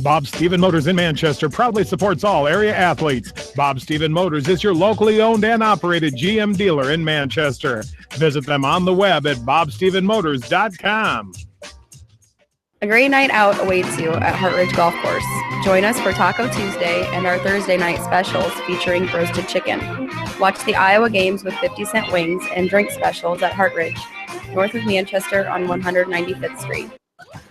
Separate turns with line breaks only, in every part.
Bob Stephen Motors in Manchester proudly supports all area athletes. Bob Stephen Motors is your locally owned and operated GM dealer in Manchester. Visit them on the web at bobstephenmotors.com.
A great night out awaits you at Hartridge Golf Course. Join us for Taco Tuesday and our Thursday night specials featuring roasted chicken. Watch the Iowa games with 50-cent wings and drink specials at Hartridge, north of Manchester on 195th Street.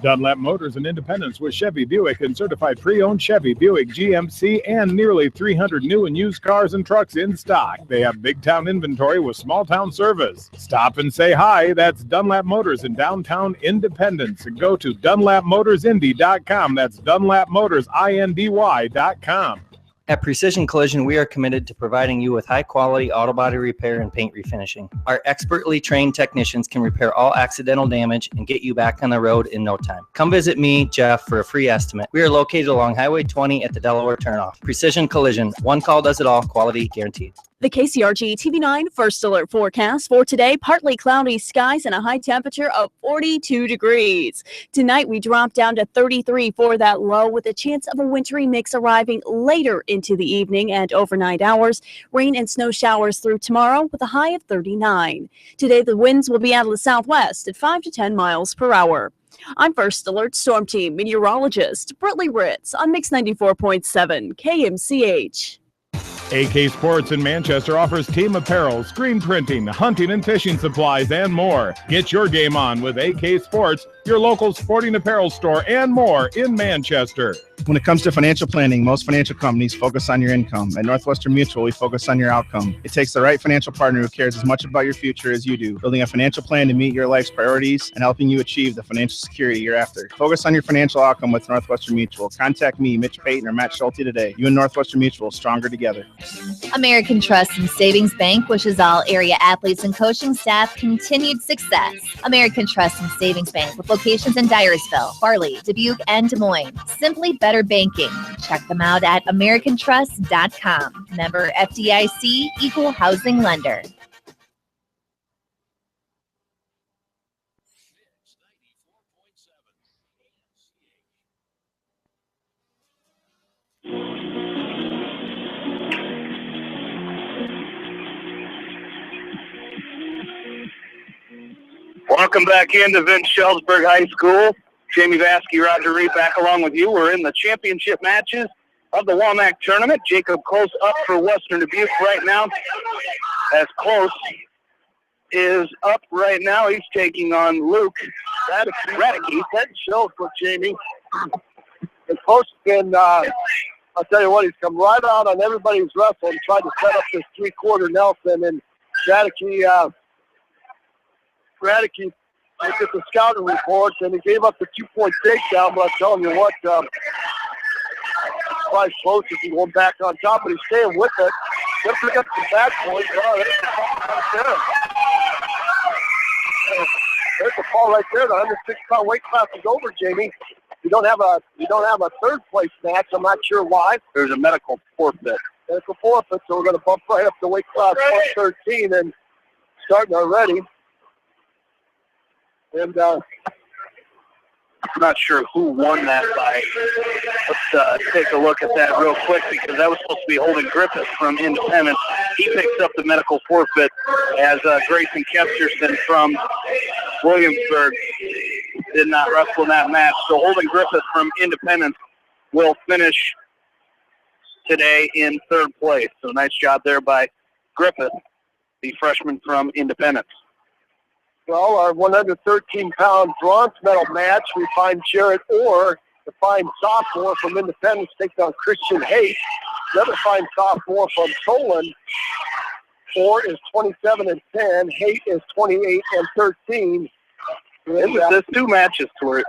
Dunlap Motors in Independence with Chevy, Buick, and certified pre-owned Chevy, Buick, GMC, and nearly 300 new and used cars and trucks in stock. They have big town inventory with small town service. Stop and say hi. That's Dunlap Motors in downtown Independence. And go to DunlapMotorsIndy.com. That's DunlapMotorsIndy.com.
At Precision Collision, we are committed to providing you with high-quality auto body repair and paint refinishing. Our expertly trained technicians can repair all accidental damage and get you back on the road in no time. Come visit me, Jeff, for a free estimate. We are located along Highway 20 at the Delaware Turnoff. Precision Collision. One call does it all. Quality guaranteed.
The KCRG TV9 First Alert forecast for today, partly cloudy skies and a high temperature of 42 degrees. Tonight, we drop down to 33 for that low with a chance of a wintry mix arriving later into the evening and overnight hours. Rain and snow showers through tomorrow with a high of 39. Today, the winds will be out of the southwest at 5 to 10 miles per hour. I'm First Alert Storm Team meteorologist Britley Ritz on Mix 94.7 KMCH.
AK Sports in Manchester offers team apparel, screen printing, hunting and fishing supplies, and more. Get your game on with AK Sports, your local sporting apparel store, and more in Manchester.
When it comes to financial planning, most financial companies focus on your income. At Northwestern Mutual, we focus on your outcome. It takes the right financial partner who cares as much about your future as you do, building a financial plan to meet your life's priorities and helping you achieve the financial security you're after. Focus on your financial outcome with Northwestern Mutual. Contact me, Mitch Payton, or Matt Schulte today. You and Northwestern Mutual, stronger together.
American Trust and Savings Bank wishes all area athletes and coaching staff continued success. American Trust and Savings Bank with locations in Dyersville, Farley, Dubuque, and Des Moines. Simply better banking. Check them out at americantrust.com. Member FDIC, equal housing lender.
Welcome back into Vince Schellsburg High School. Jamie Vasky, Roger Reed back along with you. We're in the championship matches of the WaMaC tournament. Jacob Close up for Western Dubuque right now. As Close is up right now, he's taking on Luke Radicke. That shows for Jamie.
And Close can, I'll tell you what, he's come right out on everybody's wrestle and tried to set up this three-quarter Nelson. And Radicke looked at the scouting reports, and he gave up the 2-point takedown, but I'm telling you what, probably Close if he went back on top, but he's staying with it. He'll pick up some bad points. Oh, there's the fall right there. The 106-pound weight class is over, Jamie. You don't have a third place match. I'm not sure why.
There's a medical forfeit.
Medical forfeit, so we're going to bump right up to weight class 13 and starting already. And
I'm not sure who won that fight. Let's take a look at that real quick because that was supposed to be Holden Griffith from Independence. He picks up the medical forfeit as Grayson Kepsterson from Williamsburg did not wrestle in that match. So Holden Griffith from Independence will finish today in third place. So nice job there by Griffith, the freshman from Independence.
Well, our 113-pound bronze medal match, we find Jarrett Orr, the fine sophomore from Independence, takes on Christian Haight. The other fine sophomore from Solon. Orr is 27-10. Haight is 28-13.
There's two matches to worry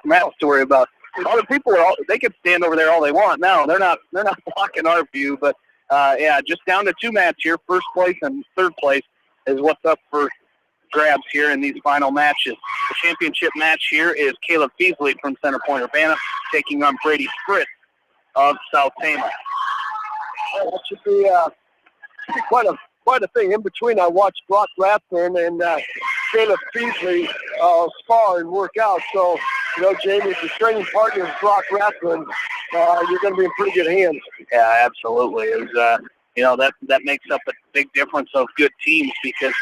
about. Other people they could stand over there all they want. Now they're not blocking our view, but just down to two matches here. First place and third place is what's up for grabs here in these final matches. The championship match here is Caleb Feasley from Center Point Urbana taking on Brady Fritz of South Tama.
That should be quite a thing. In between, I watched Brock Rathburn and Caleb Feasley spar and work out. So, Jamie, the training partner is Brock Rathburn. you're going to be in pretty good hands.
Yeah, absolutely. That makes up a big difference of good teams because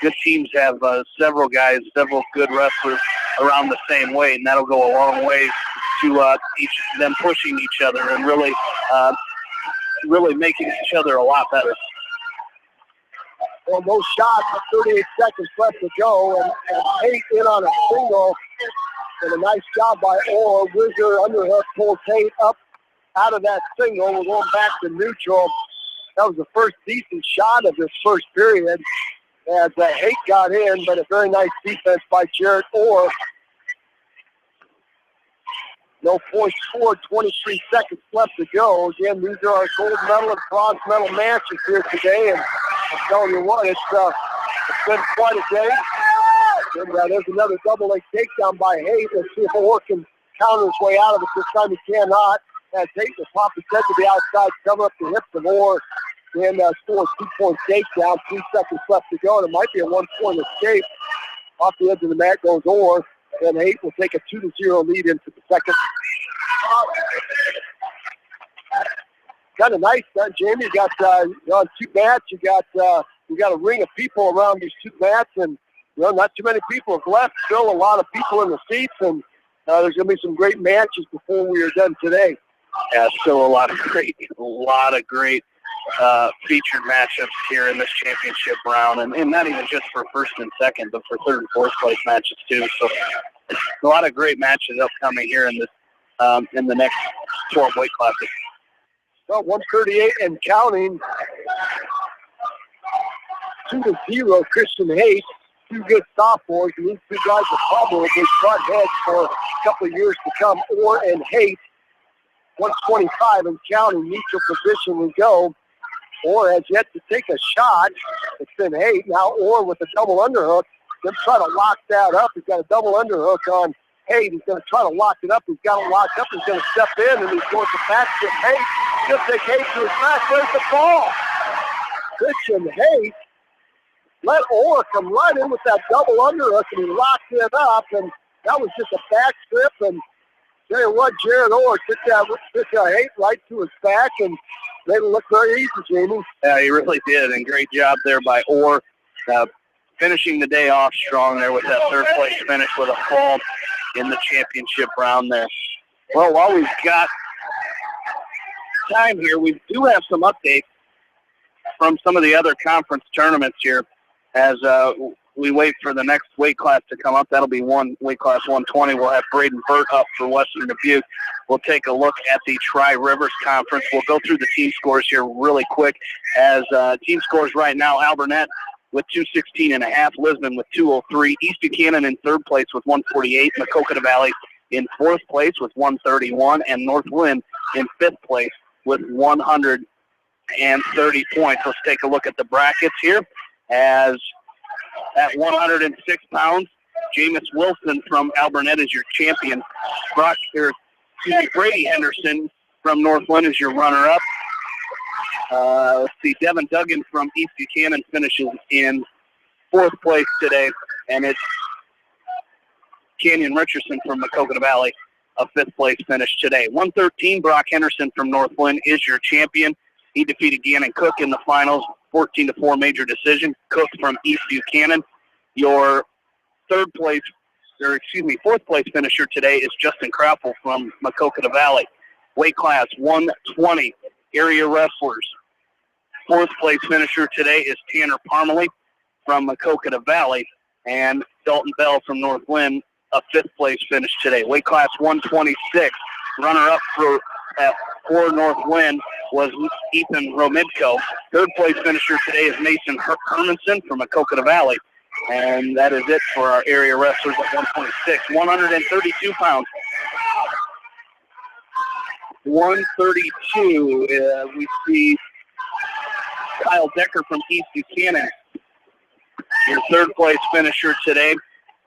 good teams have several good wrestlers around the same weight, and that'll go a long way to them pushing each other and really making each other a lot better.
Well, no shots, 38 seconds left to go, and Tate in on a single, and a nice job by Orr. Wizard underhook pulls Tate up out of that single. We're going back to neutral. That was the first decent shot of this first period as Haight got in, but a very nice defense by Jarrett Orr. No points scored, 23 seconds left to go. Again, these are our gold medal and bronze medal matches here today, and I'm telling you what, it's been quite a day. And there's another double leg takedown by Haight. Let's see if Orr can counter his way out of it. This time he cannot. As Haight will pop his head to the outside, cover up the hips of Orr, and score a 2-point takedown. 3 seconds left to go, and it might be a 1-point escape. Off the edge of the mat goes Orr, and Haight will take a 2-0 lead into the second. Kind of nice, Jamie. You got on 2 mats. You got a ring of people around these 2 mats, and not too many people have left. Still a lot of people in the seats, and there's going to be some great matches before we are done today.
Yeah, still a lot of great featured matchups here in this championship round, and not even just for first and second, but for third and fourth place matches too. So a lot of great matches upcoming here in this in the next 12 weight classes.
Well, 138 and counting. 2-0, Christian Haight. 2 good sophomores, and these 2 guys will probably front heads for a couple of years to come. Orr and Haight, 125 and counting, neutral position we go. Orr has yet to take a shot. It's been Haight. Now Orr with a double underhook. He'll try to lock that up. He's got a double underhook on Haight. He's going to try to lock it up. He's got it locked up. He's going to step in, and he's going to back to Haight. He'll take Haight to his back. Where's the ball? Christian Haight let Orr come right in with that double underhook, and he locked it up, and that was just a back strip, and tell you what, Jarrett Orr took Haight right to his back and made it look very easy, Jamie.
Yeah, he really did, and great job there by Orr. Finishing the day off strong there with that third place finish with a fall in the championship round there. Well, while we've got time here, we do have some updates from some of the other conference tournaments here as we wait for the next weight class to come up. That'll be weight class 120. We'll have Braden Burt up for Western Dubuque. We'll take a look at the Tri-Rivers Conference. We'll go through the team scores here really quick as team scores right now. Alburnett with 216.5, Lisbon with 203, East Buchanan in third place with 148, Maquoketa Valley in fourth place with 131, and Northwind in fifth place with 130 points. Let's take a look at the brackets here. As at 106 pounds, Jameis Wilson from Alburnett is your champion. Brady Henderson from Northwind is your runner-up. Let's see, Devin Duggan from East Buchanan finishes in fourth place today, and it's Canyon Richardson from Maquoketa Valley, a fifth place finish today. 113, Brock Henderson from Northwind is your champion. He defeated Gannon Cook in the finals, 14-4 major decision. Cook from East Buchanan. Your fourth place finisher today is Justin Krappel from Maquoketa Valley. Weight class 120, area wrestlers. Fourth place finisher today is Tanner Parmalee from Maquoketa Valley, and Dalton Bell from Northwind, a fifth place finish today. Weight class 126, runner-up for Northwind was Ethan Romidko. Third place finisher today is Mason Hermanson from Maquoketa Valley. And that is it for our area wrestlers at 126. 132 pounds. 132, we see Kyle Decker from East Buchanan, your third place finisher today,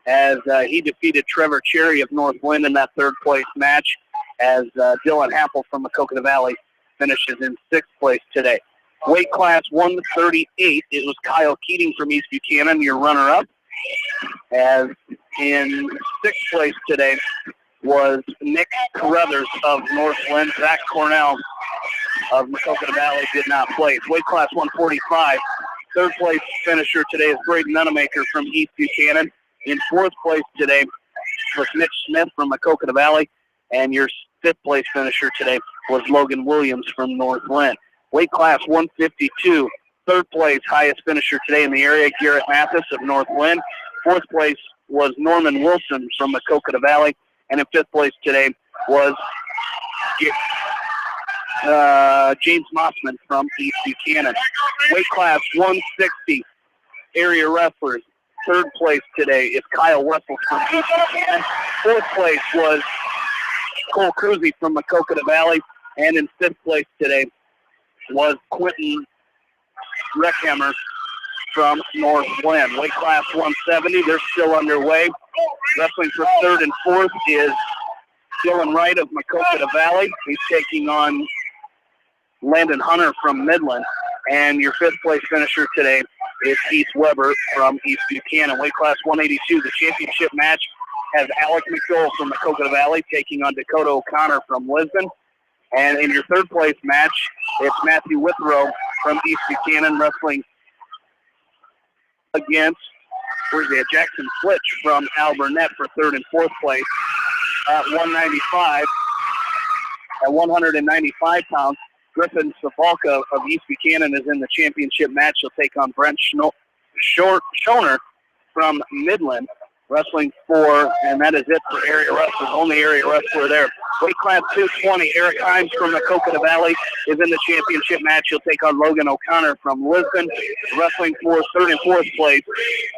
as he defeated Trevor Cherry of Northwind in that third place match, as Dylan Happel from Maquoketa Valley finishes in sixth place today. Weight class 138, it was Kyle Keating from East Buchanan, your runner-up. As in sixth place today, was Nick Carruthers of Northland. Zach Cornell of Maquoketa Valley did not place. Weight class 145. Third place finisher today is Braden Nunemaker from East Buchanan. In fourth place today was Mitch Smith from Maquoketa Valley. And your fifth place finisher today was Logan Williams from Northland. Weight class 152. Third place highest finisher today in the area, Garrett Mathis of Northland. Fourth place was Norman Wilson from Maquoketa Valley. And in fifth place today was James Mossman from East Buchanan. Weight class 160, area wrestlers. Third place today is Kyle Wessels from East Buchanan. Fourth place was Cole Cruzy from Maquoketa Valley. And in fifth place today was Quentin Reckhammer from Northland. Weight class 170, they're still underway. Wrestling for third and fourth is Dylan Wright of Maquoketa Valley. He's taking on Landon Hunter from Midland. And your fifth place finisher today is Keith Weber from East Buchanan. Weight class 182, the championship match has Alec McDowell from Maquoketa Valley taking on Dakota O'Connor from Lisbon. And in your third place match, it's Matthew Withrow from East Buchanan wrestling against Jackson Flitch from Alburnett for third and fourth place at 195. At 195 pounds, Griffin Savalka of East Buchanan is in the championship match. He'll take on Brent Schoner from Midland, wrestling for, and that is it for area wrestlers, only area wrestler there. Weight class 220, Eric Himes from Maquoketa Valley is in the championship match. He'll take on Logan O'Connor from Lisbon. Wrestling for third and fourth place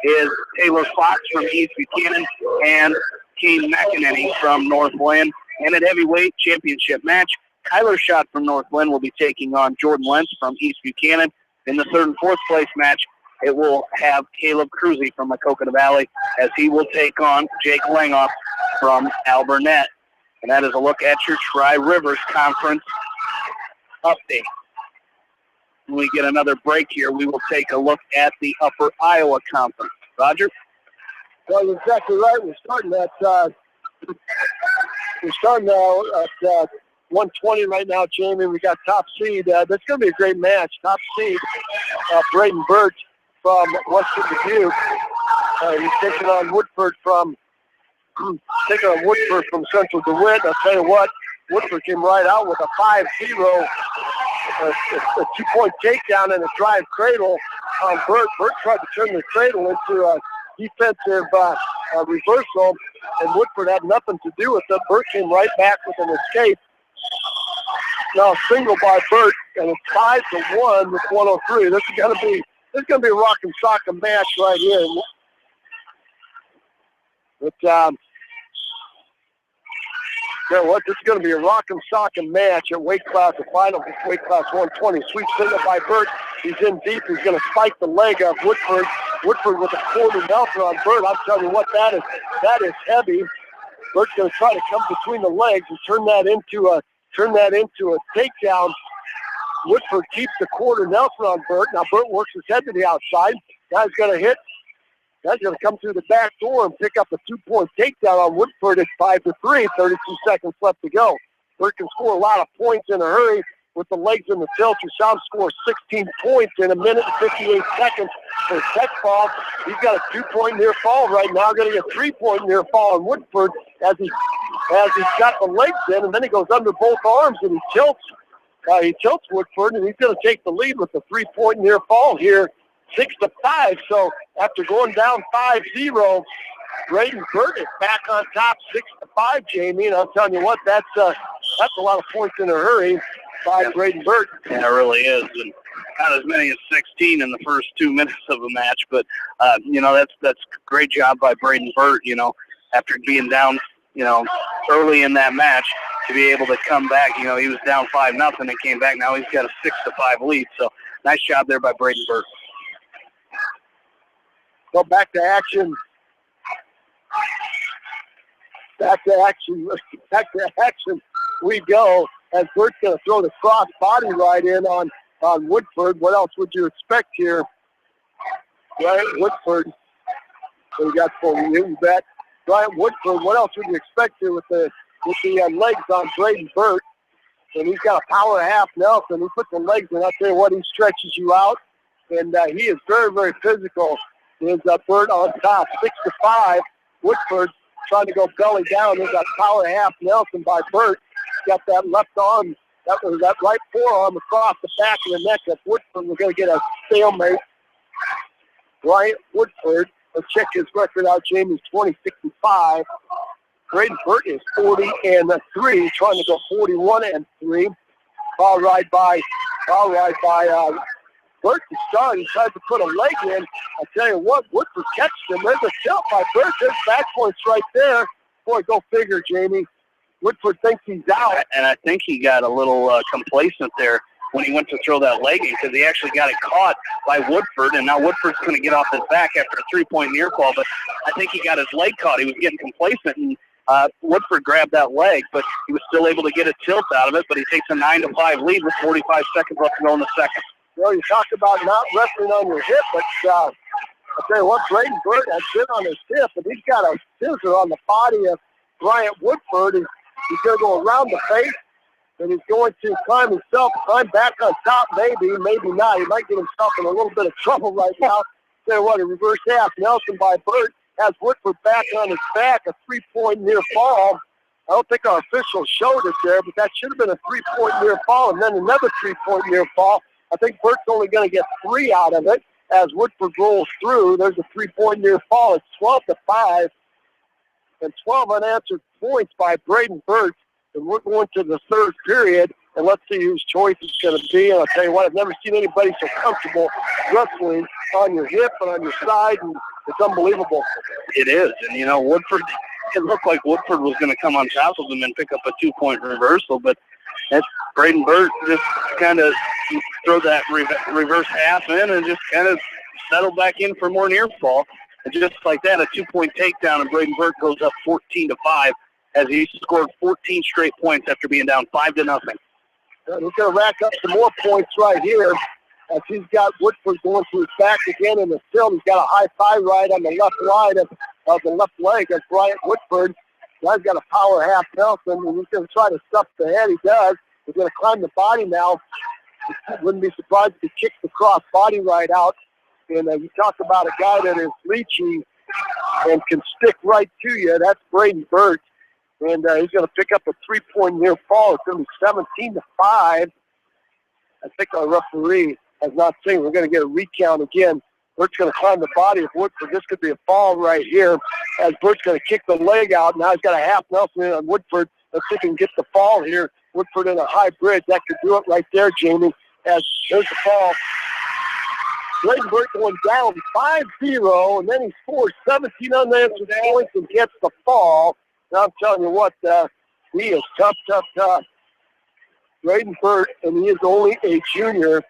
is Taylor Fox from East Buchanan and Kane McEnany from Northland. And at heavyweight championship match, Kyler Schott from Northland will be taking on Jordan Lentz from East Buchanan. In the third and fourth place match, it will have Caleb Cruzy from Maquoketa Valley as he will take on Jake Langoff from Alburnett. And that is a look at your Tri-Rivers Conference update. When we get another break here, we will take a look at the Upper Iowa Conference. Roger?
Well, you're exactly right. We're starting now at 120 right now, Jamie. We got top seed. That's going to be a great match. Top seed, Braden Burt from Western Dubuque. He's taking on Woodford from Central DeWitt. I'll tell you what, Woodford came right out with a 5-0, a 2-point takedown and a drive cradle on Burt. Burt tried to turn the cradle into a defensive reversal, and Woodford had nothing to do with it. Burt came right back with an escape. Now single by Burt, and it's 5-1 with 103. This is going to be a rock and sock match right here. But this is going to be a rock and sock match at weight class, the final weight class 120. Sweep single by Burt. He's in deep. He's going to spike the leg of Woodford. Woodford with a quarter melter on Burt. I'm telling you what, that is heavy. Burt's going to try to come between the legs and turn that into a takedown. Woodford keeps the quarter Nelson on Burt. Now Burt works his head to the outside. Guy's going to hit. Guy's going to come through the back door and pick up a 2-point takedown on Woodford at 5-3. 32 seconds left to go. Burt can score a lot of points in a hurry with the legs in the tilt. South scores 16 points in a minute and 58 seconds for a tech fall. He's got a 2-point near fall right now. Going to get a 3-point near fall on Woodford as he's got the legs in, and then he goes under both arms and he tilts Woodford, and he's going to take the lead with the 3-point near fall here, 6-5. So after going down 5-0, Braden Burt is back on top, 6-5, Jamie. And I'm telling you what, that's a lot of points in a hurry by Braden Burt.
Yeah, it really is, and not as many as 16 in the first 2 minutes of a match. But that's a great job by Braden Burt. After being down, early in that match, to be able to come back. He was down 5-0 and came back. Now he's got a 6-5 lead. So nice job there by Braden Burt.
Well, back to action. Back to action we go, as Burt's going to throw the cross body right in on Woodford. What else would you expect here? Right, Woodford. So we got for you bet. Bryant Woodford. What else would you expect here with the legs on Braden Burt? And he's got a power half Nelson. He puts the legs in. I'll tell you what, he stretches you out. And he is very, very physical. There's Burt on top, 6-5. Woodford trying to go belly down. There's that power half Nelson by Burt. Got that left arm, that right forearm across the back of the neck of Woodford. We're going to get a stalemate. Bryant Woodford, let's check his record out, Jamie, 26-5. Braden Burt is 40-3, trying to go 41-3. Foul ride by Burt to start. He tried to put a leg in. I tell you what, Woodford catched him. There's a tilt by Burt. There's back points right there. Boy, go figure, Jamie. Woodford thinks he's out.
And I think he got a little complacent there when he went to throw that leg in, because he actually got it caught by Woodford, and now Woodford's going to get off his back after a three-point near fall, but I think he got his leg caught. He was getting complacent, and Woodford grabbed that leg, but he was still able to get a tilt out of it, but he takes a 9-5 lead with 45 seconds left to go in the second.
Well, you talk about not wrestling on your hip, but I'll tell you what, Braden Burt has been on his hip, but he's got a scissor on the body of Bryant Woodford, and he's going to go around the face, and he's going to climb back on top, maybe not. He might get himself in a little bit of trouble right now. Tell you what, a reverse half Nelson by Burt has Woodford back on his back, a three-point near fall. I don't think our officials showed it there, but that should have been a three-point near fall, and then another three-point near fall. I think Burt's only going to get 3 out of it as Woodford rolls through. There's a three-point near fall. It's 12-5, and 12 unanswered points by Braden Burt. And we're going to the third period, and let's see whose choice it's going to be. And I'll tell you what, I've never seen anybody so comfortable wrestling on your hip and on your side, and it's unbelievable.
It is. And, Woodford, it looked like Woodford was going to come on top of him and pick up a 2-point reversal, but Braden Burt just kind of throw that reverse half in and just kind of settle back in for more near fall. And just like that, a 2-point takedown, and Braden Burt goes up 14-5 as he scored 14 straight points after being down 5-0.
He's going to rack up some more points right here as he's got Woodford going to his back again in the tilt. He's got a high thigh ride on the left side of the left leg of Bryant Woodford. Guy's got a power half Nelson, and he's going to try to stuff the head. He does. He's going to climb the body now. Wouldn't be surprised if he kicks the cross body right out. And you talk about a guy that is leechy and can stick right to you. That's Braden Burt. And he's going to pick up a three-point near fall. It's going to be 17-5. I think our referee has not seen. We're going to get a recount again. Burt's going to climb the body of Woodford. This could be a fall right here as Burt's going to kick the leg out. Now he's got a half Nelson in on Woodford. Let's see if he can get the fall here. Woodford in a high bridge. That could do it right there, Jamie. As there's the fall. Braden Burt going down 5-0, and then he scores 17 unanswered points and gets the fall. Now I'm telling you what, he is tough. Braden Burt, and he is only a junior.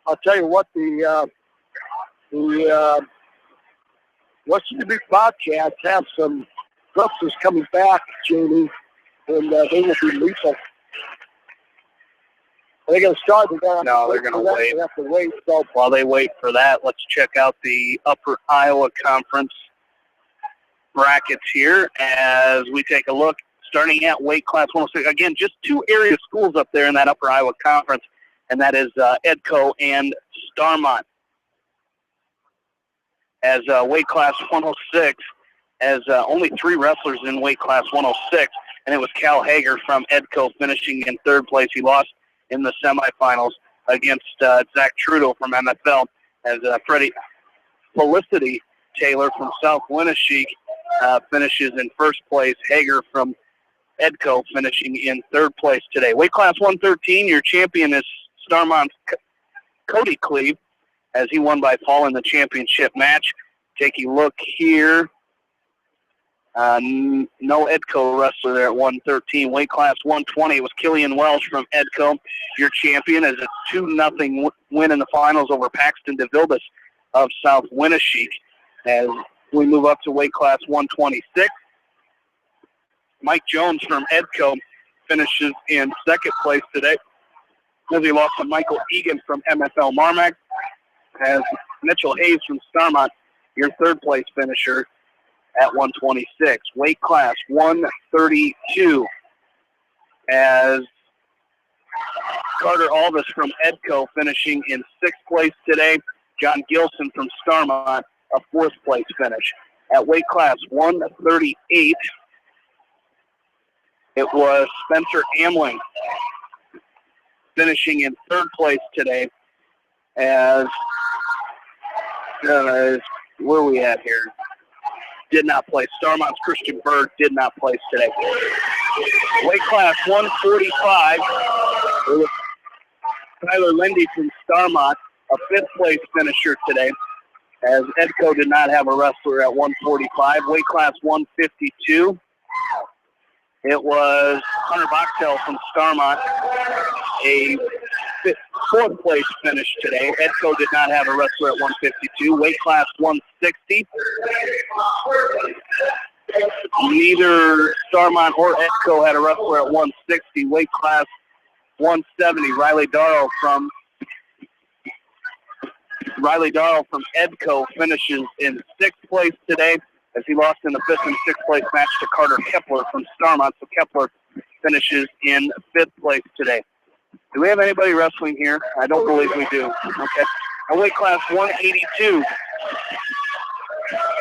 I'll tell you what, the Western Dubuque Bobcats have some wrestlers coming back, Jamie, and they will be lethal. Are they going to start?
No, they're going to wait.
They have to wait. So
while they wait for that, let's check out the Upper Iowa Conference brackets here as we take a look. Starting at weight class 106. Again, just 2 area schools up there in that Upper Iowa Conference, and that is Edco and Starmont. As weight class 106, as only 3 wrestlers in weight class 106, and it was Cal Hager from Edco finishing in 3rd place. He lost in the semifinals against Zach Trudeau from MFL, as Felicity Taylor from South Winneshiek finishes in 1st place. Hager from Edco finishing in 3rd place today. Weight class 113, your champion is Starmont's Cody Cleve, as he won by fall in the championship match. Take a look here. No Edco wrestler there at 113. Weight class 120 was Killian Welsh from Edco, your champion, as a 2-0 win in the finals over Paxton DeVilbiss of South Winneshiek. As we move up to weight class 126, Mike Jones from Edco finishes in 2nd place today, as he lost to Michael Egan from MFL Marmac. As Mitchell Hayes from Starmont, your 3rd place finisher, at 126. Weight class 132 as Carter Alvis from Edco finishing in 6th place today. John Gilson from Starmont, a 4th place finish. At weight class 138, it was Spencer Amling finishing in 3rd place today as, where are we at here? Did not place. Starmont's Christian Berg did not place today. Weight class 145, it was Tyler Lindy from Starmont, a 5th place finisher today, as Edco did not have a wrestler at 145. Weight class 152, it was Hunter Boxell from Starmont, a 4th place finish today. Edco did not have a wrestler at 152. Weight class 160. Neither Starmont or Edco had a wrestler at 160. Weight class 170. Riley Darrow from Edco finishes in 6th place today as he lost in the 5th and 6th place match to Carter Kepler from Starmont. So Kepler finishes in 5th place today. Do we have anybody wrestling here? I don't believe we do. Okay. At weight class 182,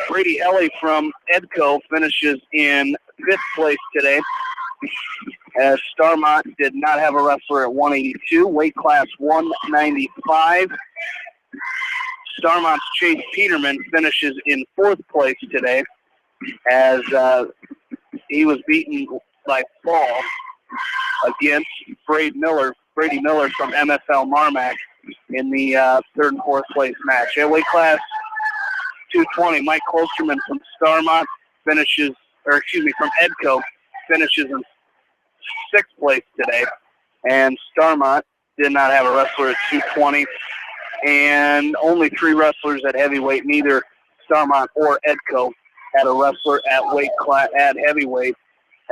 Brady Ellie from Edco finishes in 5th place today, as Starmont did not have a wrestler at 182. Weight class 195, Starmont's Chase Peterman finishes in 4th place today, as he was beaten by fall against Brady Miller from MFL Marmac in the 3rd and 4th place match. At weight class 220, Mike Klosterman from Starmont from Edco finishes in 6th place today, and Starmont did not have a wrestler at 220, and only 3 wrestlers at heavyweight. Neither Starmont or Edco had a wrestler at heavyweight.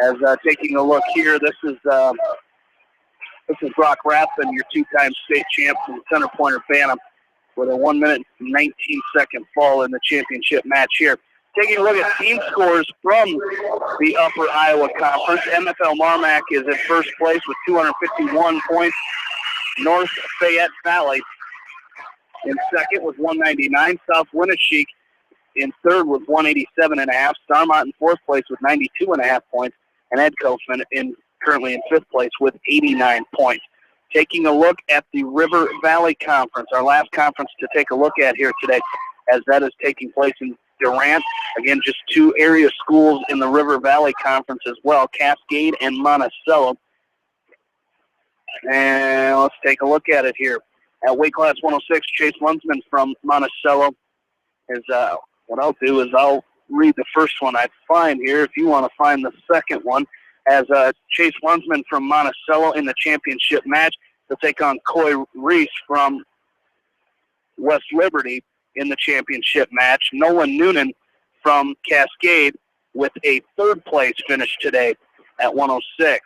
As taking a look here, this is Brock Rathbun, your 2-time state champ from Center Pointer Bantam, with a 1 minute and 19-second fall in the championship match here. Taking a look at team scores from the Upper Iowa Conference, MFL Marmac is in 1st place with 251 points. North Fayette Valley in 2nd with 199. South Winneshiek in 3rd with 187.5. Starmont in 4th place with 92.5 points. And Edco currently in 5th place with 89 points. Taking a look at the River Valley Conference, our last conference to take a look at here today, as that is taking place in Durant. Again, just 2 area schools in the River Valley Conference as well, Cascade and Monticello. And let's take a look at it here. At weight class 106, Chase Lunsman from Monticello is, what I'll do is I'll read the first one I find here if you want to find the second one. As Chase Lunsman from Monticello in the championship match, they'll take on Coy Reese from West Liberty in the championship match. Nolan Noonan from Cascade with a 3rd place finish today at 106.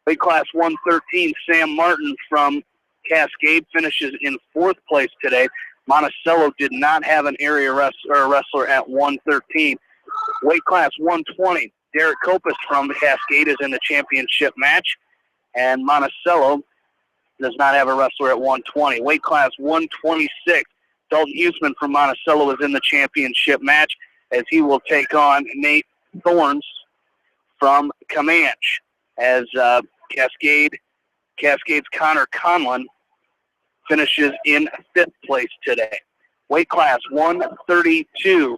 Weight class 113, Sam Martin from Cascade finishes in 4th place today. Monticello did not have an area wrestler at 113. Weight class 120, Derek Kopis from the Cascade is in the championship match, and Monticello does not have a wrestler at 120. Weight class 126, Dalton Huseman from Monticello is in the championship match, as he will take on Nate Thorns from Comanche, as Cascade's Connor Conlon finishes in 5th place today. Weight class 132.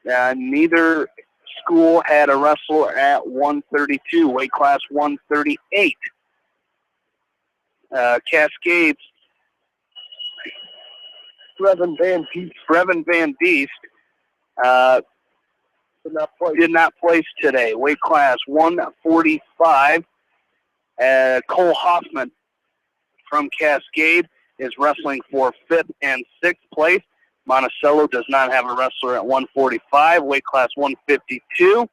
Neither school had a wrestler at 132. Weight class 138. Cascades.
Brevin Van Diest did not place today.
Weight class 145. Cole Hoffman from Cascade is wrestling for 5th and 6th place. Monticello does not have a wrestler at 145. Weight class 152.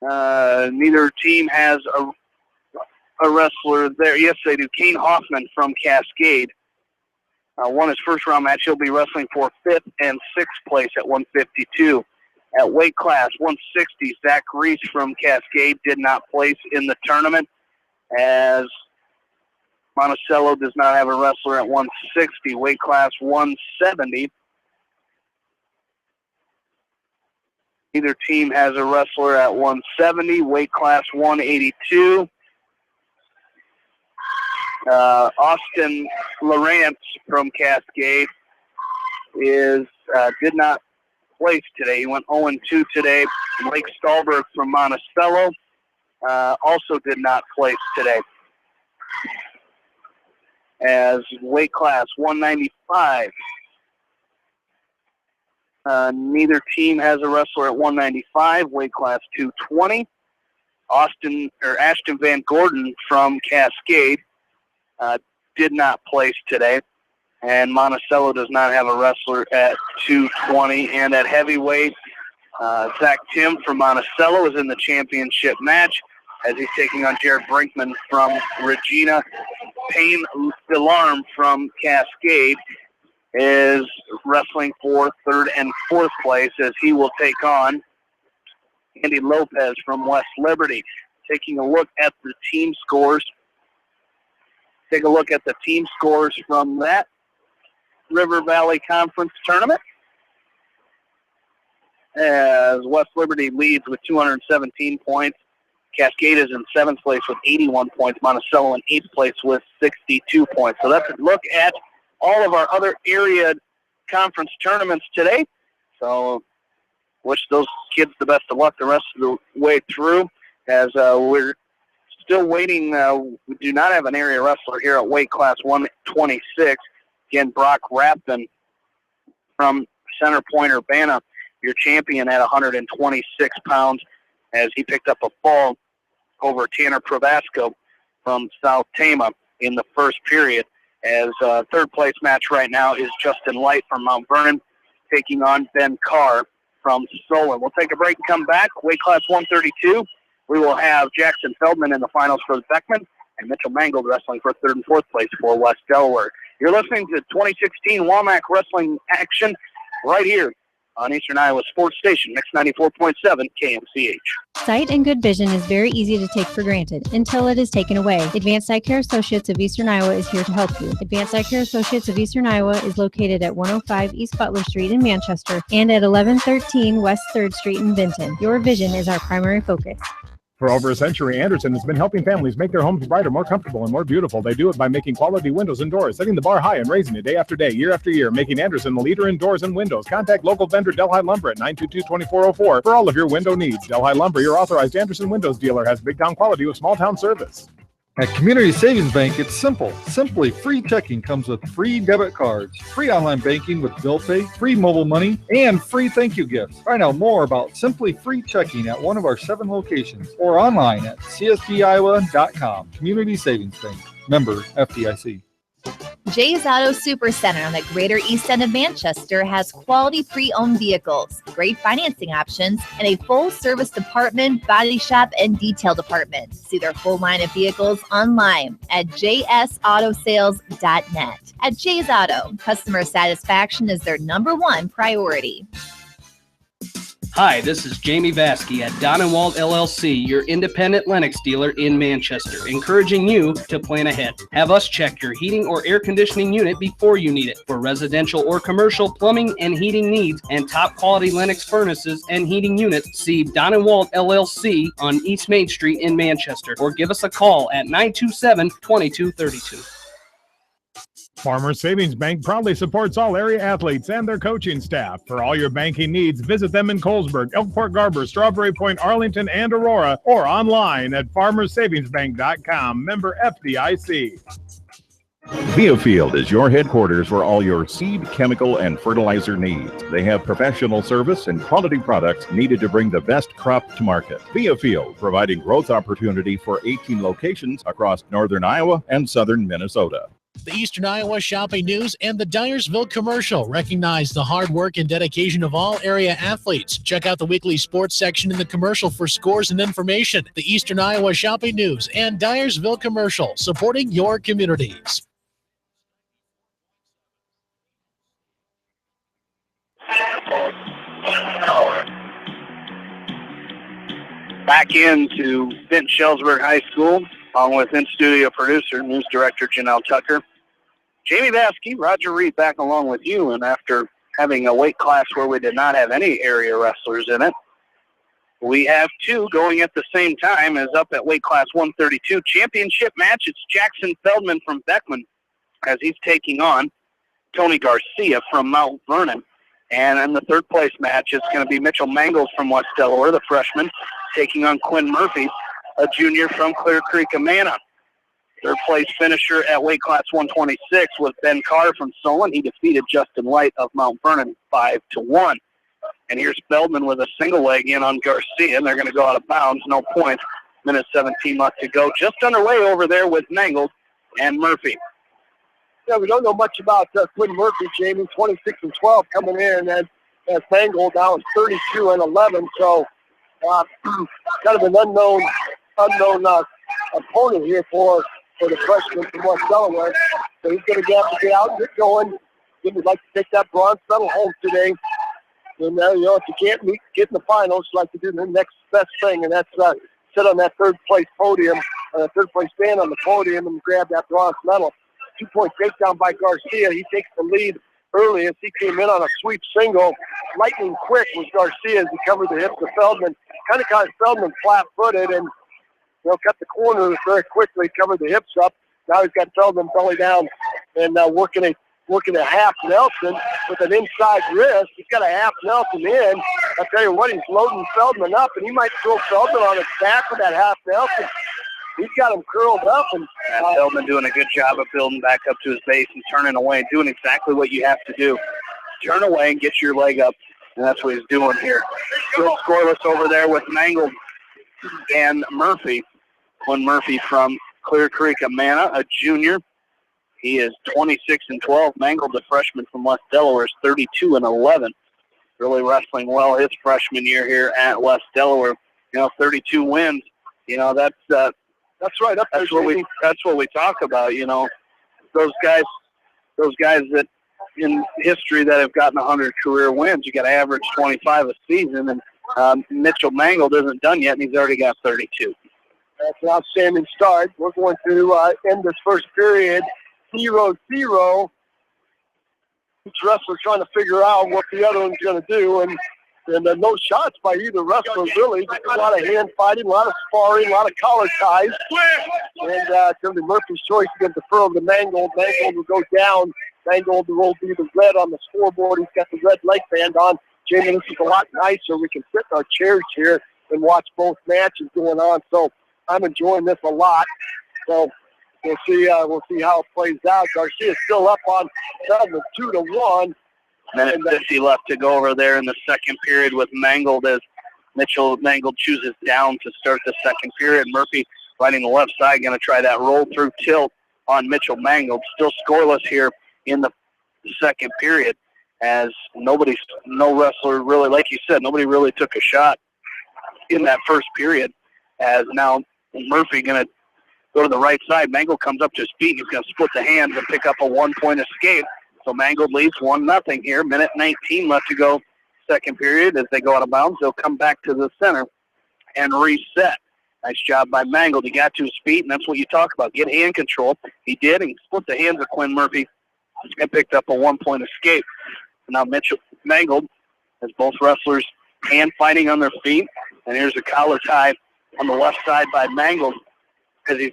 Neither team has a wrestler there. Yes, they do. Kane Hoffman from Cascade won his first round match. He'll be wrestling for 5th and 6th place at 152. At weight class 160, Zach Reese from Cascade did not place in the tournament, as Monticello does not have a wrestler at 160. Weight class 170. Neither team has a wrestler at 170. Weight class 182. Austin Lawrence from Cascade did not place today. He went 0-2 today. Blake Stahlberg from Monticello also did not place today. As weight class 195. Neither team has a wrestler at 195. Weight class 220. Ashton Van Gordon from Cascade did not place today. And Monticello does not have a wrestler at 220. And at heavyweight, Zach Tim from Monticello is in the championship match as he's taking on Jared Brinkman from Regina. Payne Delarme from Cascade is wrestling for 3rd and 4th place as he will take on Andy Lopez from West Liberty. Taking a look at the team scores. Take a look at the team scores from that River Valley Conference tournament, as West Liberty leads with 217 points. Cascade is in 7th place with 81 points. Monticello in 8th place with 62 points. So that's a look at all of our other area conference tournaments today. So wish those kids the best of luck the rest of the way through, as we're still waiting. We do not have an area wrestler here at weight class 126. Again, Brock Rapton from Center Point, Urbana, your champion at 126 pounds, as he picked up a fall over Tanner Pravasco from South Tama in the first period. As 3rd place match right now is Justin Light from Mount Vernon taking on Ben Carr from Solon. We'll take a break and come back. Weight class 132. We will have Jackson Feldman in the finals for Beckman and Mitchell Mangold wrestling for 3rd and 4th place for West Delaware. You're listening to 2016 WaMaC Wrestling action right here on Eastern Iowa Sports Station, Mix 94.7 KMCH.
Sight and good vision is very easy to take for granted until it is taken away. Advanced Eye Care Associates of Eastern Iowa is here to help you. Advanced Eye Care Associates of Eastern Iowa is located at 105 East Butler Street in Manchester and at 1113 West 3rd Street in Benton. Your vision is our primary focus.
For over a century, Anderson has been helping families make their homes brighter, more comfortable, and more beautiful. They do it by making quality windows and doors, setting the bar high and raising it day after day, year after year, making Anderson the leader in doors and windows. Contact local vendor Delhi Lumber at 922-2404 for all of your window needs. Delhi Lumber, your authorized Anderson Windows dealer, has big town quality with small town service.
At Community Savings Bank, it's simple. Simply free checking comes with free debit cards, free online banking with bill pay, free mobile money, and free thank you gifts. Find out more about Simply Free Checking at one of our 7 locations or online at csbiowa.com. Community Savings Bank. Member FDIC.
Jay's Auto Supercenter on the Greater East End of Manchester has quality pre-owned vehicles, great financing options, and a full-service department, body shop, and detail department. See their full line of vehicles online at jsautosales.net. At Jay's Auto, customer satisfaction is their #1 priority.
Hi, this is Jamie Vasky at Don & Wald LLC, your independent Lennox dealer in Manchester, encouraging you to plan ahead. Have us check your heating or air conditioning unit before you need it. For residential or commercial plumbing and heating needs and top quality Lennox furnaces and heating units, see Don & Wald LLC on East Main Street in Manchester, or give us a call at 927-2232.
Farmers Savings Bank proudly supports all area athletes and their coaching staff. For all your banking needs, visit them in Colesburg, Elkport Garber, Strawberry Point, Arlington, and Aurora, or online at farmersavingsbank.com. Member FDIC.
Biofield is your headquarters for all your seed, chemical, and fertilizer needs. They have professional service and quality products needed to bring the best crop to market. Biofield, providing growth opportunity for 18 locations across northern Iowa and southern Minnesota.
The Eastern Iowa Shopping News and the Dyersville Commercial recognize the hard work and dedication of all area athletes. Check out the weekly sports section in the commercial for scores and information. The Eastern Iowa Shopping News and Dyersville Commercial, supporting your communities.
Back into Benton Shellsburg High School, along with in-studio producer, news director Janelle Tucker. Jamie Vasky, Roger Reed back along with you, and after having a weight class where we did not have any area wrestlers in it, we have two going at the same time as up at weight class 132 championship match. It's Jackson Feldman from Beckman as he's taking on Tony Garcia from Mount Vernon. And in the third place match, it's going to be Mitchell Mangles from West Delaware, the freshman, taking on Quinn Murphy, a junior from Clear Creek, Amana. Third place finisher at weight class 126 was Ben Carr from Solon. He defeated Justin White of Mount Vernon 5-1. And here's Feldman with a single leg in on Garcia, and they're going to go out of bounds. No points. Minute 17 left to go. Just underway over there with Mangles and Murphy.
Yeah, we don't know much about Quinn Murphy, Jamie. 26-12 coming in, and as Mangold now is 32-11. So kind of an unknown opponent here for the freshman from West Delaware. So he's going to have to get out and get going. He would like to take that bronze medal home today. And, if you can't get in the finals, like to do the next best thing, and that's sit on that third-place podium, third-place stand on the podium and grab that bronze medal. 2-point takedown by Garcia. He takes the lead early as he came in on a sweep single. Lightning quick was Garcia as he covered the hips of Feldman. Kind of caught Feldman flat-footed and cut the corner very quickly, covered the hips up. Now he's got Feldman belly down and working a half Nelson with an inside wrist. He's got a half Nelson in. I'll tell you what, he's loading Feldman up, and he might throw Feldman on his back with that half Nelson. He's got him curled up. And
Feldman doing a good job of building back up to his base and turning away, doing exactly what you have to do. Turn away and get your leg up, and that's what he's doing here. Still scoreless over there with Mangold and Murphy. Quinn Murphy from Clear Creek, Amana, a junior. He is 26-12. Mangold, the freshman from West Delaware, is 32-11. Really wrestling well his freshman year here at West Delaware. 32 wins. That's right up there. That's what we talk about. Those guys that in history that have gotten 100 career wins, you got to average 25 a season. And Mitchell Mangold isn't done yet, and he's already got 32.
That's an outstanding start. We're going to end this first period 0-0. Each wrestler trying to figure out what the other one's going to do, and no shots by either wrestler, really. Just a lot of hand fighting, a lot of sparring, a lot of collar ties. And it's going to be Murphy's choice to get the throw to Mangold. Mangold will go down. Mangold will be the red on the scoreboard. He's got the red leg band on. Jamie, this is a lot nicer. We can sit in our chairs here and watch both matches going on. So I'm enjoying this a lot. So we'll see how it plays out. Garcia's still up on Feldman 2-1.
Minute 50 left to go over there in the second period with Mangold as Mangold chooses down to start the second period. Murphy fighting the left side, going to try that roll through tilt on Mitchell Mangold. Still scoreless here in the second period as no wrestler really, like you said, nobody really took a shot in that first period. As now Murphy going to go to the right side. Mangold comes up to his feet. He's going to split the hands and pick up a 1-point escape. So Mangold leads 1-0 here. Minute 19 left to go second period. As they go out of bounds, they'll come back to the center and reset. Nice job by Mangold. He got to his feet, and that's what you talk about. Get hand control. He did, and split the hands of Quinn Murphy and picked up a 1-point escape. So now Mangold has both wrestlers hand fighting on their feet. And here's a collar tie on the left side by Mangold because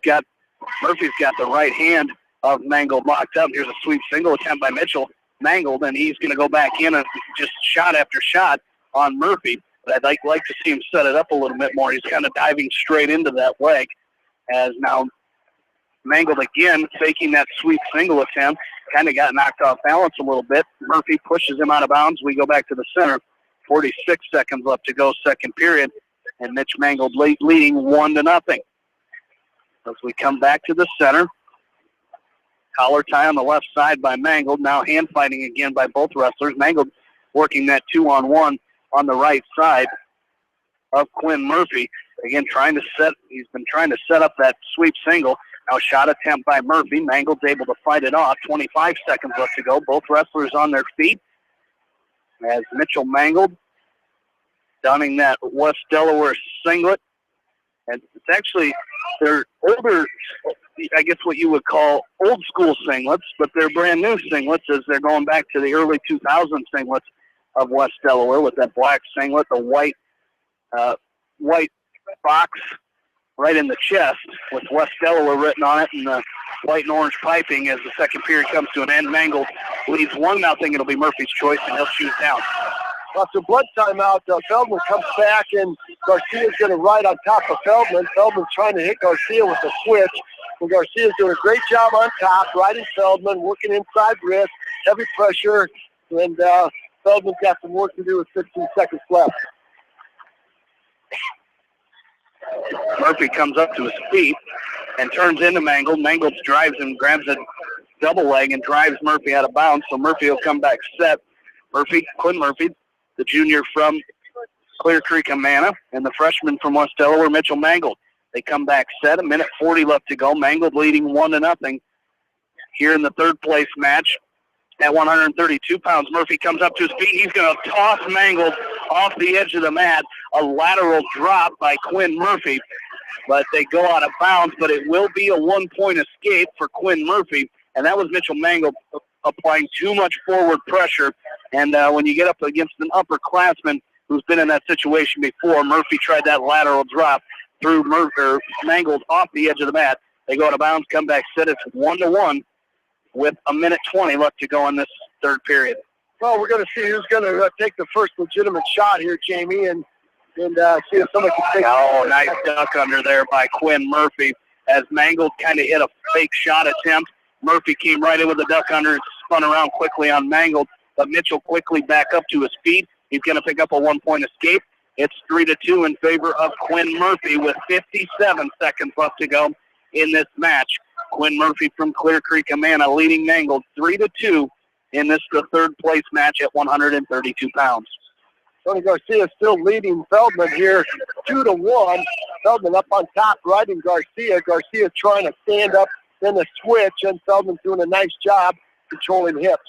Murphy's got the right hand of Mangold locked up. Here's a sweep single attempt by Mitchell Mangold, and he's going to go back in and just shot after shot on Murphy. But I'd like to see him set it up a little bit more. He's kind of diving straight into that leg as now Mangold again faking that sweep single attempt. Kind of got knocked off balance a little bit. Murphy pushes him out of bounds. We go back to the center. 46 seconds left to go second period, and Mitch Mangold leading 1-0. As we come back to the center, collar tie on the left side by Mangold. Now hand fighting again by both wrestlers. Mangold working that 2-on-1 on the right side of Quinn Murphy. Again, he's been trying to set up that sweep single. Now shot attempt by Murphy. Mangold's able to fight it off. 25 seconds left to go. Both wrestlers on their feet. as Mitchell Mangold donning that West Delaware singlet. And it's actually their older, I guess what you would call old school singlets, but they're brand new singlets as they're going back to the early 2000 singlets of West Delaware with that black singlet, the white box right in the chest with West Delaware written on it, and the white and orange piping as the second period comes to an end. Mangold leads 1-0. It'll be Murphy's choice, and he'll choose down.
After blood timeout, Feldman comes back, and Garcia's going to ride on top of Feldman. Feldman's trying to hit Garcia with a switch, and Garcia's doing a great job on top, riding Feldman, working inside wrist, heavy pressure, and Feldman's got some work to do with 15 seconds left.
Murphy comes up to his feet and turns into Mangold. Mangold drives him, grabs a double leg, and drives Murphy out of bounds, so Murphy will come back set. Quinn Murphy, the junior from Clear Creek, Amana, and the freshman from West Delaware, Mitchell Mangold. They come back set, 1:40 left to go. Mangold leading 1-0 here in the third place match at 132 pounds. Murphy comes up to his feet. He's going to toss Mangold off the edge of the mat. A lateral drop by Quinn Murphy, but they go out of bounds, but it will be a 1-point escape for Quinn Murphy, and that was Mitchell Mangold applying too much forward pressure. And when you get up against an upperclassman who's been in that situation before, Murphy tried that lateral drop, threw Mangold off the edge of the mat. They go out of bounds, come back, set. It's 1-1 with 1:20 left to go in this third period.
Well, we're going to see who's going to take the first legitimate shot here, Jamie, and see if somebody can take.
Oh, nice duck under there by Quinn Murphy as Mangold kind of hit a fake shot attempt. Murphy came right in with the duck under and spun around quickly on Mangold, but Mitchell quickly back up to his feet. He's going to pick up a 1-point escape. It's 3-2 in favor of Quinn Murphy with 57 seconds left to go in this match. Quinn Murphy from Clear Creek, Amana, leading Mangold 3-2 in this the third place match at 132 pounds.
Tony Garcia still leading Feldman here 2-1. Feldman up on top riding Garcia. Garcia trying to stand up in the switch, and Feldman's doing a nice job controlling hips.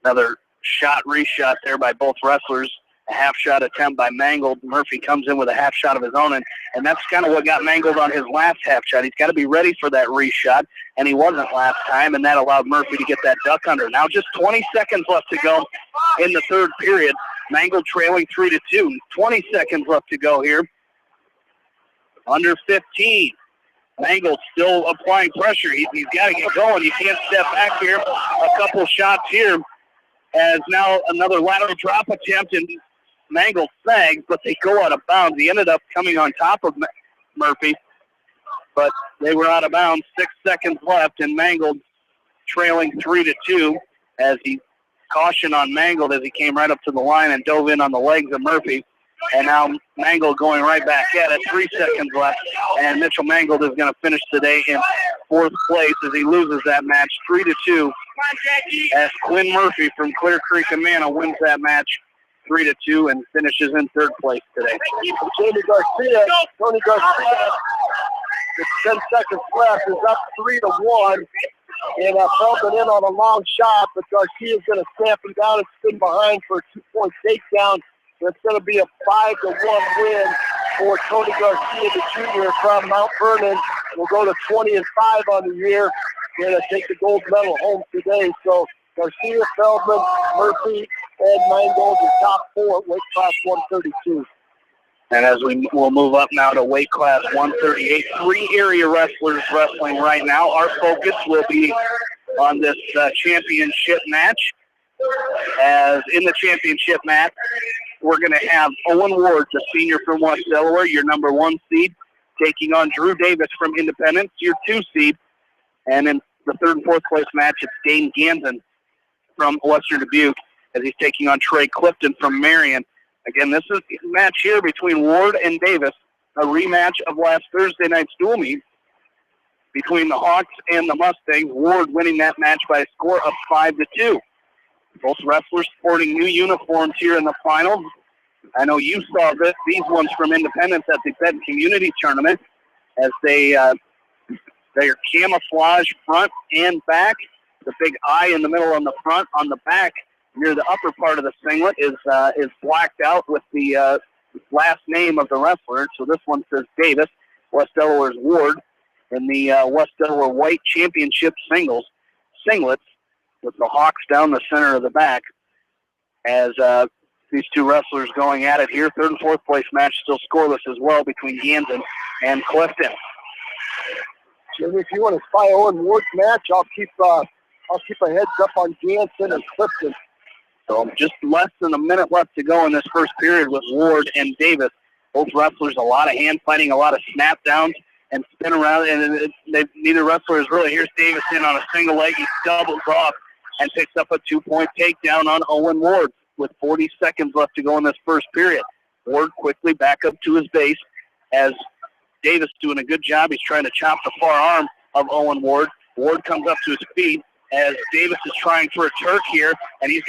Another shot, reshot there by both wrestlers. A half shot attempt by Mangold. Murphy comes in with a half shot of his own, and that's kind of what got Mangold on his last half shot. He's got to be ready for that reshot, and he wasn't last time, and that allowed Murphy to get that duck under. Now just 20 seconds left to go in the third period. Mangold trailing 3-2. 20 seconds left to go here. Under 15. Mangold still applying pressure. He's got to get going. You can't step back here. A couple shots here as now another lateral drop attempt, and Mangold sags, but they go out of bounds. He ended up coming on top of Murphy, but they were out of bounds. 6 seconds left, and Mangold trailing 3-2 as he cautioned on Mangold as he came right up to the line and dove in on the legs of Murphy. And now Mangold going right back at it. 3 seconds left, and Mitchell Mangold is going to finish today in fourth place as he loses that match 3-2 as Quinn Murphy from Clear Creek, Amana wins that match 3-2 and finishes in third place today.
Tony Garcia, with 10 seconds left, is up 3-1. And Feldman in on a long shot, but Garcia's going to snap him down and spin behind for a 2-point takedown. It's going to be a 5-1 win for Tony Garcia, the junior from Mount Vernon. We'll go to 20-5 on the year. Going to take the gold medal home today. So Garcia, Feldman, Murphy, and Mangold in top four at weight class 132.
And as we'll move up now to weight class 138, 3 area wrestlers wrestling right now. Our focus will be on this championship match. As in the championship match, we're going to have Owen Ward, the senior from West Delaware, your number 1 seed, taking on Drew Davis from Independence, your 2 seed. And in the third and fourth place match, it's Dane Ganson from Western Dubuque as he's taking on Trey Clifton from Marion. Again, this is a match here between Ward and Davis, a rematch of last Thursday night's dual meet between the Hawks and the Mustangs. Ward winning that match by a score of 5-2. Both wrestlers sporting new uniforms here in the finals. I know you saw these ones from Independence at the Benton Community Tournament as they are camouflage front and back. The big eye in the middle on the front. On the back, near the upper part of the singlet is blacked out with the last name of the wrestler. So this one says Davis, West Delaware's Ward, in the West Delaware White Championship singlets with the Hawks down the center of the back. As these two wrestlers going at it here, third and fourth place match still scoreless as well between Ganson and Clifton.
Jimmy, if you want to spy Owen Ward's match, I'll keep a heads up on Ganson and Clifton.
So just less than a minute left to go in this first period with Ward and Davis. Both wrestlers, a lot of hand fighting, a lot of snap downs and spin around, and neither wrestler is really. Here's Davis in on a single leg. He doubles off and picks up a 2-point takedown on Owen Ward with 40 seconds left to go in this first period. Ward quickly back up to his base as Davis doing a good job. He's trying to chop the far arm of Owen Ward. Ward comes up to his feet as Davis is trying for a Turk here, and he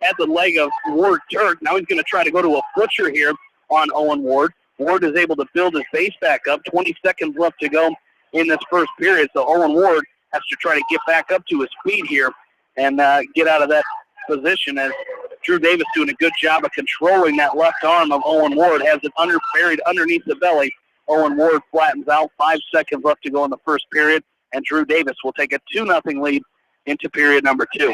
had the leg of Ward Turk. Now he's going to try to go to a butcher here on Owen Ward. Ward is able to build his base back up. 20 seconds left to go in this first period, so Owen Ward has to try to get back up to his feet here and get out of that position as Drew Davis doing a good job of controlling that left arm of Owen Ward, has it buried underneath the belly. Owen Ward flattens out. 5 seconds left to go in the first period, and Drew Davis will take a 2-0 lead into period number 2.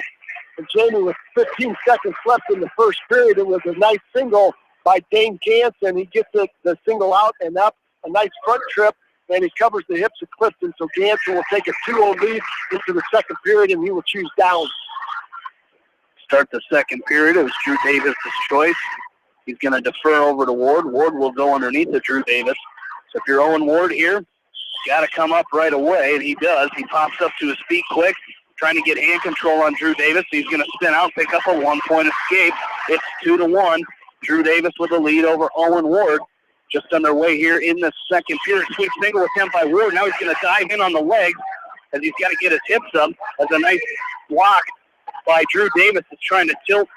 And Jamie, with 15 seconds left in the first period, it was a nice single by Dane Ganson. He gets the single out and up, a nice front trip, and he covers the hips of Clifton. So Ganson will take a 2-0 lead into the second period, and he will choose down.
Start the second period. It was Drew Davis' choice. He's going to defer over to Ward. Ward will go underneath of Drew Davis. So if you're Owen Ward here, got to come up right away, and he does. He pops up to his feet quick, trying to get hand control on Drew Davis. He's going to spin out, pick up a 1-point escape. It's 2-1. Drew Davis with the lead over Owen Ward. Just underway here in the second period. Sweep single attempt by Ward. Now he's going to dive in on the legs as he's got to get his hips up. That's a nice block by Drew Davis. Is trying to tilt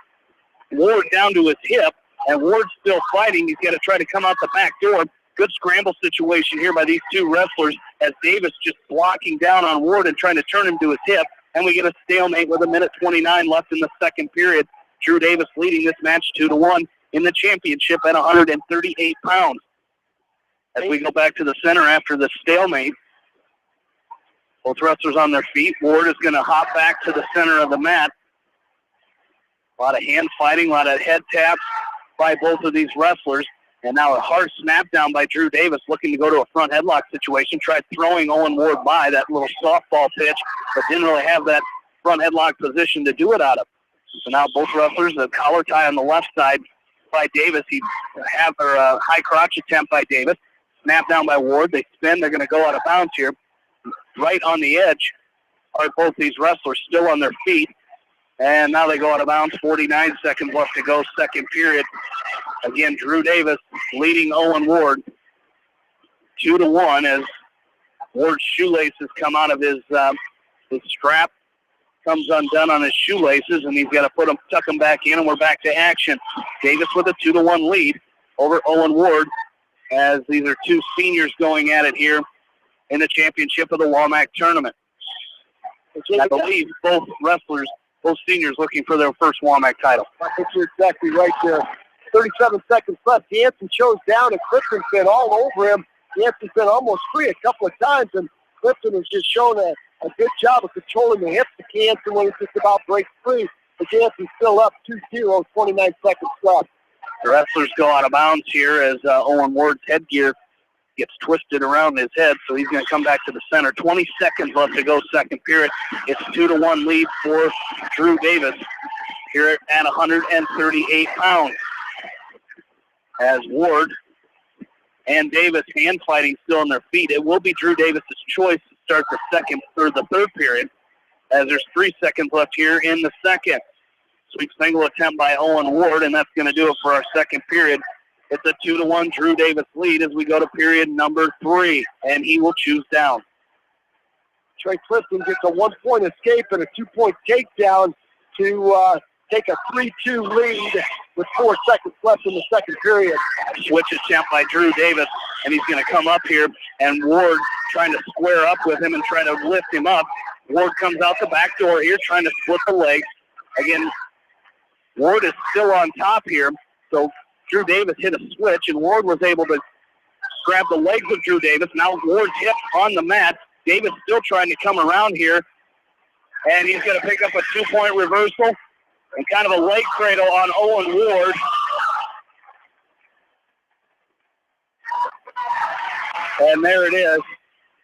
Ward down to his hip, and Ward's still fighting. He's got to try to come out the back door. Good scramble situation here by these two wrestlers as Davis just blocking down on Ward and trying to turn him to his hip. And we get a stalemate with 1:29 left in the second period. Drew Davis leading this match 2-1 in the championship at 138 pounds. As we go back to the center after the stalemate, both wrestlers on their feet. Ward is going to hop back to the center of the mat. A lot of hand fighting, a lot of head taps by both of these wrestlers. And now a hard snap down by Drew Davis, looking to go to a front headlock situation. Tried throwing Owen Ward by that little softball pitch, but didn't really have that front headlock position to do it out of. So now both wrestlers, a collar tie on the left side by Davis. He have a high crotch attempt by Davis. Snap down by Ward. They spin. They're going to go out of bounds here. Right on the edge are both these wrestlers still on their feet. And now they go out of bounds. 49 seconds left to go, second period. Again, Drew Davis leading Owen Ward 2-1 as Ward's shoelaces come out of his strap. Comes undone on his shoelaces, and he's got to tuck them back in, and we're back to action. Davis with a 2-1 lead over Owen Ward as these are two seniors going at it here in the championship of the WaMaC tournament. I believe both seniors looking for their first WaMaC title.
I think you're exactly right there. 37 seconds left. Ganson chose down, and Clifton's been all over him. Ganson's been almost free a couple of times, and Clifton has just shown a good job of controlling the hips of Ganson when he just about breaks free. But Ganson's still up 2-0, 29 seconds left.
The wrestlers go out of bounds here as Owen Ward's headgear gets twisted around his head, so he's going to come back to the center. 20 seconds left to go, second period. It's 2-1 lead for Drew Davis here at 138 pounds. As Ward and Davis hand fighting still on their feet. It will be Drew Davis' choice to start the third period, as there's 3 seconds left here in the second. Sweep single attempt by Owen Ward, and that's going to do it for our second period. It's a 2-1 Drew Davis lead as we go to period number 3, and he will choose down.
Trey Clifton gets a 1-point escape and a 2-point takedown to take a 3-2 lead with 4 seconds left in the second period.
Switch attempt by Drew Davis, and he's going to come up here, and Ward trying to square up with him and try to lift him up. Ward comes out the back door here trying to split the legs. Again, Ward is still on top here, so Drew Davis hit a switch, and Ward was able to grab the legs of Drew Davis. Now Ward's hip on the mat. Davis still trying to come around here, and he's going to pick up a 2-point reversal and kind of a leg cradle on Owen Ward. And there it is.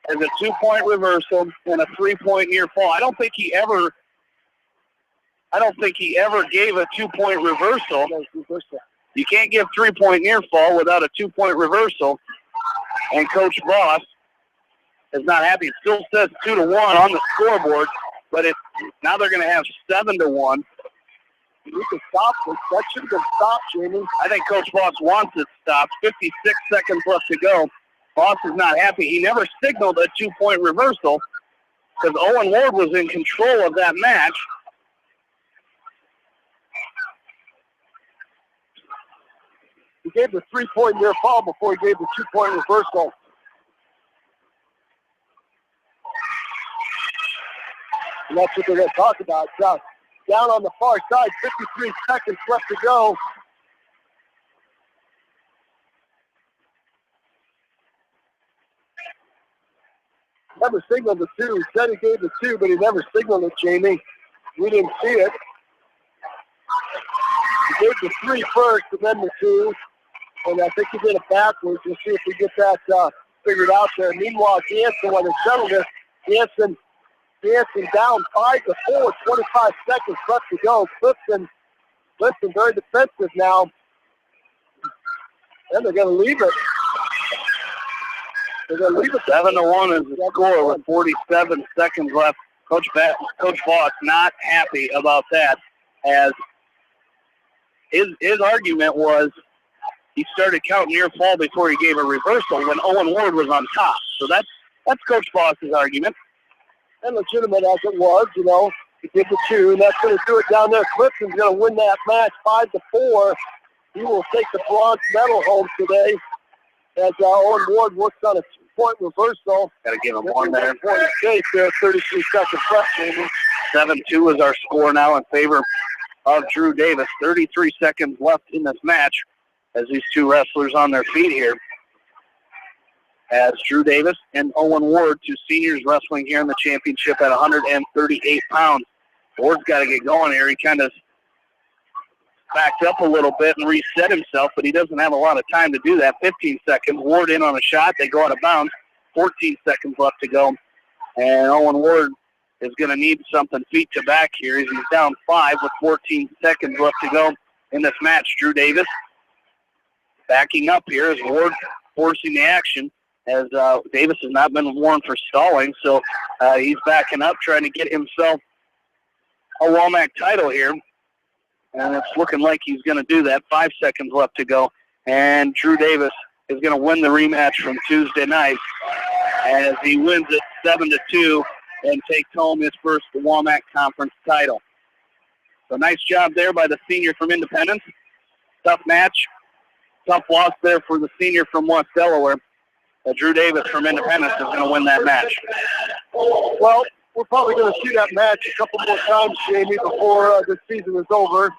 There's a 2-point reversal and a 3-point near fall. I don't think he ever gave a 2-point reversal. You can't give 3-point near fall without a 2-point reversal. And Coach Voss is not happy. It still says 2-1 on the scoreboard, but now they're going to have 7-1.
You can stop this. That should have been stopped, Jamie.
I think Coach Voss wants it stopped. 56 seconds left to go. Voss is not happy. He never signaled a 2-point reversal because Owen Ward was in control of that match.
He gave the 3-point near fall before he gave the 2-point reversal. And that's what they're going to talk about. Down on the far side, 53 seconds left to go. Never signaled the 2. He said he gave the 2, but he never signaled it, Jamie. We didn't see it. He gave the 3 first and then the 2. And I think he did it backwards. We'll see if we get that figured out there. Meanwhile, Jansen, while they settle this, Jansen down 5-4, 25 seconds left to go. Clifton very defensive now. And they're going to leave it. They're going to leave it.
7-1 is the score with 47 seconds left. Coach Voss not happy about that, as his argument was he started counting near fall before he gave a reversal when Owen Ward was on top. So that's Coach Voss's argument.
And legitimate as it was, he did the 2, and that's going to do it down there. Clifton's going to win that match 5-4. He will take the bronze medal home today as Owen Ward works on a 2-point reversal.
Got to give him one there.
33 seconds left, Jamie.
7-2 is our score now in favor of Drew Davis. 33 seconds left in this match as these two wrestlers on their feet here. As Drew Davis and Owen Ward, 2 seniors wrestling here in the championship at 138 pounds. Ward's got to get going here. He kind of backed up a little bit and reset himself, but he doesn't have a lot of time to do that. 15 seconds. Ward in on a shot. They go out of bounds. 14 seconds left to go. And Owen Ward is going to need something feet to back here. He's down 5 with 14 seconds left to go in this match. Drew Davis backing up here as Ward forcing the action, as Davis has not been warned for stalling, so he's backing up, trying to get himself a WaMaC title here. And it's looking like he's going to do that. 5 seconds left to go. And Drew Davis is going to win the rematch from Tuesday night as he wins it 7-2 and takes home his first WaMaC conference title. So nice job there by the senior from Independence. Tough match. Tough loss there for the senior from West Delaware. Drew Davis from Independence is going to win that match.
Well, we're probably going to see that match a couple more times, Jamie, before the season is over.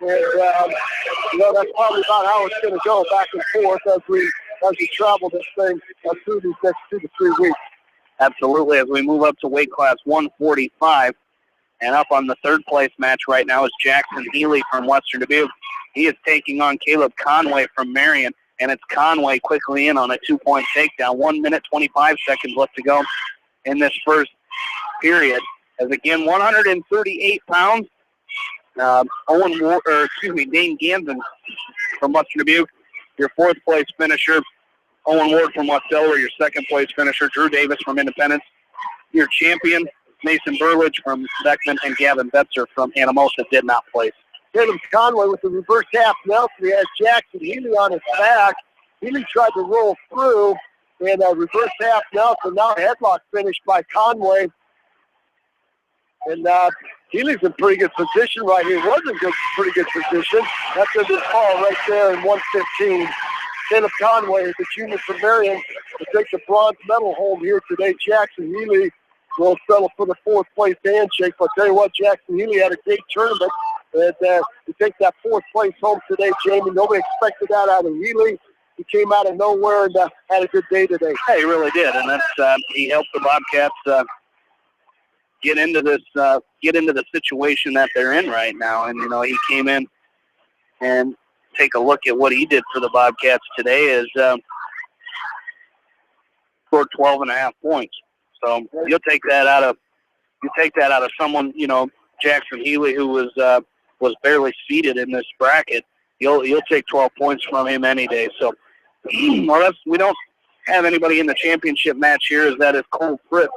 And, that's probably about how it's going to go back and forth as we travel this thing through these next 2 to 3 weeks.
Absolutely. As we move up to weight class 145, and up on the 3rd place match right now is Jackson Healy from Western Dubuque. He is taking on Caleb Conway from Marion. And it's Conway quickly in on a 2-point takedown. 1 minute, 25 seconds left to go in this first period. As again, 138 pounds. Dane Ganson from Western Dubuque, your 4th place finisher. Owen Ward from West Delaware, your 2nd place finisher. Drew Davis from Independence, your champion. Mason Burlidge from Beckman, and Gavin Betzer from Anamosa did not place.
Caleb Conway with the reverse half Nelson. He has Jackson Healy on his back. Healy tried to roll through, and reverse half Nelson. Now headlock finished by Conway. And Healy's in pretty good position right here. Was in pretty good position. That's a good call right there in 1:15. Caleb Conway is the junior from Marion to take the bronze medal home here today. Jackson Healy will settle for the 4th place handshake. But I'll tell you what, Jackson Healy had a great tournament. And to take that fourth place home today, Jamie, nobody expected that out of Healy. He came out of nowhere and had a good day today.
Yeah, he really did, and that's he helped the Bobcats get into the situation that they're in right now. And he came in and take a look at what he did for the Bobcats today is scored 12.5 points. So you'll take that out of someone, Jackson Healy, who was barely seated in this bracket. You'll take 12 points from him any day. So we don't have anybody in the championship match here. Is that is Cole Fritz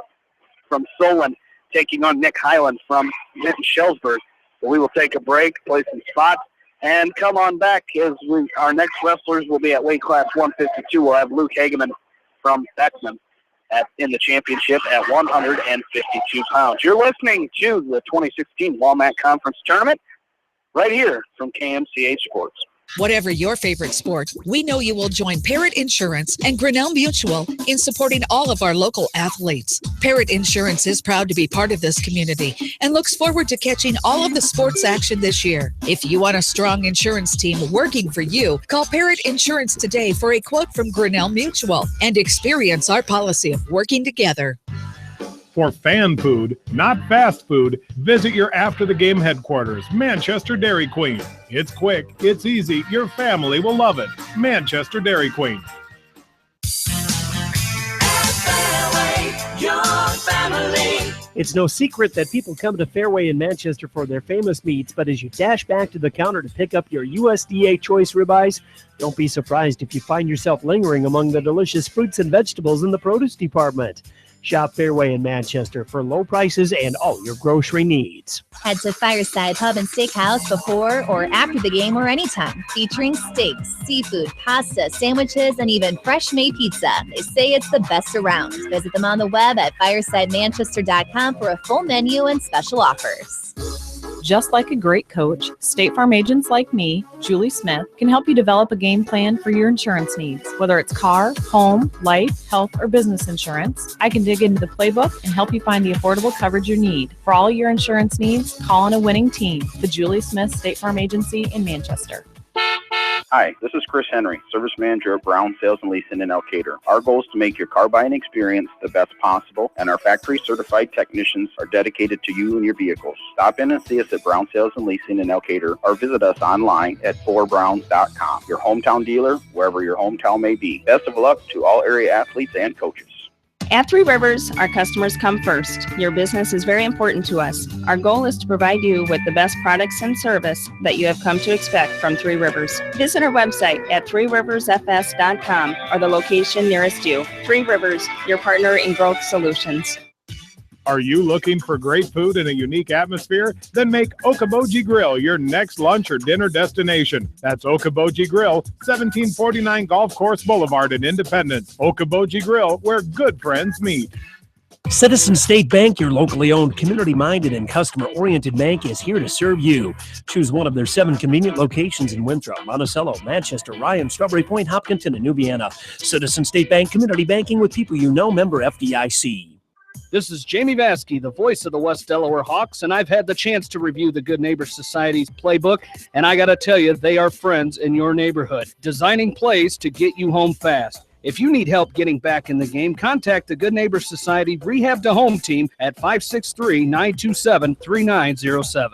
from Solon taking on Nick Highland from Minton Shellsburg. So we will take a break, play some spots, and come on back as our next wrestlers will be at weight class 152. We'll have Luke Hageman from Beckman in the championship at 152 pounds. You're listening to the 2016 WaMaC Conference Tournament right here from KMCH Sports.
Whatever your favorite sport, we know you will join Parrott Insurance and Grinnell Mutual in supporting all of our local athletes. Parrott Insurance is proud to be part of this community and looks forward to catching all of the sports action this year. If you want a strong insurance team working for you, call Parrott Insurance today for a quote from Grinnell Mutual and experience our policy of working together.
For fan food, not fast food, visit your after-the-game headquarters, Manchester Dairy Queen. It's quick, it's easy, your family will love it. Manchester Dairy Queen.
It's no secret that people come to Fairway in Manchester for their famous meats, but as you dash back to the counter to pick up your USDA choice ribeyes, don't be surprised if you find yourself lingering among the delicious fruits and vegetables in the produce department. Shop Fairway in Manchester for low prices and all your grocery needs.
Head to Fireside Pub and Steakhouse before or after the game or anytime, featuring steaks, seafood, pasta, sandwiches, and even fresh-made pizza. They say it's the best around. Visit them on the web at firesidemanchester.com for a full menu and special offers.
Just like a great coach, State Farm agents like me, Julie Smith, can help you develop a game plan for your insurance needs. Whether it's car, home, life, health, or business insurance, I can dig into the playbook and help you find the affordable coverage you need. For all your insurance needs, call on a winning team. The Julie Smith State Farm Agency in Manchester.
Hi, this is Chris Henry, Service Manager of Brown Sales and Leasing in Elkader. Our goal is to make your car buying experience the best possible, and our factory-certified technicians are dedicated to you and your vehicles. Stop in and see us at Brown Sales and Leasing in Elkader, or visit us online at 4browns.com. Your hometown dealer, wherever your hometown may be. Best of luck to all area athletes and coaches.
At Three Rivers, our customers come first. Your business is very important to us. Our goal is to provide you with the best products and service that you have come to expect from Three Rivers. Visit our website at threeriversfs.com or the location nearest you. Three Rivers, your partner in growth solutions.
Are you looking for great food in a unique atmosphere? Then make Okoboji Grill your next lunch or dinner destination. That's Okoboji Grill, 1749 Golf Course Boulevard in Independence. Okoboji Grill, where good friends meet.
Citizen State Bank, your locally owned, community-minded, and customer-oriented bank, is here to serve you. Choose one of their 7 convenient locations in Winthrop, Monticello, Manchester, Ryan, Strawberry Point, Hopkinton, and Nubiana. Citizen State Bank, community banking with people you know, member FDIC.
This is Jamie Vaskey, the voice of the West Delaware Hawks, and I've had the chance to review the Good Neighbor Society's playbook, and I got to tell you, they are friends in your neighborhood, designing plays to get you home fast. If you need help getting back in the game, contact the Good Neighbor Society Rehab to Home team at 563-927-3907.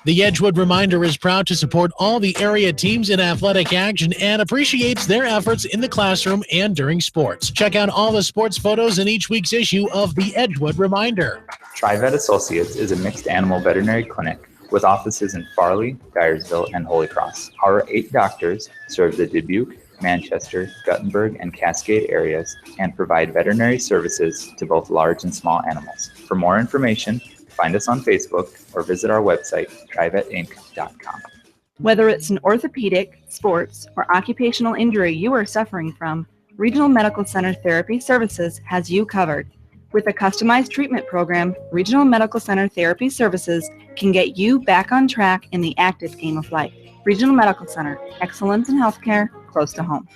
The Edgewood Reminder is proud to support all the area teams in athletic action and appreciates their efforts in the classroom and during sports. Check out all the sports photos in each week's issue of the Edgewood Reminder.
TriVet Associates is a mixed animal veterinary clinic with offices in Farley, Dyersville, and Holy Cross. Our 8 doctors serve the Dubuque, Manchester, Guttenberg, and Cascade areas and provide veterinary services to both large and small animals. For more information, find us on Facebook or visit our website, trivetinc.com.
Whether it's an orthopedic, sports, or occupational injury you are suffering from, Regional Medical Center Therapy Services has you covered. With a customized treatment program, Regional Medical Center Therapy Services can get you back on track in the active game of life. Regional Medical Center, excellence in healthcare,
close to home.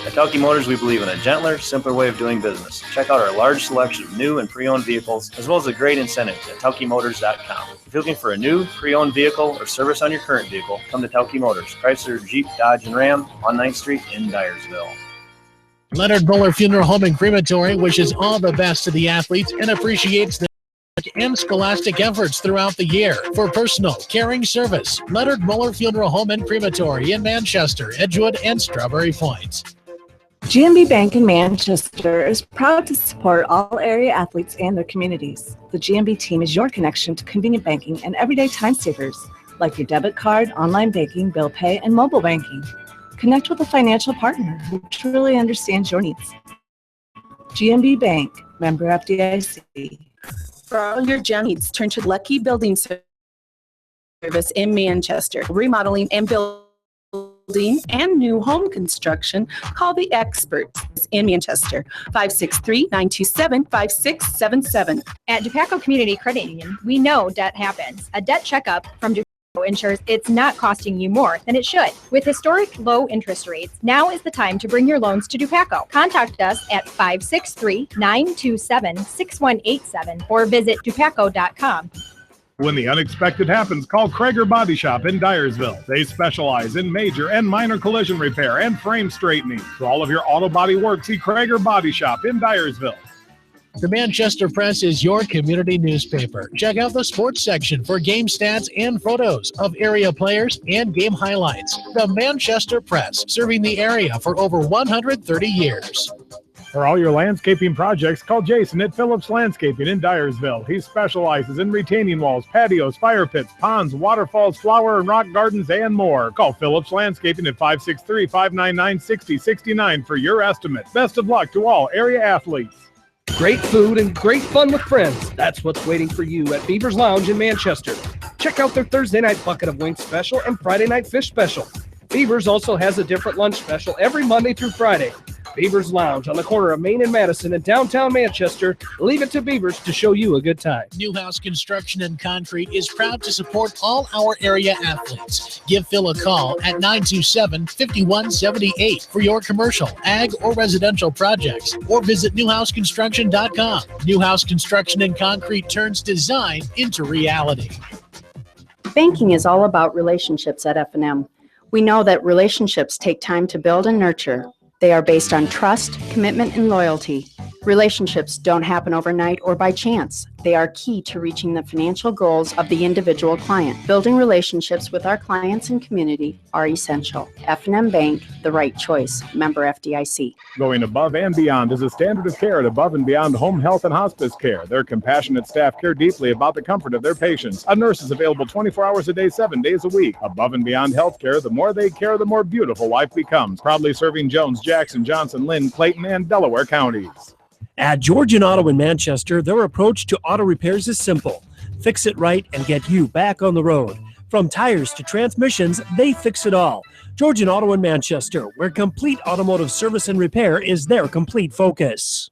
At Tauke Motors, we believe in a gentler, simpler way of doing business. Check out our large selection of new and pre-owned vehicles, as well as a great incentive at TaukeMotors.com. If you're looking for a new, pre-owned vehicle or service on your current vehicle, come to Tauke Motors, Chrysler, Jeep, Dodge, and Ram on 9th Street in Dyersville.
Leonard Muller Funeral Home and Crematory wishes all the best to the athletes and appreciates the and scholastic efforts throughout the year. For personal, caring service, Leonard Muller Funeral Home and Crematory in Manchester, Edgewood, and Strawberry Point.
GMB Bank in Manchester is proud to support all area athletes and their communities. The GMB team is your connection to convenient banking and everyday time savers, like your debit card, online banking, bill pay, and mobile banking. Connect with a financial partner who truly understands your needs. GMB Bank, member FDIC.
For all your gem needs, turn to Lucky Building Service in Manchester. Remodeling and building and new home construction. Call the experts in Manchester. 563-927-5677.
At DuPaco Community Credit Union, we know debt happens. A debt checkup from DuPaco ensures it's not costing you more than it should. With historic low interest rates, now is the time to bring your loans to DuPaco. Contact us at 563-927-6187 or visit dupaco.com.
When the unexpected happens, call Krager Body Shop in Dyersville. They specialize in major and minor collision repair and frame straightening. For all of your auto body work, see Krager Body Shop in Dyersville.
The Manchester Press is your community newspaper. Check out the sports section for game stats and photos of area players and game highlights. The Manchester Press, serving the area for over 130 years.
For all your landscaping projects, call Jason at Phillips Landscaping in Dyersville. He specializes in retaining walls, patios, fire pits, ponds, waterfalls, flower and rock gardens, and more. Call Phillips Landscaping at 563-599-6069 for your estimate. Best of luck to all area athletes.
Great food and great fun with friends. That's what's waiting for you at Beaver's Lounge in Manchester. Check out their Thursday night bucket of wings special and Friday night fish special. Beaver's also has a different lunch special every Monday through Friday. Beaver's Lounge on the corner of Main and Madison in downtown Manchester. Leave it to Beaver's to show you a good time.
Newhouse Construction and Concrete is proud to support all our area athletes. Give Phil a call at 927-5178 for your commercial, ag, or residential projects, or visit newhouseconstruction.com. Newhouse Construction and Concrete turns design into reality.
Banking is all about relationships at F&M. We know that relationships take time to build and nurture. They are based on trust, commitment, and loyalty. Relationships don't happen overnight or by chance. They are key to reaching the financial goals of the individual client. Building relationships with our clients and community are essential. F&M Bank, the right choice. Member FDIC.
Going above and beyond is a standard of care at Above and Beyond Home Health and Hospice Care. Their compassionate staff care deeply about the comfort of their patients. A nurse is available 24 hours a day, 7 days a week. Above and Beyond Healthcare, the more they care, the more beautiful life becomes. Proudly serving Jones, Jackson, Johnson, Lynn, Clayton, and Delaware counties.
At Georgian Auto in Manchester, their approach to auto repairs is simple. Fix it right and get you back on the road. From tires to transmissions, they fix it all. Georgian Auto in Manchester, where complete automotive service and repair is their complete focus.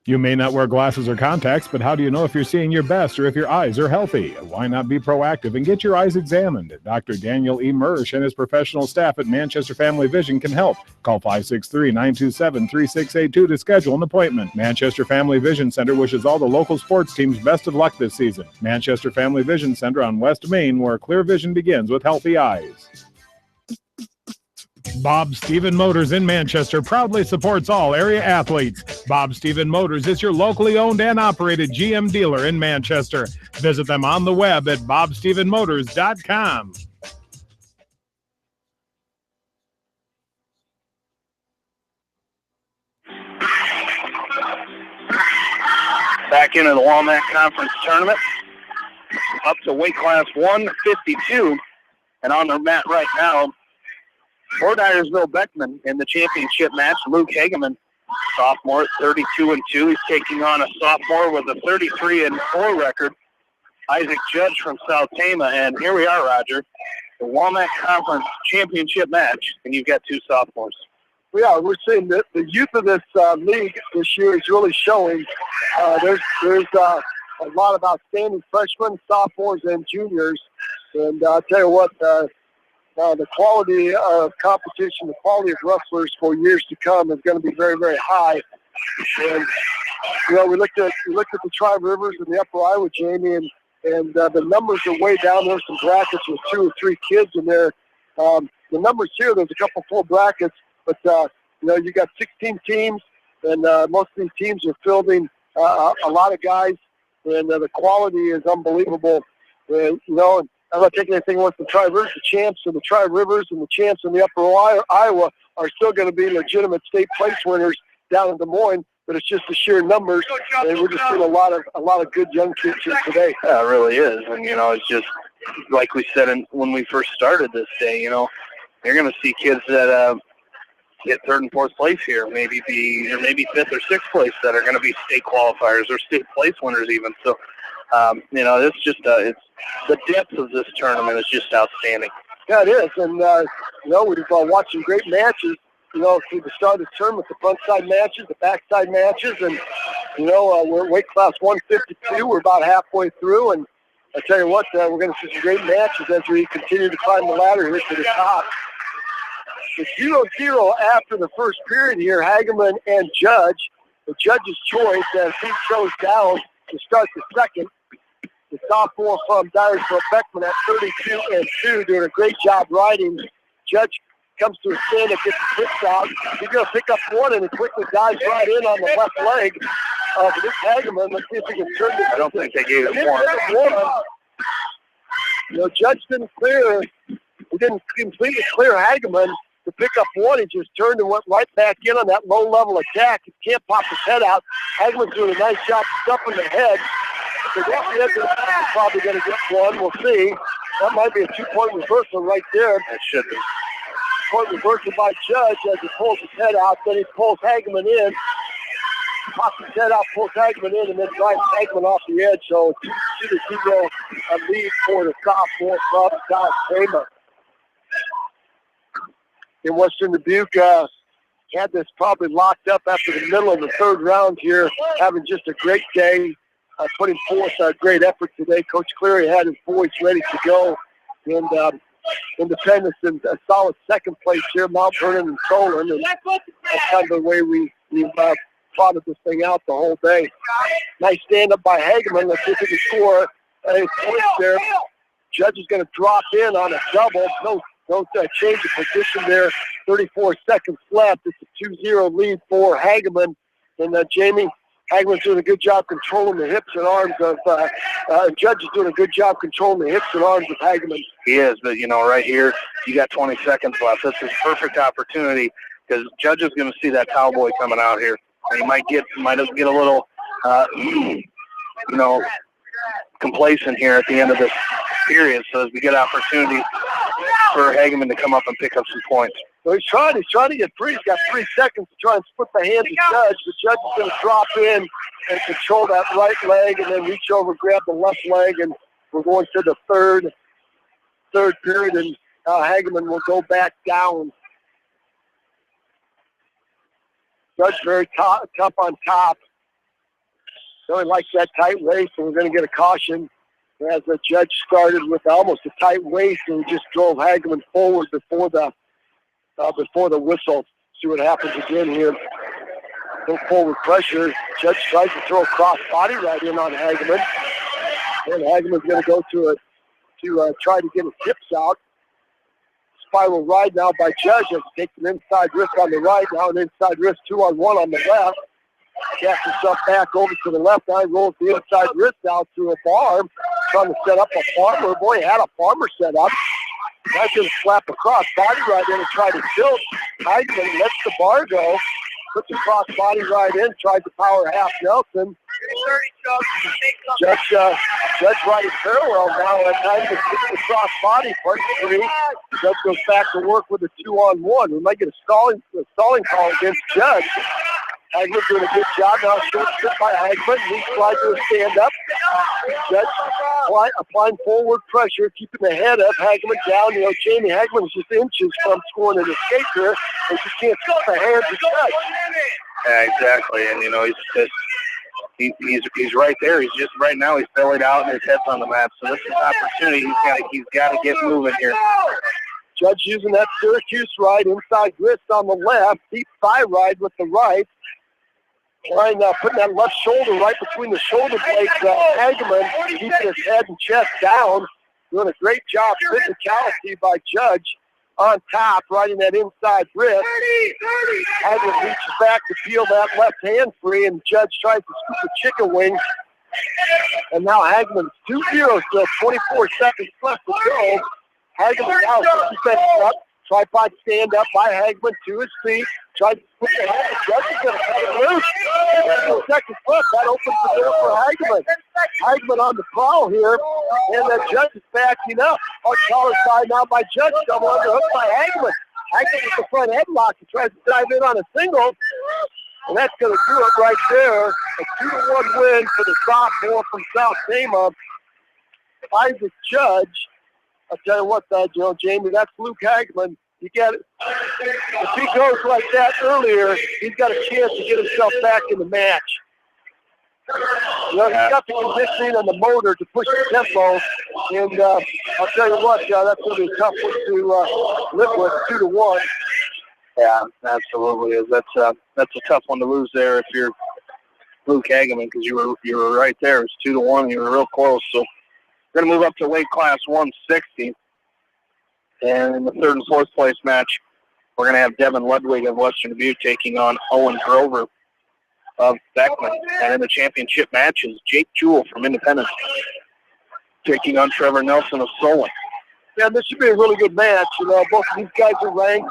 You may not wear glasses or contacts, but how do you know if you're seeing your best or if your eyes are healthy? Why not be proactive and get your eyes examined? Dr. Daniel E. Mersch and his professional staff at Manchester Family Vision can help. Call 563-927-3682 to schedule an appointment. Manchester Family Vision Center wishes all the local sports teams best of luck this season. Manchester Family Vision Center on West Main, where clear vision begins with healthy eyes. Bob Stephen Motors in Manchester proudly supports all area athletes. Bob Stephen Motors is your locally owned and operated GM dealer in Manchester. Visit them on the web at bobstephenmotors.com.
Back into the WaMaC Conference Tournament. Up to weight class 152. And on their mat right now, for Dyersville Beckman in the championship match, Luke Hageman, sophomore at 32-2. He's taking on a sophomore with a 33-4 record, Isaac Judge from South Tama. And here we are, Roger, the WaMaC Conference championship match, and you've got two sophomores.
Yeah, we're seeing that the youth of this league this year is really showing. There's a lot of outstanding freshmen, sophomores, and juniors. And I'll tell you what, the quality of competition, the quality of wrestlers for years to come is going to be very, very high. And we looked at the Tri-Rivers and the Upper Iowa, Jamie, and the numbers are way down. There's some brackets with 2 or 3 kids in there. The numbers here, there's a couple full brackets, but you got 16 teams, and most of these teams are fielding a lot of guys, and the quality is unbelievable. And I'm not taking anything away from the Tri-Rivers. The champs of the Tri-Rivers and the champs in the Upper Iowa are still going to be legitimate state place winners down in Des Moines, but it's just the sheer numbers, and we're just seeing a lot of good young kids here today.
Yeah, it really is, and it's just like we said when we first started this day. You're going to see kids that get 3rd and 4th place here, maybe 5th or 6th place that are going to be state qualifiers or state place winners even. So, it's just it's the depth of this tournament is just outstanding.
Yeah, it is, and we've watched some great matches. Through the start of the tournament, the front side matches, the back side matches, and we're weight class 152. We're about halfway through, and I tell you what, we're going to see some great matches as we continue to climb the ladder here to the top. It's 0-0 after the first period here, Hageman and Judge. The judge's choice as he chose down to start the second. The sophomore from Dyersville Beckman at 32-2, doing a great job riding. Judge comes to a stand and gets the kicks out. He's going to pick up one, and he quickly dives right in on the left leg of this Hageman. Let's see if he can turn this.
I don't think they gave him one.
Judge didn't completely clear Hageman to pick up one. He just turned and went right back in on that low-level attack. He can't pop his head out. Hageman's doing a nice job stuffing the head. If they get the head, they're probably going to get one. We'll see. That might be a 2-point reversal right there.
That should be.
Point reversal by Judge as he pulls his head out. Then he pulls Hageman in. Pops his head out, pulls Hageman in, and then drives Hageman off the edge. So 2-0 lead for the sophomore from South Kramer. In Western Dubuque, had this probably locked up after the middle of the 3rd round here, having just a great day, putting forth a great effort today. Coach Cleary had his boys ready to go, and Independence in a solid 2nd place here, Mount Vernon and Solon, and that's kind of the way we've plotted this thing out the whole day. Nice stand-up by Hageman. Let's see if he can score a point there. Judge is going to drop in on a double. No change of position there. 34 seconds left. It's a 2-0 lead for Hageman. And Jamie, Hageman's doing a good job controlling the hips and arms of Judge is doing a good job controlling the hips and arms of Hageman.
He is, but right here, you got 20 seconds left. This is perfect opportunity because Judge is going to see that cowboy coming out here, and he might get a little, complacent here at the end of this period. So as we get opportunity for Hageman to come up and pick up some points.
Well, he's trying to get free. He's got 3 seconds to try and split the hands of Judge. The Judge is going to drop in and control that right leg and then reach over, grab the left leg, and we're going to the third period, and Hageman will go back down. Judge very tough on top. Really likes that tight waist, and we're going to get a caution as the Judge started with almost a tight waist and just drove Hageman forward before the whistle. See what happens again here. No forward pressure. Judge tries to throw a cross body right in on Hageman. And Hageman's going to go to try to get his hips out. Spiral ride now by Judge as he takes an inside wrist on the right, now an inside wrist 2-on-1 on the left. Casts himself back over to the left eye, rolls the inside wrist out to a farm, trying to set up a farmer. Boy, he had a farmer set up. Guy's going to slap across, body right in and try to tilt. Hageman lets the bar go, puts a cross body right in, tries to power half Nelson. Judge riding parallel now at times to kick the cross body part 3. Judge goes back to work with a 2-on-1. We might get a stalling call against Judge. Hageman's doing a good job now. Short strip by Hageman. He slides to a stand-up. Judge applying forward pressure, keeping the head of Hageman down. Jamie Hageman is just inches from scoring an escape here. They just can't skip the hands of Judge.
Yeah, exactly. And, he's right there. He's just right now he's bellied out and his head's on the mat. So this is an opportunity. He's got to get moving here.
Judge using that Syracuse right, inside wrist on the left, deep thigh ride with the right. Putting that left shoulder right between the shoulder blades. Hageman keeping his head and chest down. Doing a great job. Physicality by Judge on top, riding that inside wrist. Hageman reaches back to peel that left hand free, and Judge tries to scoop a chicken wing. And now Hageman's 2-0 still, 24 seconds left to go. Hageman now sets up. Tripod stand up by Hageman to his feet. Tries to put the hand. Judge is going to cut it loose. seconds left. That opens the door for Hageman. Hageman on the prowl here. And the Judge is backing up. On collar side now by Judge. Double underhook by Hageman. Hageman with the front headlock. He tries to dive in on a single. And that's going to do it right there. A 2-1 win for the sophomore from South Tama. Isaac Judge. I'll tell you what, Jamie, that's Luke Hageman. You got it. If he goes like that earlier, he's got a chance to get himself back in the match. He's got the conditioning and the motor to push the tempo. And I'll tell you what, that's going to be a tough one to live with, 2-1.
Yeah, absolutely. That's a tough one to lose there if you're Luke Hageman, because you were right there. It's 2-1. You were real close. So we're going to move up to weight class 160. And in the third and fourth place match, we're going to have Devin Ludwig of Western Dubuque taking on Owen Grover of Beckman. And in the championship matches, Jake Jewell from Independence taking on Trevor Nelson of Solon.
Yeah, this should be a really good match. Both of these guys are ranked.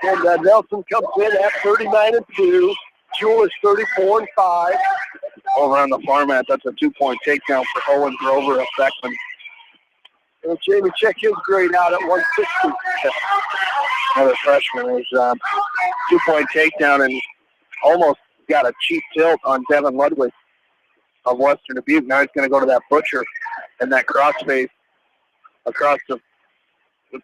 And Nelson comes in at 39-2. Jewell is 34-5.
Over on the far mat, that's a 2-point takedown for Owen Grover of Beckman.
And Jamie, check his grade out at 160.
Another freshman is 2-point takedown and almost got a cheap tilt on Devin Ludwig of Western Dubuque. Now he's going to go to that butcher and that crossface across the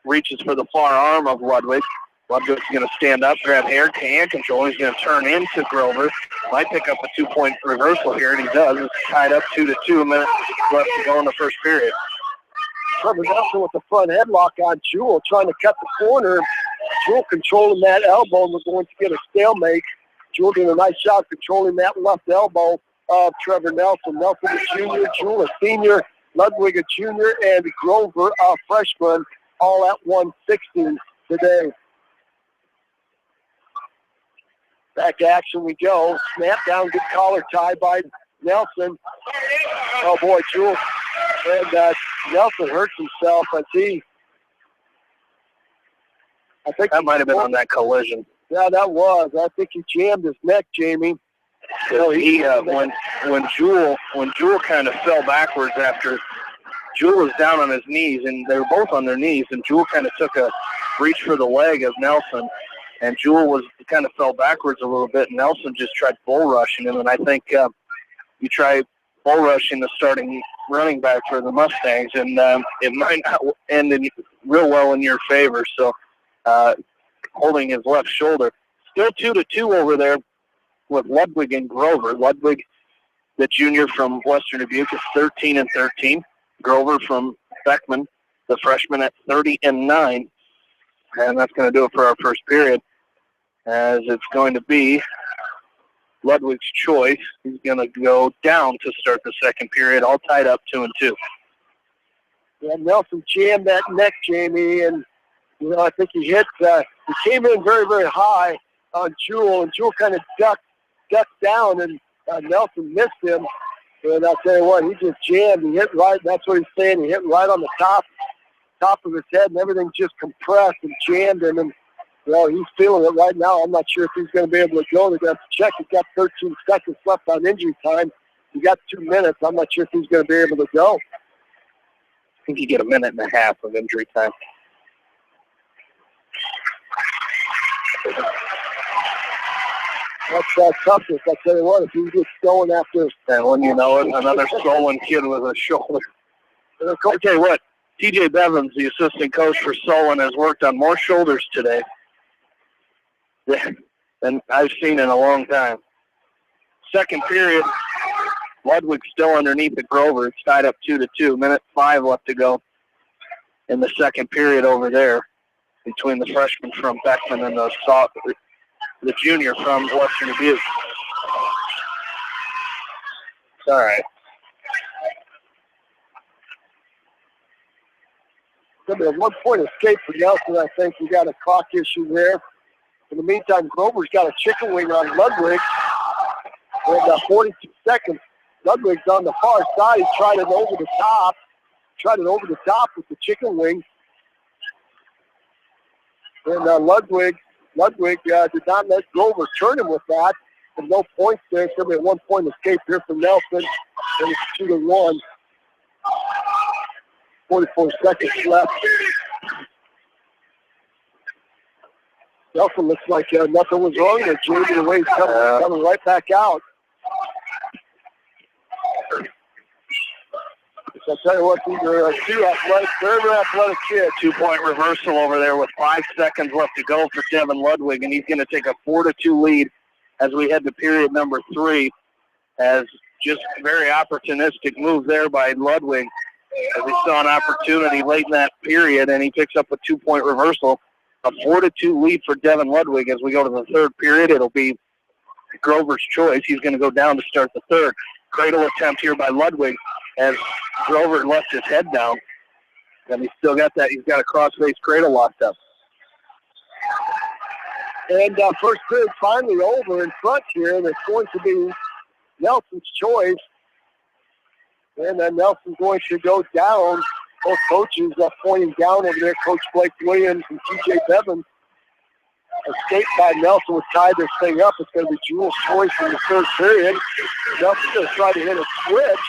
reaches for the far arm of Ludwig. Ludwig's going to stand up, grab hand control. He's going to turn into Grover. Might pick up a 2-point reversal here, and he does. It's tied up 2-2. A minute left to go in the first period.
Trevor Nelson with the front headlock on Jewell, trying to cut the corner. Jewell controlling that elbow, and we're going to get a stalemate. Jewell doing a nice job controlling that left elbow of Trevor Nelson. Nelson a junior, Jewell a senior, Ludwig a junior, and Grover a freshman, all at 160 today. Back to action we go. Snap down, good collar tie by Nelson. Oh boy, Jewell. And Nelson hurts himself. I think
that might have been on that collision.
Yeah, that was. I think he jammed his neck, Jamie.
So when Jewell kind of fell backwards after Jewell was down on his knees, and they were both on their knees, and Jewell kind of took a reach for the leg of Nelson, and Jewell kind of fell backwards a little bit, and Nelson just tried bull rushing him, and I think you try bull rushing the starting running back for the Mustangs, and it might not end real well in your favor. So holding his left shoulder. Still 2-2 over there with Ludwig and Grover. Ludwig, the junior from Western Dubuque, is 13-13. Grover from Beckman, the freshman, at 30-9. And that's going to do it for our first period, as it's going to be Ludwig's choice. He's going to go down to start the second period, all tied up 2-2.
Yeah, Nelson jammed that neck, Jamie, and I think he hit. He came in very, very high on Jewell, and Jewell kind of ducked down, and Nelson missed him. And I'll tell you what, he just jammed. He hit right. That's what he's saying. He hit right on the top of his head, and everything just compressed and jammed him. And he's feeling it right now. I'm not sure if he's going to be able to go. They got to check. He's got 13 seconds left on injury time. He got 2 minutes. I'm not sure if he's going to be able to go.
I think you get a minute and a half of injury time.
That's toughness. I tell you what, if he gets going after,
and when you know it, another Solon kid with a shoulder. I tell you what, TJ Bevins, the assistant coach for Solon, has worked on more shoulders today than I've seen in a long time. Second period, Ludwig still underneath the Grover. It's tied up 2-2. Minute 5 left to go in the second period over there. between the freshman from Beckman and the junior from Western Dubuque. All right.
Going to be a 1-point escape for Nelson. I think we got a clock issue there. In the meantime, Grover's got a chicken wing on Ludwig. And 42 seconds. Ludwig's on the far side. He tried it over the top. With the chicken wing. And Ludwig did not let Grover turn him with that. And no points there. It's going to be a 1-point escape here from Nelson. And it's 2-1. 44 seconds left. Nelson looks like nothing was wrong there, Jamie. The way he's coming right back out. I'll tell you what, these are two athletic, very athletic kids.
2-point reversal over there with 5 seconds left to go for Devin Ludwig, and he's going to take a 4-2 lead as we head to period number 3. As just very opportunistic move there by Ludwig, as he saw an opportunity late in that period, and he picks up a 2-point reversal. A 4-2 lead for Devin Ludwig as we go to the third period. It'll be Grover's choice. He's going to go down to start the third. Cradle attempt here by Ludwig as Grover left his head down. And he's still got that. He's got a cross-face cradle locked up.
And first period finally over in front here, and it's going to be Nelson's choice. And then Nelson's going to go down. Both coaches are pointing down over there. Coach Blake Williams and TJ Bevins. Escape by Nelson would tie this thing up. It's going to be Jewel's choice in the third period. Nelson's going to try to hit a switch.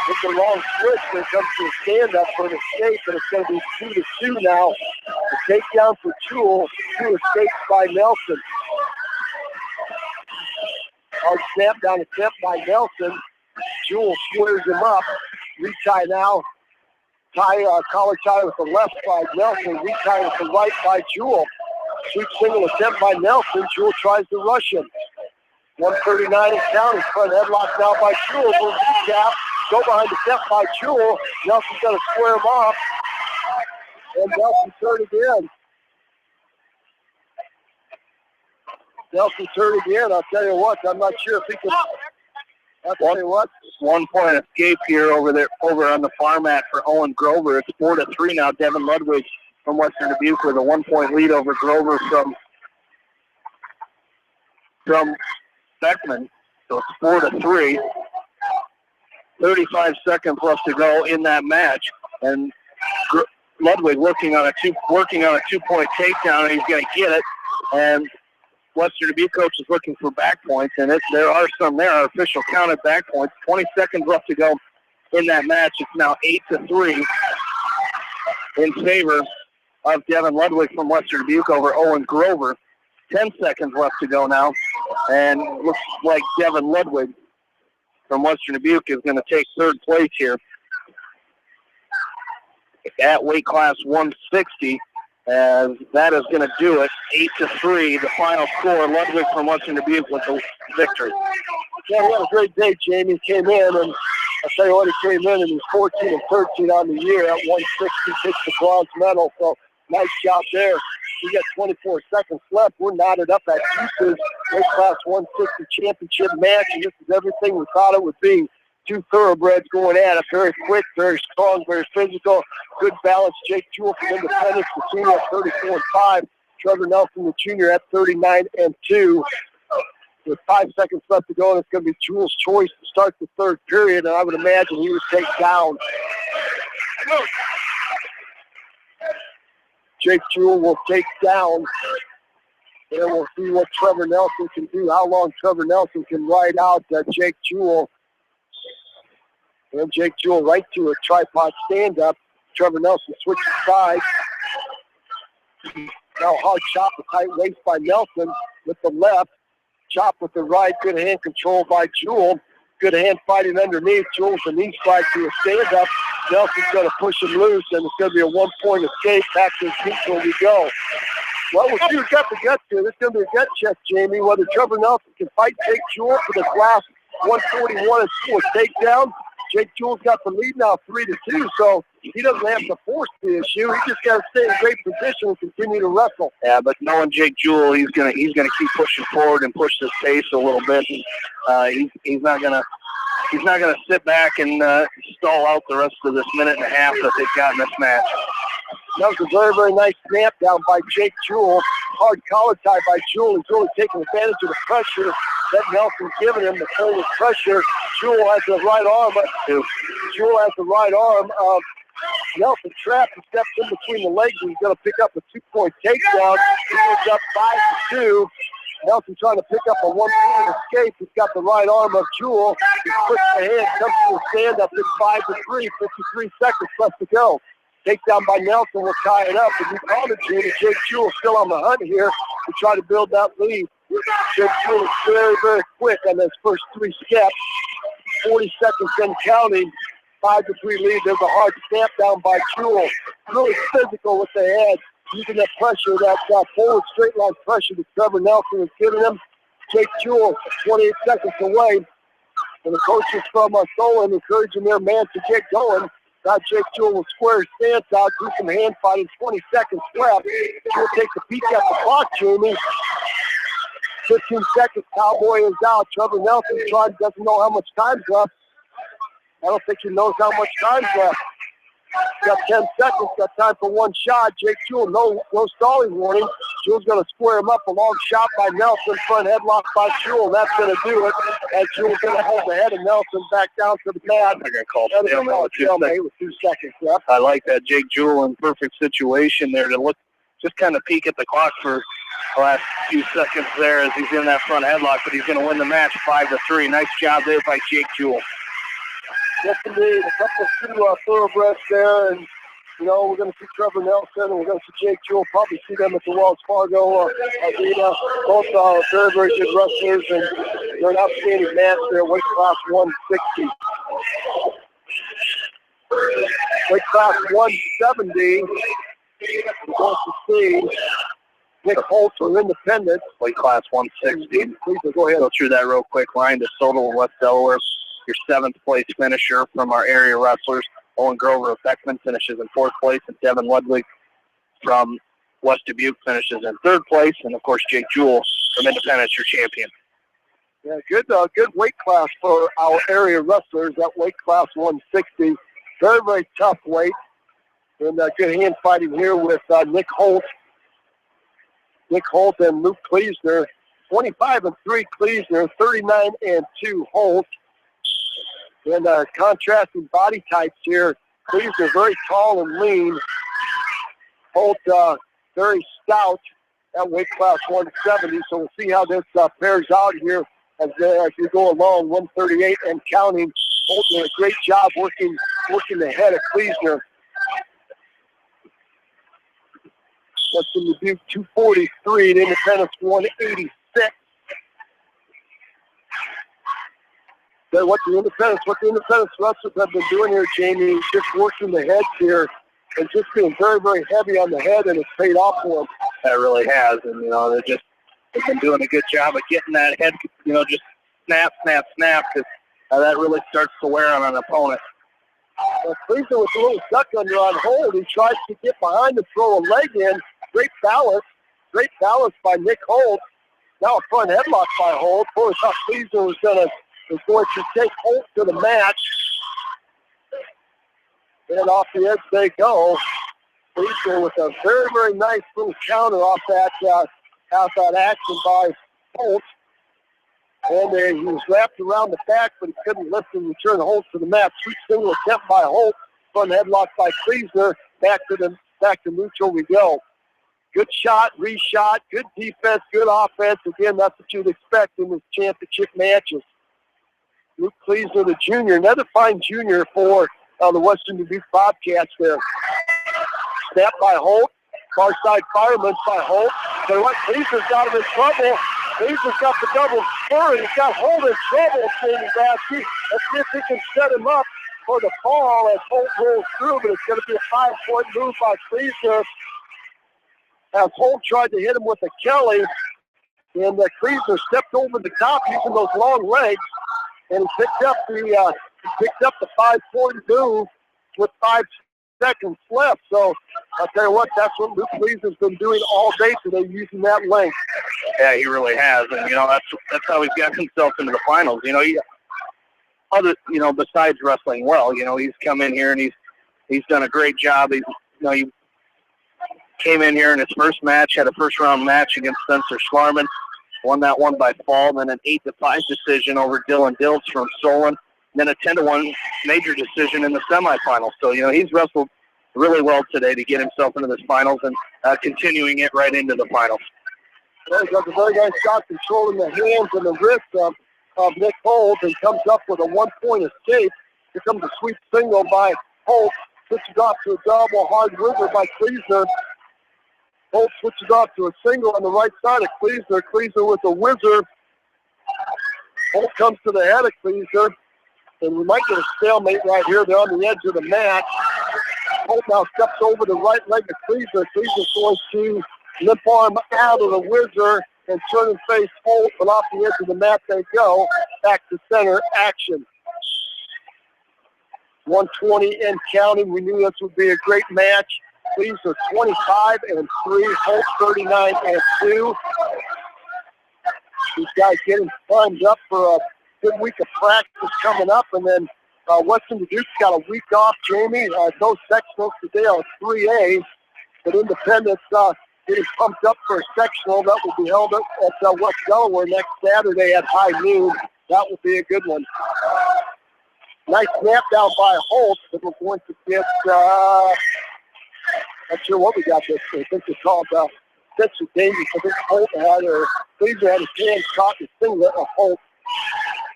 It's a long switch when it comes to a stand-up for an escape, and it's going to be 2-2 now. The takedown for Jewel. 2 escapes by Nelson. Hard snap down attempt by Nelson. Jewel squares him up. Retie now. Collar tie with the left by Nelson. Retie with the right by Jewel. Sweep single attempt by Nelson. Jewel tries to rush him. 139 and counting. Front headlock now by Jewel. For recap. Go behind the step by Jewel. Nelson's going to square him off. And Nelson's hurt again. Nelson's hurt again. I'll tell you what. I'm not sure if he can. I'll tell you what.
1-point escape here over on the far mat for Owen Grover. It's 4-3 now. Devin Ludwig from Western Dubuque with a 1-point lead over Grover from Beckman. So it's 4-3. 35 seconds left to go in that match, and Ludwig working on a 2-point takedown, and he's going to get it. And Western Dubuque coach is looking for back points, and there are some there. Our official counted back points. 20 seconds left to go in that match. It's now 8-3 in favor of Devin Ludwig from Western Dubuque over Owen Grover. 10 seconds left to go now, and looks like Devin Ludwig from Western Dubuque is going to take third place here at weight class 160. As that is going to do it. 8-3, the final score. Ludwig from Western Dubuque with the victory.
Yeah, he had a great day, Jamie. Came in, and I'll tell you what, he came in and he's 14-13 on the year at 160, takes the bronze medal. So nice job there. We got 24 seconds left. We're knotted up at Juice's weight class 160 championship match, and this is everything we thought it would be. 2 thoroughbreds going at it. Very quick, very strong, very physical. Good balance. Jake Jewell from Independence, the senior at 34-5. Trevor Nelson, the junior, at 39-2. With 5 seconds left to go, and it's going to be Jewell's choice to start the third period, and I would imagine he would take down. Jake Jewell will take down, and we'll see what Trevor Nelson can do, how long Trevor Nelson can ride out Jake Jewell. And Jake Jewell right to a tripod stand-up. Trevor Nelson switches sides. Now hard chop, a tight waist by Nelson with the left. Chop with the right. Good hand control by Jewell. Good hand fighting underneath. Jewell with the knee slide to a stand-up. Nelson's going to push him loose, and it's going to be a 1-point escape. Back to his feet where we go. Well, we'll see who's got the guts here. This is going to be a gut check, Jamie, whether Trevor Nelson can fight Jake Jewell for this last 141 and score a takedown. Jake Jewell's got the lead now 3-2, so he doesn't have to force the issue. He just got to stay in great position and continue to wrestle.
Yeah, but knowing Jake Jewell, he's gonna keep pushing forward and push this pace a little bit. He's not gonna sit back and stall out the rest of this minute and a half that they've got in this match.
That was a very, very nice snap down by Jake Jewell. Hard collar tie by Jewell. He's really taking advantage of the pressure that Nelson's giving him, the forward pressure. Jewell has the right arm. Nelson trapped and steps in between the legs, and he's going to pick up a 2-point takedown. He goes up 5-2. Nelson trying to pick up a 1-point escape. He's got the right arm of Jewell. He puts the hand, comes to a stand-up. It's 5-3, 53 seconds left to go. Takedown by Nelson will tie it up. And you called it, Jamie. Jake Jewell still on the hunt here to try to build that lead. Jake Jewell is very, very quick on those first 3 steps. 40 seconds and counting. 5-3 lead. There's a hard snap down by Jewell. Really physical with the head. Using that pressure, that forward straight line pressure that Trevor Nelson is giving him. Jake Jewell, 28 seconds away. And the coaches from Solon encouraging their man to get going. Now Jake Jewell will square his stance out, do some hand fighting, 20 seconds left. Jewell takes a peek at the clock, Jamie. 15 seconds, Cowboy is out. Trevor Nelson doesn't know how much time's left. I don't think he knows how much time's left. Got 10 seconds, got time for one shot. Jake Jewell, no stalling warning. Jewell's going to square him up. A long shot by Nelson, front headlock by Jewell. That's going to do it. And Jewell's going to hold the head of Nelson back down to the mat.
They're going to call stalemate
with 2 seconds left.
I like that. Jake Jewell in perfect situation there to look, just kind of peek at the clock for the last few seconds there as he's in that front headlock, but he's going to win the match 5-3. Nice job there by Jake Jewell.
Yes, indeed. A couple of 2 thoroughbreds there, and we're going to see Trevor Nelson, and we're going to see Jake Jewell. Probably see them at the Wells Fargo Arena. Both are very, very good wrestlers, and they're an outstanding match there. Weight class 160. Weight class 170. We're going to see Nick Holt for Independent.
Weight class 160.
Please go ahead.
Go through that real quick. Ryan DeSoto, West Delaware. Your 7th place finisher from our area wrestlers. Owen Grover of Beckman finishes in 4th place, and Devin Ludwig from West Dubuque finishes in 3rd place, and of course Jake Jewell from Independence, your champion.
Yeah, good weight class for our area wrestlers. That weight class 160, very, very tough weight, and good hand fighting here with Nick Holt and Luke Kleesner. 25-3 Kleesner, 39-2 Holt. And contrasting body types here. Kleesner very tall and lean. Holt very stout at weight class 170. So we'll see how this pairs out here as we go along. 138 and counting. Holt did a great job working the head of Kleesner. Western Dubuque 243 and Independence 186. What the Independence wrestlers have been doing here, Jamie, is just working the heads here and just being very, very heavy on the head, and it's paid off for them.
That really has, and they've been doing a good job of getting that head, just snap, because that really starts to wear on an opponent.
Kleesner was a little stuck under on hold. He tries to get behind and throw a leg in. Great balance by Nick Holt. Now a front headlock by Holt. Of course, Kleesner was going to take Holt to the match. And off the edge they go. Kleesner with a very, very nice little counter off that action by Holt. And he was wrapped around the back, but he couldn't lift and return Holt to the mat. Sweet single attempt by Holt. Front headlock by Kleesner. Back to neutral we go. Good shot, reshot, good defense, good offense. Again, that's what you'd expect in these championship matches. Luke Kleesner, the junior, another fine junior for the Western Dubuque Bobcats there. Snap by Holt. Far side fireman by Holt. So what? Kleesner's got him in trouble. Kleesner's got the double spur, and he's got Holt in trouble, Jamie Baskey. Let's see if he can set him up for the fall as Holt rolls through, but it's going to be a 5-point move by Kleesner. As Holt tried to hit him with a Kelly, and Kleesner stepped over the top using those long legs, and he picked up the picked up the 5.2 with 5 seconds left. So I'll tell you what, that's what Luke Leeser's been doing all day today, using that length.
Yeah, he really has, and that's how he's got himself into the finals. Besides wrestling well, he's come in here and he's done a great job. He came in here in his first match, had a first-round match against Spencer Schlarman, won that one by fall, then an 8-5 decision over Dylan Diltz from Solon, then a 10-1 major decision in the semifinals. So, he's wrestled really well today to get himself into the finals and continuing it right into the finals.
Well, he does a very nice job controlling the hands and the wrists of Nick Holt, and comes up with a 1-point escape. Here comes a sweep single by Holt. Switches off to a double hard whizzer by Kleesner. Holt switches off to a single on the right side of Kleesner. Kleesner with a whizzer. Holt comes to the head of Kleesner. And we might get a stalemate right here. They're on the edge of the mat. Holt now steps over the right leg of Kleesner. Kleesner's going to limp arm out of the whizzer and turn and face Holt. And off the edge of the mat they go. Back to center action. 120 and counting. We knew this would be a great match. Kleesner 25-3, Holt 39-2. These guys getting primed up for a good week of practice coming up, and then Western Dubuque's got a week off, Jamie. No sectionals today on 3A, but Independence getting pumped up for a sectional that will be held at West Delaware next Saturday at high noon. That will be a good one. Nice snap down by Holt, but we're going to get, not sure what we got this. I think it's called Spencer Davies. I think Holt Kleesner had his hand caught in the singlet of Holt.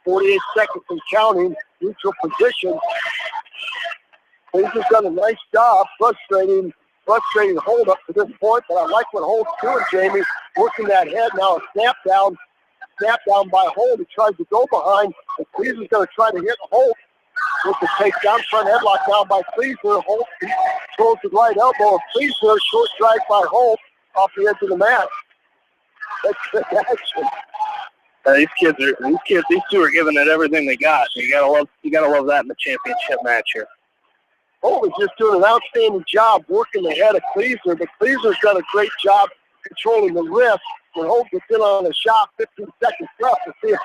48 seconds and counting, neutral position. Kleesner's done a nice job frustrating Holt up to this point, but I like what Holt's doing, Jamie. Working that head, now a snap down by Holt. He tries to go behind, and Kleesner's going to try to hit Holt with the takedown. Front headlock down by Kleesner. Holt throws the right elbow of Kleesner. Short drag by Holt off the edge of the mat. That's good action.
These two are giving it everything they got. You gotta love that in the championship match here.
Holt was just doing an outstanding job working the head of Kleesner, but Kleesner's done a great job controlling the wrist. When Holt gets in on a shot, 15 seconds left to see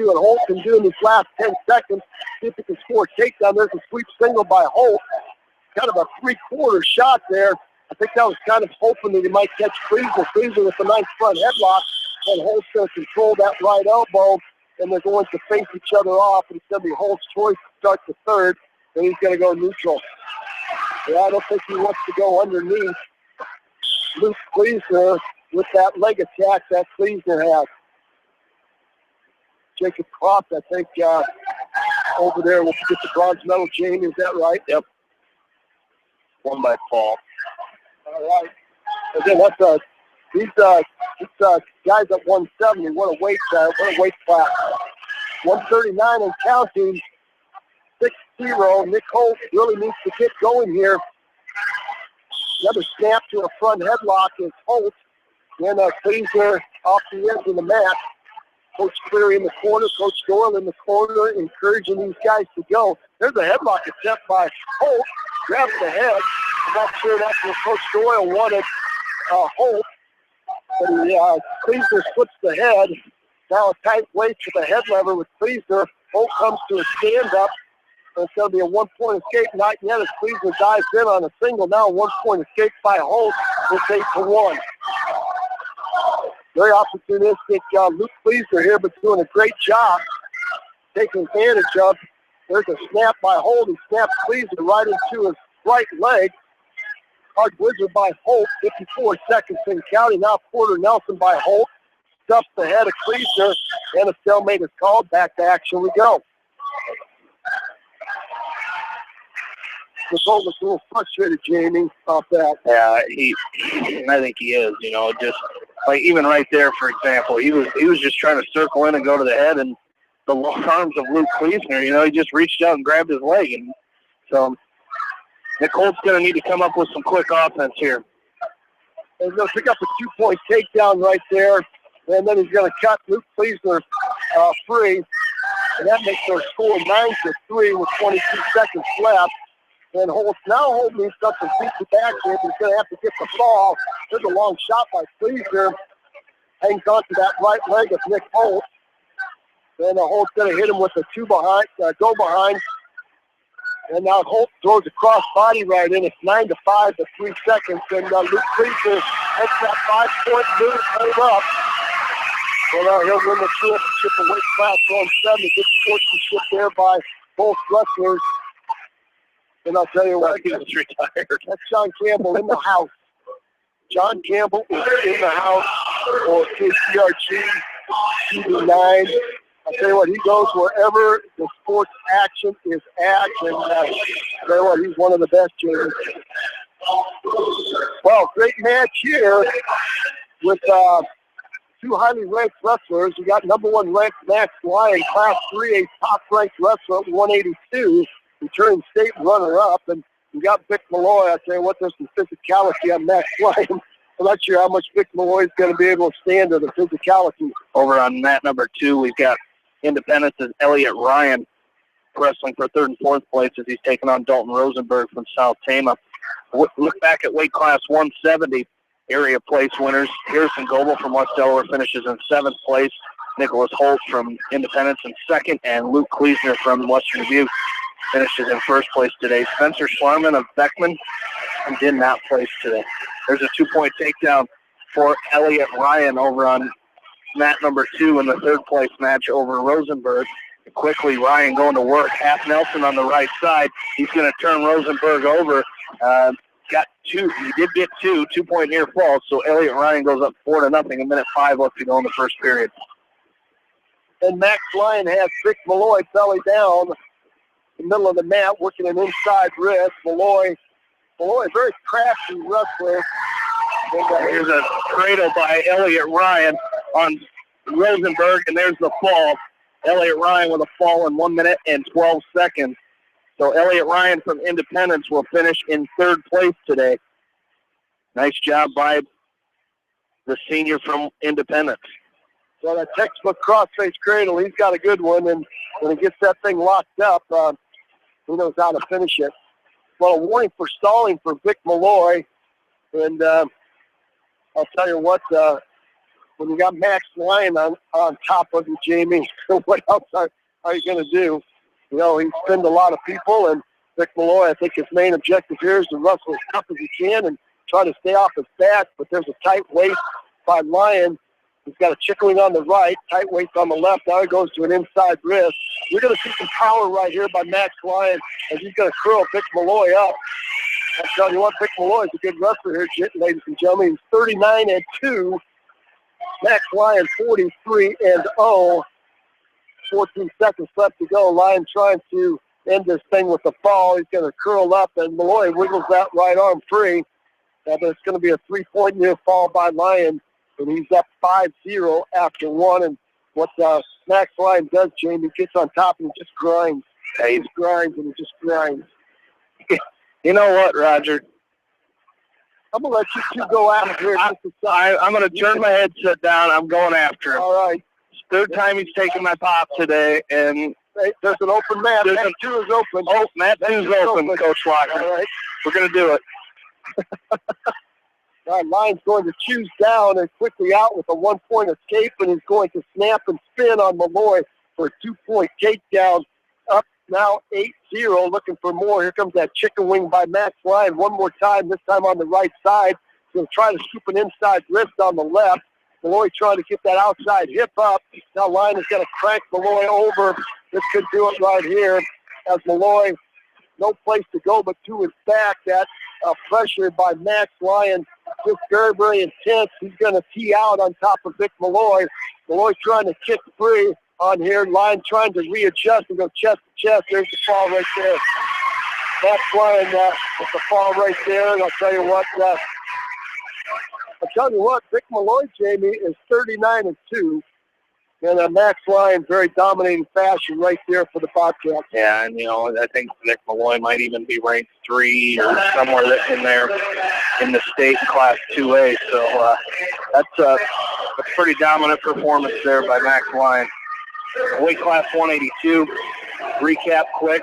what Holt can do in these last 10 seconds. See if he can score a takedown. There's a sweep single by Holt. Kind of a three-quarter shot there. I think that was kind of hoping that he might catch Kleesner. Kleesner with a nice front headlock, and Holt's going to control that right elbow, and they're going to face each other off. And it's going to be Holt's choice to start the third, and he's going to go neutral. Yeah, I don't think he wants to go underneath Luke Kleesner with that leg attack that Kleesner has. Jacob Croft, I think, over there will get the bronze medal. Jamie, is that right?
Yep. Won by Paul.
All right. And then these guys at 170, what a weight class. 139 and counting. 6-0. Nick Holt really needs to get going here. Another snap to a front headlock is Holt. Then Kleesner off the edge of the mat. Coach Cleary in the corner, Coach Doyle in the corner, encouraging these guys to go. There's a headlock attempt by Holt. Grabs the head. I'm not sure that's what Coach Doyle wanted Holt. But Kleesner flips the head. Now a tight weight to the head lever with Kleesner. Holt comes to a stand-up. It's going to be a one-point escape. Not yet as Kleesner dives in on a single. Now a one-point escape by Holt. It's 8-1. Very opportunistic Luke Kleesner here, but doing a great job taking advantage of. There's a snap by Holt. He snaps Kleesner right into his right leg. Hard whizzer by Holt. 54 seconds in counting. Now Porter Nelson by Holt. Stuffs the head of Kleesner, and a stalemate is called. Back to action we go. Holt was a little frustrated, Jamie, off that.
Yeah, I think he is. Just like even right there, for example, he was just trying to circle in and go to the head, and the long arms of Luke Kleesner. He just reached out and grabbed his leg, and so Nick Holt's going to need to come up with some quick offense here.
He's going to pick up a 2-point takedown right there, and then he's going to cut Luke Kleesner free. And that makes their score 9-3 with 22 seconds left. And Holt needs something to beat the back here, but he's going to have to get the ball. There's a long shot by Kleesner. Hangs on to that right leg of Nick Holt. And Holt's going to hit him with a go behind. And now Holt throws a cross body right in. It's 9-5 with 3 seconds. And Luke Kleesner makes that 5-point move, hold up. So now he'll win the championship in weight class 170. Good sportsmanship there by both wrestlers. And I'll tell you what,
he's retired.
That's John Campbell in the house. John Campbell is in the house for KCRG TV9. I'll tell you what, he goes wherever the sports action is at. And I'll tell you what, he's one of the best, Jamie. Well, great match here with two highly ranked wrestlers. You got number 1 ranked Max Lyon, Class 3A top-ranked wrestler at 182. Returning state runner-up, and you got Vic Malloy. I tell you what, there's some physicality on Max Lyon. I'm not sure how much Vic Malloy is going to be able to stand to the physicality.
Over on mat number 2, we've got Independence's Elliott Ryan wrestling for 3rd and 4th place as he's taking on Dalton Rosenberg from South Tama. Look back at weight class 170 area place winners. Harrison Goebel from West Delaware finishes in 7th place. Nicholas Holt from Independence in 2nd, and Luke Kleesner from Western Dubuque finishes in 1st place today. Spencer Schlarman of Beckman did not place today. There's a 2-point takedown for Elliott Ryan over on mat number 2 in the 3rd place match over Rosenberg. Quickly, Ryan going to work. Half Nelson on the right side. He's going to turn Rosenberg over. Got 2. He did get 2-point near fall. So Elliott Ryan goes up 4-0. 1:05 left to go in the first period.
And Max Lyon has Vic Malloy belly down in the middle of the mat, working an inside wrist. Malloy, very crafty wrestler.
Here's a cradle by Elliott Ryan on Rosenberg, and there's the fall. Elliott Ryan with a fall in 1:12. So Elliott Ryan from Independence will finish in 3rd place today. Nice job by the senior from Independence.
So that textbook crossface cradle, he's got a good one, and when he gets that thing locked up, he knows how to finish it. Well, a warning for stalling for Vic Malloy, and I'll tell you what, when you got Max Lyon on top of you, Jamie, what else are you going to do? You know, he's pinned a lot of people, and Vic Malloy, I think his main objective here is to wrestle as tough as he can and try to stay off his back, but there's a tight waist by Lyon. He's got a chicken wing on the right, tight waist on the left. Now he goes to an inside wrist. You're going to see some power right here by Max Lyon as he's going to curl Vic Malloy up. I'll tell you what, Vic Malloy is a good wrestler here, ladies and gentlemen. He's 39-2. Max Lyon 43-0. 14 seconds left to go. Lyon trying to end this thing with the fall. He's going to curl up, and Malloy wiggles that right arm free. But it's going to be a 3-point near fall by Lyon. And he's up 5-0 after 1. And what Max Lyon does, Jamie, gets on top and just grinds. He just grinds and he just grinds.
You know what, Roger?
I'm going to let you two go out of here.
I'm going to turn my headset down. I'm going after him.
All right.
It's 3rd time he's taken my pop today, and
there's an open mat. Mat 2 is open.
Oh, mat 2 is open, Coach Walker.
All right.
We're going to do it.
All right, Lyon's going to choose down and quickly out with a 1-point escape, and he's going to snap and spin on Malloy for a 2-point takedown. Up now 8-0, looking for more. Here comes that chicken wing by Max Lyon one more time, this time on the right side. He's going to try to scoop an inside wrist on the left. Malloy trying to get that outside hip up. Now Lyon is going to crank Malloy over. This could do it right here as Malloy, no place to go but to his back. That pressure by Max Lyon just very, very intense. He's going to tee out on top of Vic Malloy. Malloy trying to kick free on here. Lyon trying to readjust and go chest to chest. There's the fall right there. Max Lyon with the fall right there. And I'll tell you what, Vic Malloy, Jamie, is 39-2. And Max Lyon, very dominating fashion right there for the Bobcats.
Yeah, and, I think Vic Malloy might even be ranked 3 or somewhere in there in the state in Class 2A. So that's a pretty dominant performance there by Max Lyon. Weight class 182. Recap quick.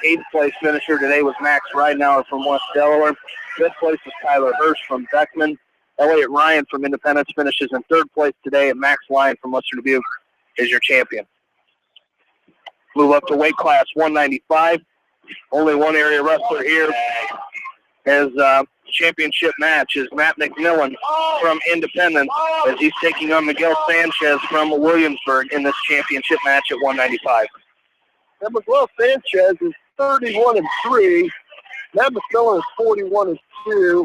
8th place finisher today was Max Ridenauer from West Delaware. 5th place was Tyler Hurst from Beckman. Elliott Ryan from Independence finishes in 3rd place today, and Max Lyon from Western Dubuque is your champion. Move up to weight class 195. Only one area wrestler here as championship match is Matt McMillan from Independence as he's taking on Miguel Sanchez from Williamsburg in this championship match at 195.
And Miguel Sanchez is 31-3. Matt McMillan is 41-2.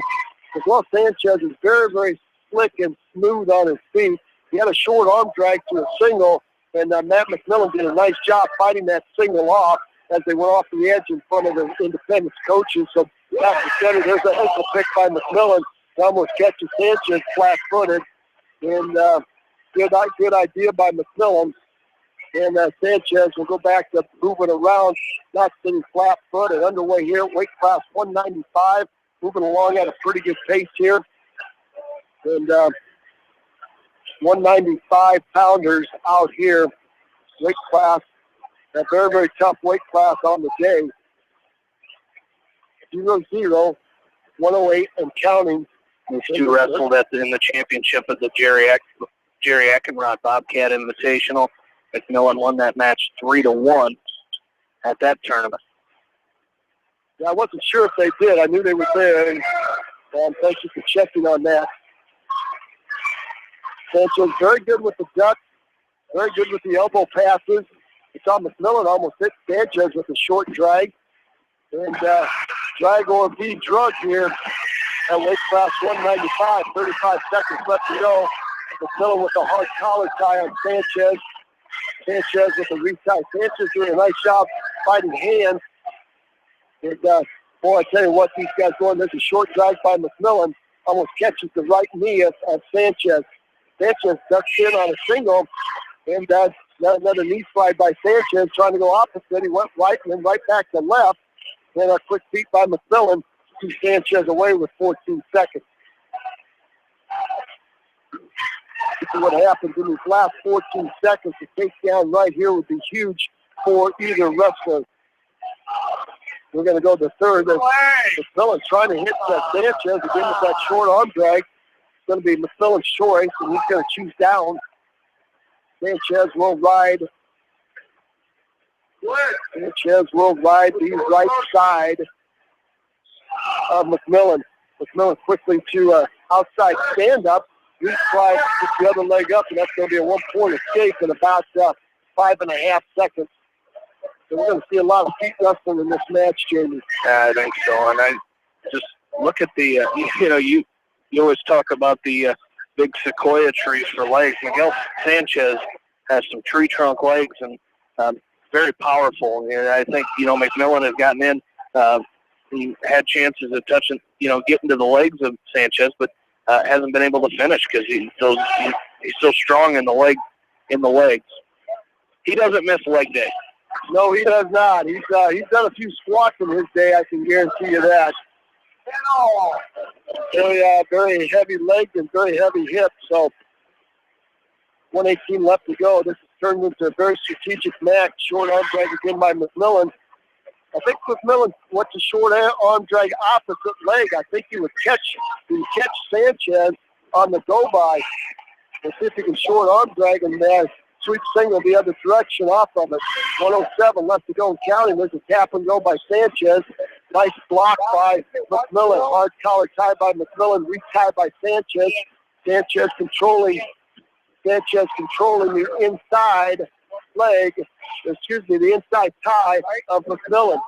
Miguel Sanchez is very, very slick and smooth on his feet. He had a short arm drag to a single, and Matt McMillan did a nice job fighting that single off as they went off the edge in front of the Independence coaches. So back to center, there's an ankle pick by McMillan. He almost catches Sanchez flat-footed, and good idea by McMillan. And Sanchez will go back to moving around, not sitting flat-footed. Underway here, weight class 195, moving along at a pretty good pace here. And 195-pounders out here, weight class, a very, very tough weight class on the day. 0-0, 108 and counting.
These two wrestled in the championship of the Jerry Eckenrod Bobcat Invitational. McMillan won that match 3-1 at that tournament.
Yeah, I wasn't sure if they did. I knew they were there, and thank you for checking on that. Sanchez very good with the duck, very good with the elbow passes. We saw McMillan almost hit Sanchez with a short drag. And drag or be drug here at weight class 195, 35 seconds left to go. McMillan with a hard collar tie on Sanchez. Sanchez with a retie. Sanchez doing a nice job fighting hands. And boy, I tell you what, these guys going. There's a short drag by McMillan. Almost catches the right knee of Sanchez. Sanchez ducks in on a single. And another knee slide by Sanchez trying to go opposite. He went right and then right back to left. And a quick beat by McMillan to Sanchez away with 14 seconds. See what happens in these last 14 seconds. The takedown right here would be huge for either wrestler. We're going to go to third. McMillan's trying to hit Sanchez again with that short arm drag. It's going to be McMillan's choice, and he's going to choose down. Sanchez will ride. Sanchez will ride the right side of McMillan. McMillan quickly to outside stand-up. He slides just the other leg up, and that's going to be a one-point escape in about 5.5 seconds. So we're going to see a lot of feet wrestling in this match, Jamie.
I think so. And I just look at the, you always talk about the big sequoia trees for legs. Miguel Sanchez has some tree trunk legs and very powerful. And I think, McMillan has gotten in. He had chances of touching, getting to the legs of Sanchez, but hasn't been able to finish because he's so strong in the legs. He doesn't miss leg day.
No, he does not. He's done a few squats in his day, I can guarantee you that. Very heavy legs and very heavy hips. So 1:18 left to go. This has turned into a very strategic match. Short arm drag again by McMillan. I think McMillan went to short arm drag opposite leg. I think he would catch Sanchez on the go by. We'll see if he can short arm drag and sweep single the other direction off of it. 1:07 left to go and counting. There's a tap and go by Sanchez. Nice block by McMillan. Hard collar tie by McMillan. Retie by Sanchez. Sanchez controlling the inside leg. The inside tie of McMillan.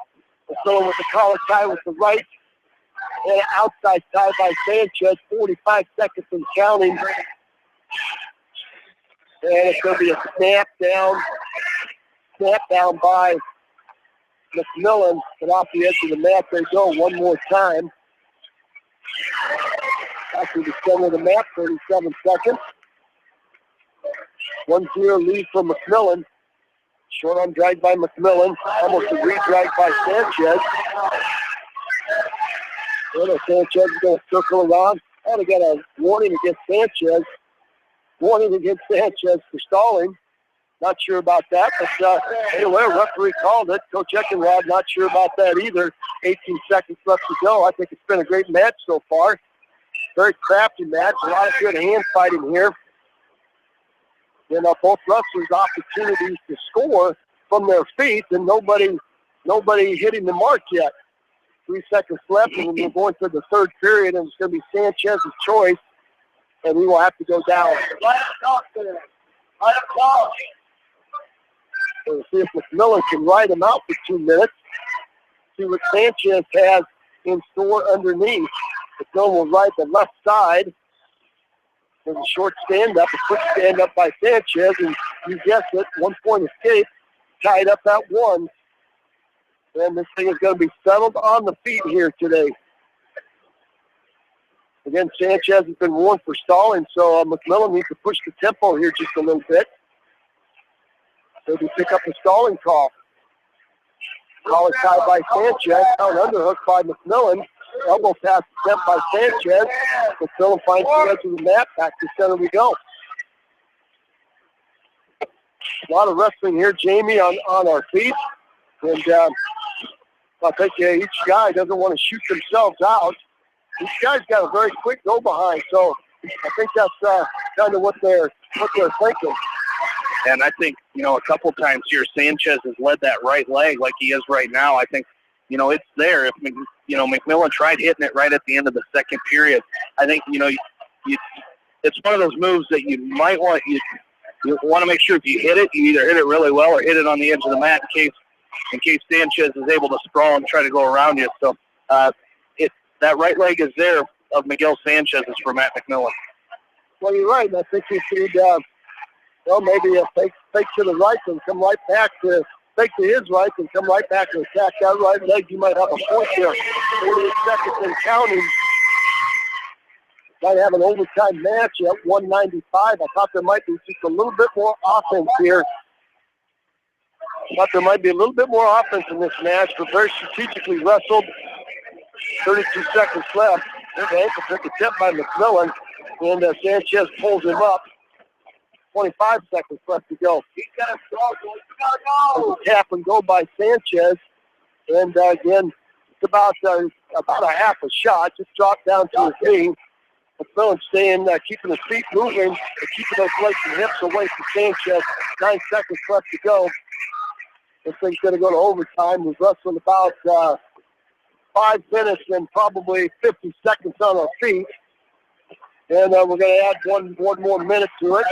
McMillan with the collar tie with the right. And outside tie by Sanchez. 45 seconds and counting. And it's going to be a snap down by McMillan. And off the edge of the mat they go one more time. After the center of the mat, 37 seconds. 1-0 lead for McMillan. Short arm drag by McMillan. Almost a re-drag by Sanchez. Sanchez is going to circle around. And again, a warning against Sanchez. Warning against Sanchez for stalling. Not sure about that, but anyway, referee called it. Coach Eckenrod, not sure about that either. 18 seconds left to go. I think it's been a great match so far. Very crafty match. A lot of good hand fighting here. And both wrestlers opportunities to score from their feet, and nobody hitting the mark yet. 3 seconds left, and we're going to the third period, and it's going to be Sanchez's choice, and we will have to go down. We'll see if McMillan can ride him out for 2 minutes. See what Sanchez has in store underneath. McMillan will ride the left side. There's a short stand-up, a quick stand-up by Sanchez, and you guessed it, 1 point escape, tied up at 1. And this thing is going to be settled on the feet here today. Again, Sanchez has been warned for stalling, so McMillan needs to push the tempo here just a little bit. Maybe pick up the stalling call. Call is tied by Sanchez, count underhook by McMillan. Elbow pass attempt by Sanchez. McMillan finds the edge of the mat. Back to center we go. A lot of wrestling here, Jamie, on our feet. And I think each guy doesn't want to shoot themselves out. Each guy's got a very quick go behind, so I think that's kind of what they're thinking.
And I think, a couple times here, Sanchez has led that right leg like he is right now. I think, it's there. If, McMillan tried hitting it right at the end of the second period, I think, it's one of those moves that you might want, you want to make sure if you hit it, you either hit it really well or hit it on the edge of the mat in case Sanchez is able to sprawl and try to go around you. So that right leg is there of Miguel Sanchez's for Matt McMillan.
Well, you're right. I think he should, maybe a fake to the right and come right back to fake to his right and come right back and attack that right leg. You might have a point there. 48 seconds and counting. Might have an overtime match at 195. I thought there might be just a little bit more offense here. I thought there might be a little bit more offense in this match, but very strategically wrestled. 32 seconds left. There's an ankle pick attempt by McMillan, and Sanchez pulls him up. 25 seconds left to go. He's got to go. Tap and go by Sanchez, and again, it's about a half a shot. Just dropped down to his knee. McMillan staying, keeping his feet moving, and keeping those legs and hips away from Sanchez. 9 seconds left to go. This thing's going to go to overtime. We're wrestling about 5 minutes and probably 50 seconds on our feet. And we're going to add one more minute to it.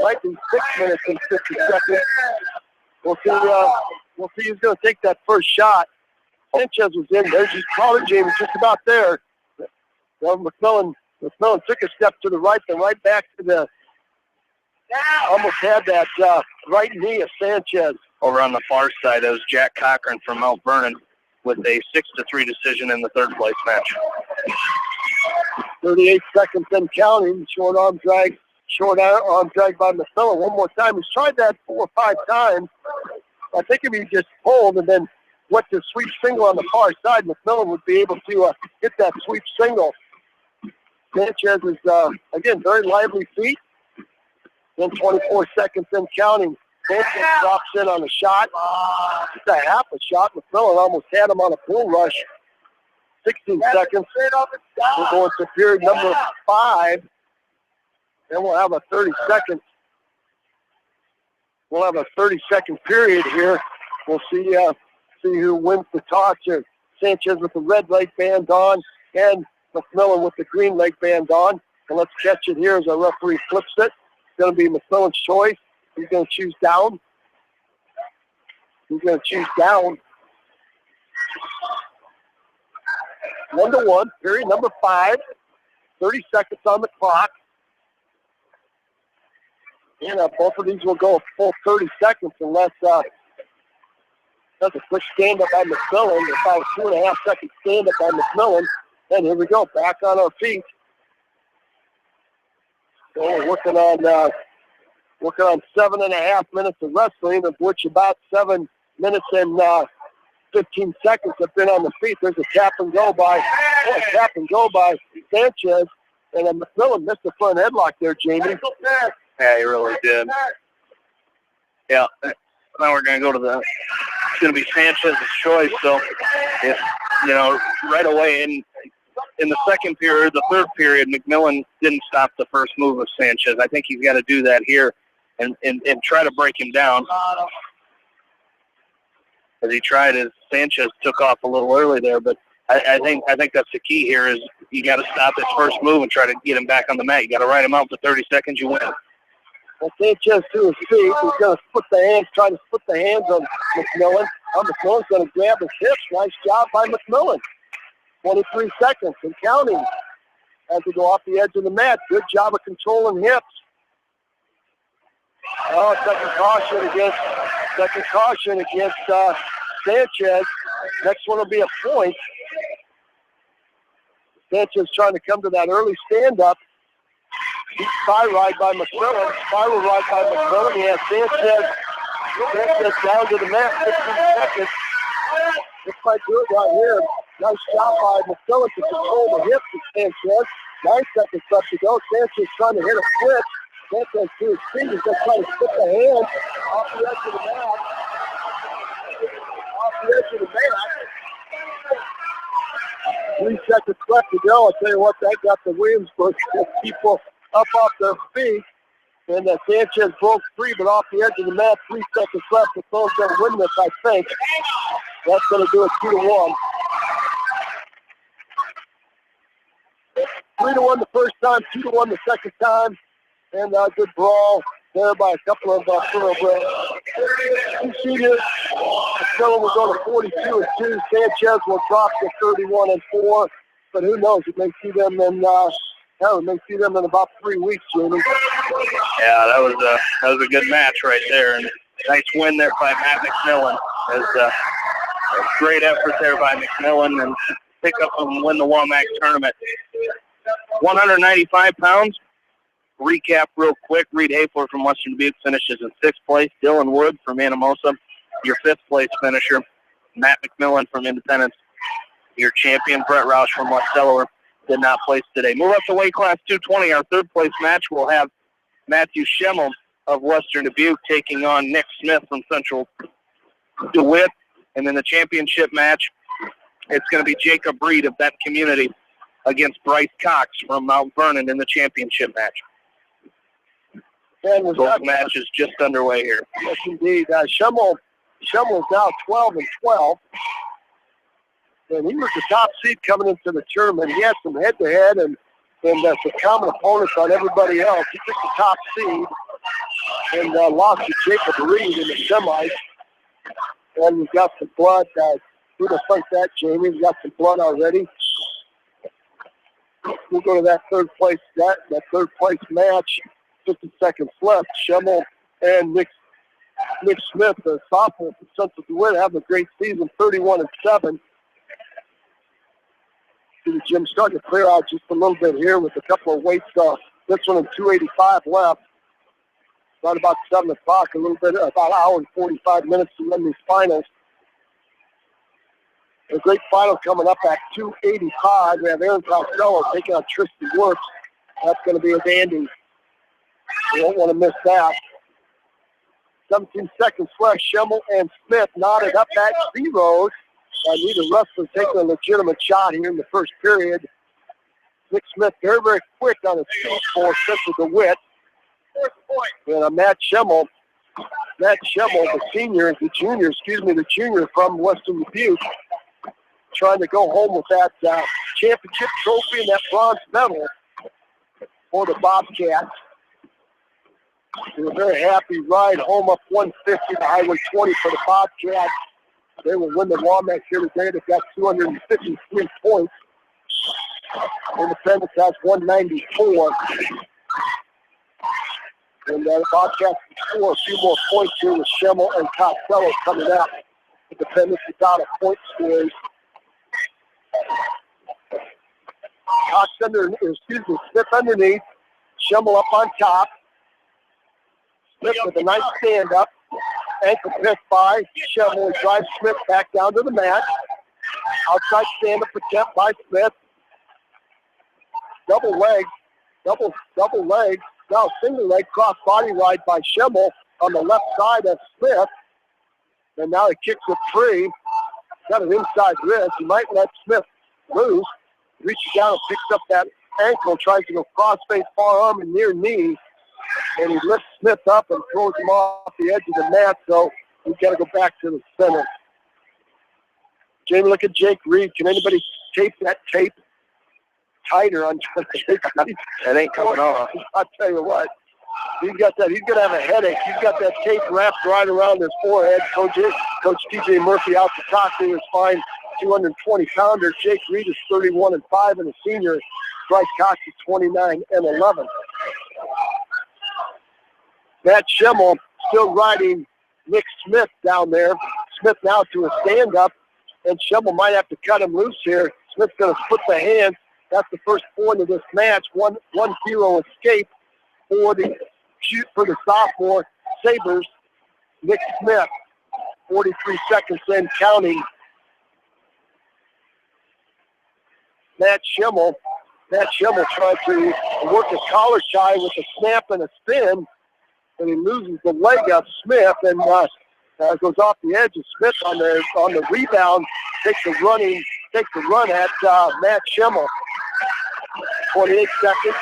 Might be 6 minutes and 50 seconds. We'll see who's going to take that first shot. Sanchez was in there. Just called it, Jamie, just about there. Well, McMillan took a step to the right, then right back to the, almost had that right knee of Sanchez.
Over on the far side, that was Jack Cochran from Mount Vernon with a 6-3 decision in the third place match.
38 seconds and counting. Short arm drag by McMillan. One more time. He's tried that 4 or 5 times. I think if he just pulled and then went to sweep single on the far side, McMillan would be able to hit that sweep single. Sanchez is, again, very lively feet. Then 24 seconds and counting. Sanchez drops in on a shot. Just a half a shot. McMillan almost had him on a bull rush. 16 seconds. We're going to period number 5. Then we'll have a 30-second. We'll have a 30-second period here. We'll see who wins the toss here. Sanchez with the red leg band on, and McMillan with the green leg band on. And let's catch it here as our referee flips it. It's going to be McMillan's choice. He's going to choose down. 1-1, period number 5. 30 seconds on the clock. And both of these will go a full 30 seconds unless that's a quick stand-up by McMillan. About a 2.5 second stand-up by McMillan. And here we go, back on our feet. So we're working on 7.5 minutes of wrestling, of which about 7 minutes and 15 seconds have been on the feet. There's a tap and go by Sanchez, and McMillan missed the front headlock there, Jamie.
Yeah, he really did. Yeah. Now we're going to go to it's going to be Sanchez's choice. So, if, right away in the second period, the third period, McMillan didn't stop the first move of Sanchez. I think he's got to do that here and try to break him down. As he tried, as Sanchez took off a little early there, but I think that's the key here is you got to stop his first move and try to get him back on the mat. You got to ride him out for 30 seconds, you win.
Well, Sanchez to his feet. He's going to try to split the hands on McMillan. McMillan's going to grab his hips. Nice job by McMillan. 23 seconds and counting as we go off the edge of the mat. Good job of controlling hips. Oh, second caution against Sanchez. Next one will be a point. Sanchez trying to come to that early stand-up. Deep thigh ride by McMillan. Spiral ride by McMillan. He has Sanchez down to the mat. 15 seconds. This might do it right here. Nice job by McMillan to control the hips of Sanchez. 9 seconds left to go. Sanchez trying to hit a switch. Sanchez to his feet. He's just trying to split the hand off the edge of the mat. Off the edge of the mat. 3 seconds left to go. I'll tell you what, that got the Williamsburg people up off their feet. And Sanchez broke free, but off the edge of the mat, 3 seconds left. The Phil's going to win this, I think. That's going to do it 2-1. 3-1 the first time, 2-1 the second time. And a good brawl there by a couple of thoroughbreds. Two seniors. McMillan will go to 42-2. Sanchez will drop to 31-4. But who knows? We may see them in about 3 weeks, Jamie.
Yeah, that was a good match right there, and nice win there by Matt McMillan. A great effort there by McMillan, and pick up and win the WaMaC tournament. 195 pounds. Recap real quick. Reed Hafler from Western Dubuque finishes in 6th place. Dylan Wood from Anamosa, your 5th place finisher. Matt McMillan from Independence, your champion. Brett Roush from West Delaware did not place today. Move up to weight class 220. Our 3rd place match will have Matthew Schemmel of Western Dubuque taking on Nick Smith from Central DeWitt. And then the championship match, it's going to be Jacob Reed of that community against Bryce Cox from Mount Vernon in the championship match.
And
both matches just underway here.
Yes, indeed. Schemmel is now 12-12. And he was the top seed coming into the tournament. He had some head-to-head and some common opponents on everybody else. He took the top seed and lost to Jacob Reed in the semis. And we've got some blood. Who would have thunk that, Jamie? We've got some blood already. We'll go to that third place match. 50 seconds left. Schemmel and Nick Smith, the sophomore from Central DeWitt, have a great season, 31-7. See the gym starting to clear out just a little bit here with a couple of weights. This one in 285 left. Right about 7 o'clock, a little bit, about an hour and 45 minutes to win these finals. A great final coming up at 285. We have Aaron Costello taking on Tristan Works. That's going to be a dandy. You don't want to miss that. 17 seconds left. Schemmel and Smith knotted up at zeros. Neither wrestler taking a legitimate shot here in the first period. Nick Smith very, very quick on his feet for Central DeWitt. And Matt Schemmel, the junior from Western Dubuque, trying to go home with that championship trophy and that bronze medal for the Bobcats. They were very happy ride home up 150 to Highway 20 for the Bobcats. They will win the WaMaC here today. They've got 253 points. Independence has 194. And the Bobcats score a few more points here with Schemmel and Costello coming out. Independence without a point scores. Smith underneath. Schemmel up on top. Smith with a nice stand-up. Ankle pick by Schemmel and drives Smith back down to the mat. Outside stand-up attempt by Smith. Double leg. Now single leg cross body ride by Schemmel on the left side of Smith. And now he kicks it free. Got an inside wrist. He might let Smith loose. Reaches down and picks up that ankle, tries to go cross-face forearm and near knee. And he lifts Smith up and throws him off the edge of the mat, so he's got to go back to the center. Jamie, look at Jake Reed. Can anybody tape that tape tighter on Jake Reed?
It ain't coming off.
I'll tell you what. He's got that. He's going to have a headache. He's got that tape wrapped right around his forehead. Coach T.J. Murphy out to talk to his fine 220-pounder. Jake Reed is 31-5, and the senior Bryce Cox is 29-11. Matt Schimmel still riding Nick Smith down there. Smith now to a stand-up, and Schimmel might have to cut him loose here. Smith's going to split the hands. That's the first point of this match. 1-0 escape for the sophomore Sabres, Nick Smith. 43 seconds in counting. Matt Schimmel tried to work a collar tie with a snap and a spin, and he loses the leg of Smith and goes off the edge of Smith on the rebound. Takes the run at Matt Schimmel. 28 seconds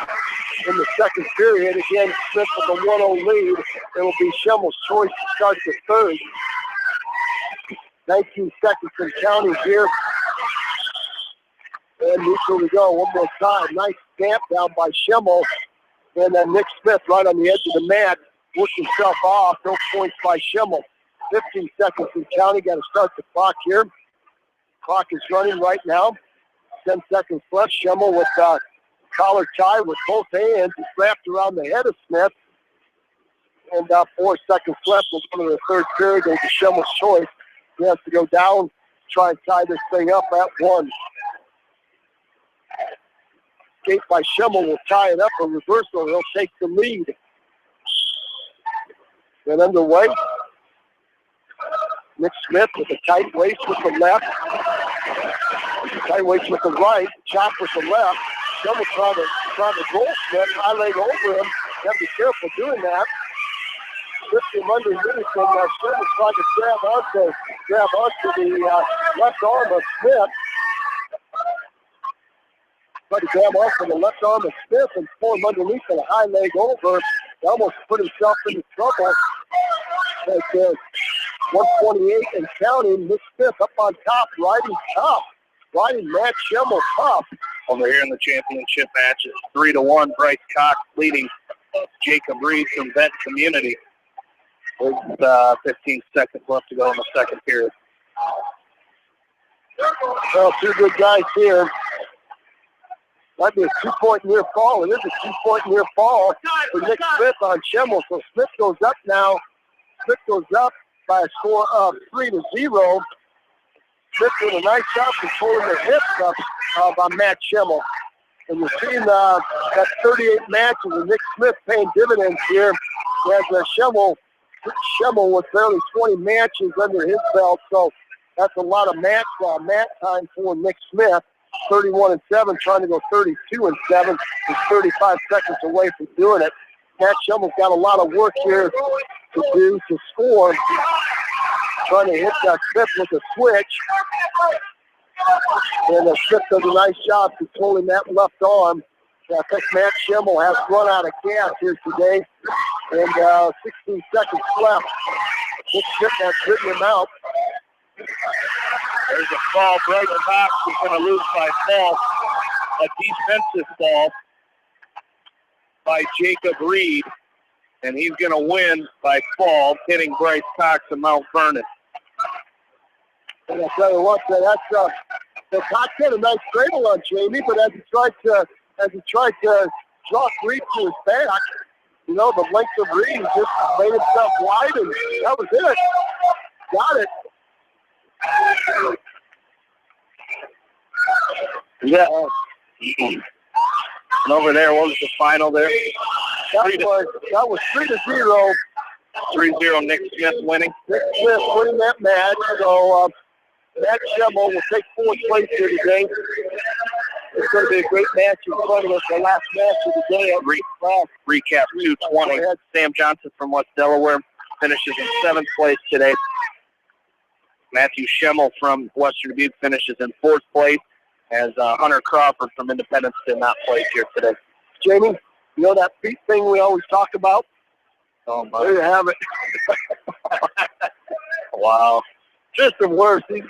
in the second period. Again, Smith with a 1-0 lead. It'll be Schimmel's choice to start the third. 19 seconds in counting here. And neutral we go one more time. Nice stamp down by Schimmel. And then Nick Smith right on the edge of the mat. Works himself off. No points by Schimmel. 15 seconds in counting. Got to start the clock here. Clock is running right now. 10 seconds left. Schimmel with collar tie with both hands. It's wrapped around the head of Smith. And 4 seconds left. We'll go to the third period. It'll be Schimmel's choice. He has to go down, try and tie this thing up at 1. Escape by Schimmel will tie it up. A reversal. He'll take the lead. Then underway. Nick Smith with a tight waist with the left. Tight waist with the right. Chop with the left. Schimmel trying to roll Smith. High leg over him. You have to be careful doing that. Lift him underneath, and Schimmel trying to grab onto the left arm of Smith. Tried to grab onto the left arm of Smith and pull him underneath and a high leg over. He almost put himself into trouble. But 128 and counting. Nick Smith up on top, riding Matt Schimmel tough.
Over here in the championship match, it's 3-1. Bryce Cox leading Jacob Reed from Vent Community. With 15 seconds left to go in the second period.
Well, two good guys here. Might be a 2-point near fall. It is a 2-point near fall for Nick Smith on Schimmel. So Smith goes up now. Smith goes up by a score of 3-0. Smith doing a nice job controlling the hips of Matt Schimmel. And you're seeing that 38 matches of Nick Smith paying dividends here. As Schimmel with barely 20 matches under his belt. So that's a lot of mat time for Nick Smith. 31-7, trying to go 32-7. He's 35 seconds away from doing it. Matt Schimmel's got a lot of work here to do to score. Trying to hit Smith with a switch. And Smith does a nice job controlling that left arm. I think Matt Schimmel has run out of gas here today. And 16 seconds left. Nick Smith has written him out.
There's a fall. Bryce Cox is going to lose by fall. A defensive fall by Jacob Reed. And he's going to win by fall, hitting Bryce Cox of Mount Vernon.
And I'll tell you what, the Cox had a nice cradle on Jamie, but as he tried to draw Reed to his back, you know, the length of Reed just made himself wide, and that was it. Got it.
Yeah. And over there, what was the final there?
That was 3-0.
3-0, Nick Smith winning.
Nick Smith winning that match. So Matt Schimmel will take fourth place here today. It's going to be a great match in front of us. The last match of the day.
Recap 220. Sam Johnson from West Delaware finishes in 7th place today. Matthew Schemmel from Western Dubuque finishes in 4th place, as Hunter Crawford from Independence did not place here today.
Jamie, you know that feet thing we always talk about?
Oh,
there you have it.
Wow.
Tristan Wirfs, he's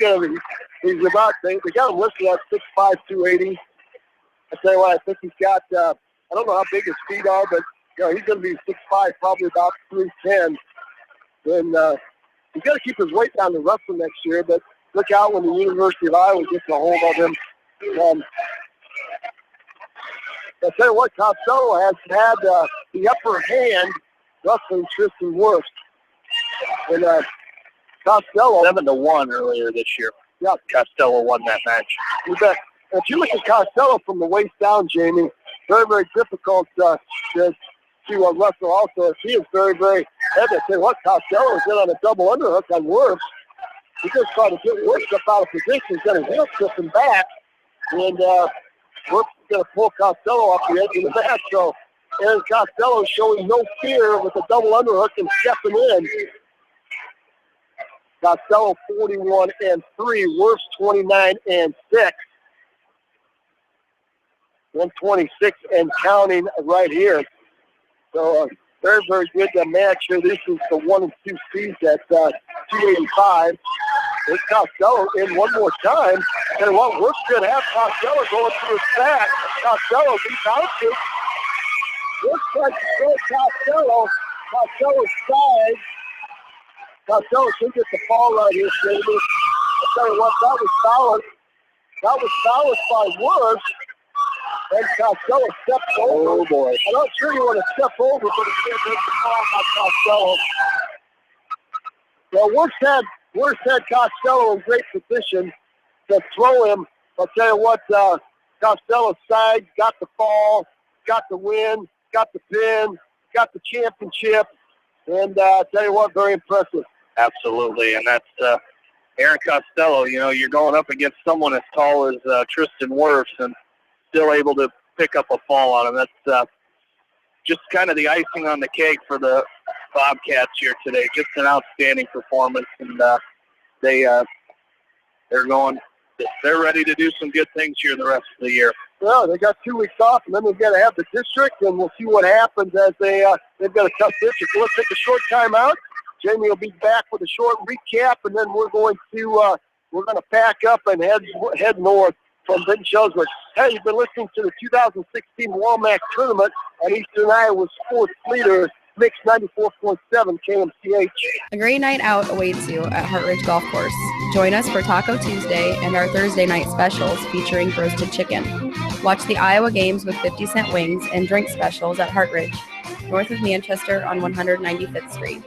about, they got him listed at 6'5", 280. I tell you what, I think he's got, I don't know how big his feet are, but you know, he's going to be 6'5", probably about 310. And he's got to keep his weight down to wrestle next year, but look out when the University of Iowa gets a hold of him. I tell you what, Costello has had the upper hand wrestling Tristan Wirfs. And Costello
7-1 earlier this year.
Yeah,
Costello won that match.
You bet. If you look at Costello from the waist down, Jamie, very, very difficult to wrestle also. He is very, very heavy. I tell you what, Costello is in on a double underhook on Wirfs. He just tried to get Wirfs up out of position. He's got his heel tripping back. And Wirfs is going to pull Costello off the edge of the mat. So Aaron Costello showing no fear with a double underhook and stepping in. Costello 41-3, Wirfs 29-6. 126 and counting right here. So very, very good match here. This is the 1 and 2 seeds at 285. There's Costello in one more time. And what Wirfs could have Costello going through his back. Costello be bouncing. Wirfs tries to throw Costello. Costello's side. Costello should get the fall right here, Jamie. I'll tell you what, that was foul. That was foul by Wirfs. And Costello steps over.
Oh, boy.
I'm not sure you want to step over, but it's going to take the fall by Costello. Well, Wirfs had Costello in great position to throw him. I'll tell you what, Costello's side got the fall, got the win, got the pin, got the championship. And I'll tell you what, very impressive.
Absolutely, and that's Aaron Costello. You know, you're going up against someone as tall as Tristan Wirfs and still able to pick up a fall on him. That's just kind of the icing on the cake for the Bobcats here today. Just an outstanding performance, and they're ready to do some good things here the rest of the year.
Well, they got 2 weeks off, and then they've got to have the district, and we'll see what happens as they've got a tough district. Let's take a short timeout. Jamie will be back with a short recap, and then we're going to pack up and head north from Benton Shellsburg. Hey, you've been listening to the 2016 WaMaC tournament on Eastern Iowa's sports leader, Mix 94.7 KMCH.
A great night out awaits you at Hartridge Golf Course. Join us for Taco Tuesday and our Thursday night specials featuring roasted chicken. Watch the Iowa games with 50-cent wings and drink specials at Hartridge, north of Manchester on 195th Street.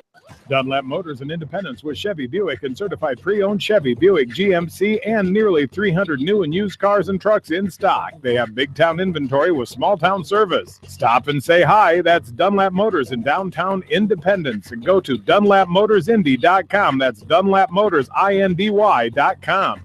Dunlap Motors in Independence with Chevy, Buick, and certified pre-owned Chevy, Buick, GMC, and nearly 300 new and used cars and trucks in stock. They have big town inventory with small town service. Stop and say hi. That's Dunlap Motors in downtown Independence. And go to DunlapMotorsIndy.com. That's DunlapMotorsIndy.com.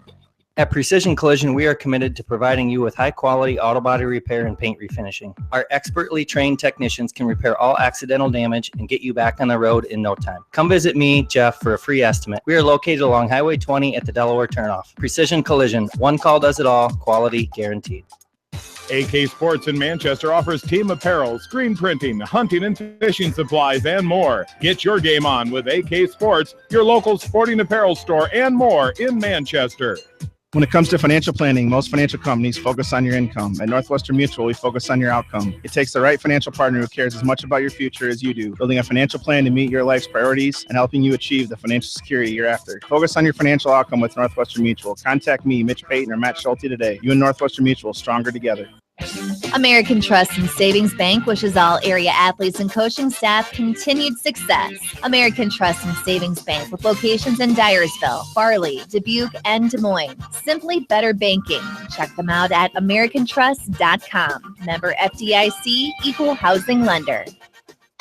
At Precision Collision, we are committed to providing you with high-quality auto body repair and paint refinishing. Our expertly trained technicians can repair all accidental damage and get you back on the road in no time. Come visit me, Jeff, for a free estimate. We are located along Highway 20 at the Delaware Turnoff. Precision Collision, one call does it all, quality guaranteed.
AK Sports in Manchester offers team apparel, screen printing, hunting and fishing supplies, and more. Get your game on with AK Sports, your local sporting apparel store, and more in Manchester.
When it comes to financial planning, most financial companies focus on your income. At Northwestern Mutual, we focus on your outcome. It takes the right financial partner who cares as much about your future as you do, building a financial plan to meet your life's priorities and helping you achieve the financial security you're after. Focus on your financial outcome with Northwestern Mutual. Contact me, Mitch Payton, or Matt Schulte today. You and Northwestern Mutual, stronger together.
American Trust and Savings Bank wishes all area athletes and coaching staff continued success. American Trust and Savings Bank with locations in Dyersville, Farley, Dubuque, and Des Moines. Simply better banking. Check them out at AmericanTrust.com. Member FDIC, equal housing lender.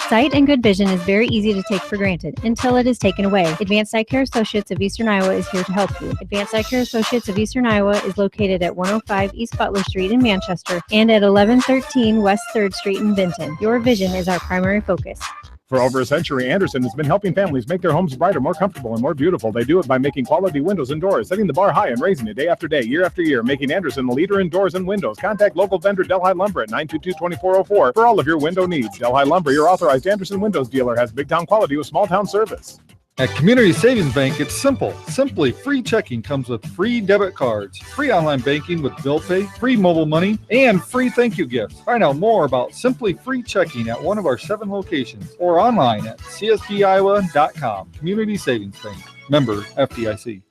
Sight and good vision is very easy to take for granted until it is taken away. Advanced Eye Care Associates of Eastern Iowa is here to help you. Advanced Eye Care Associates of Eastern Iowa is located at 105 East Butler Street in Manchester and at 1113 West 3rd Street in Benton. Your vision is our primary focus.
For over a century, Anderson has been helping families make their homes brighter, more comfortable, and more beautiful. They do it by making quality windows and doors, setting the bar high and raising it day after day, year after year, making Anderson the leader in doors and windows. Contact local vendor Delhi Lumber at 922-2404 for all of your window needs. Delhi Lumber, your authorized Anderson Windows dealer, has big town quality with small town service.
At Community Savings Bank, it's simple. Simply Free Checking comes with free debit cards, free online banking with bill pay, free mobile money, and free thank you gifts. Find out more about Simply Free Checking at one of our 7 locations or online at csbiowa.com. Community Savings Bank. Member FDIC.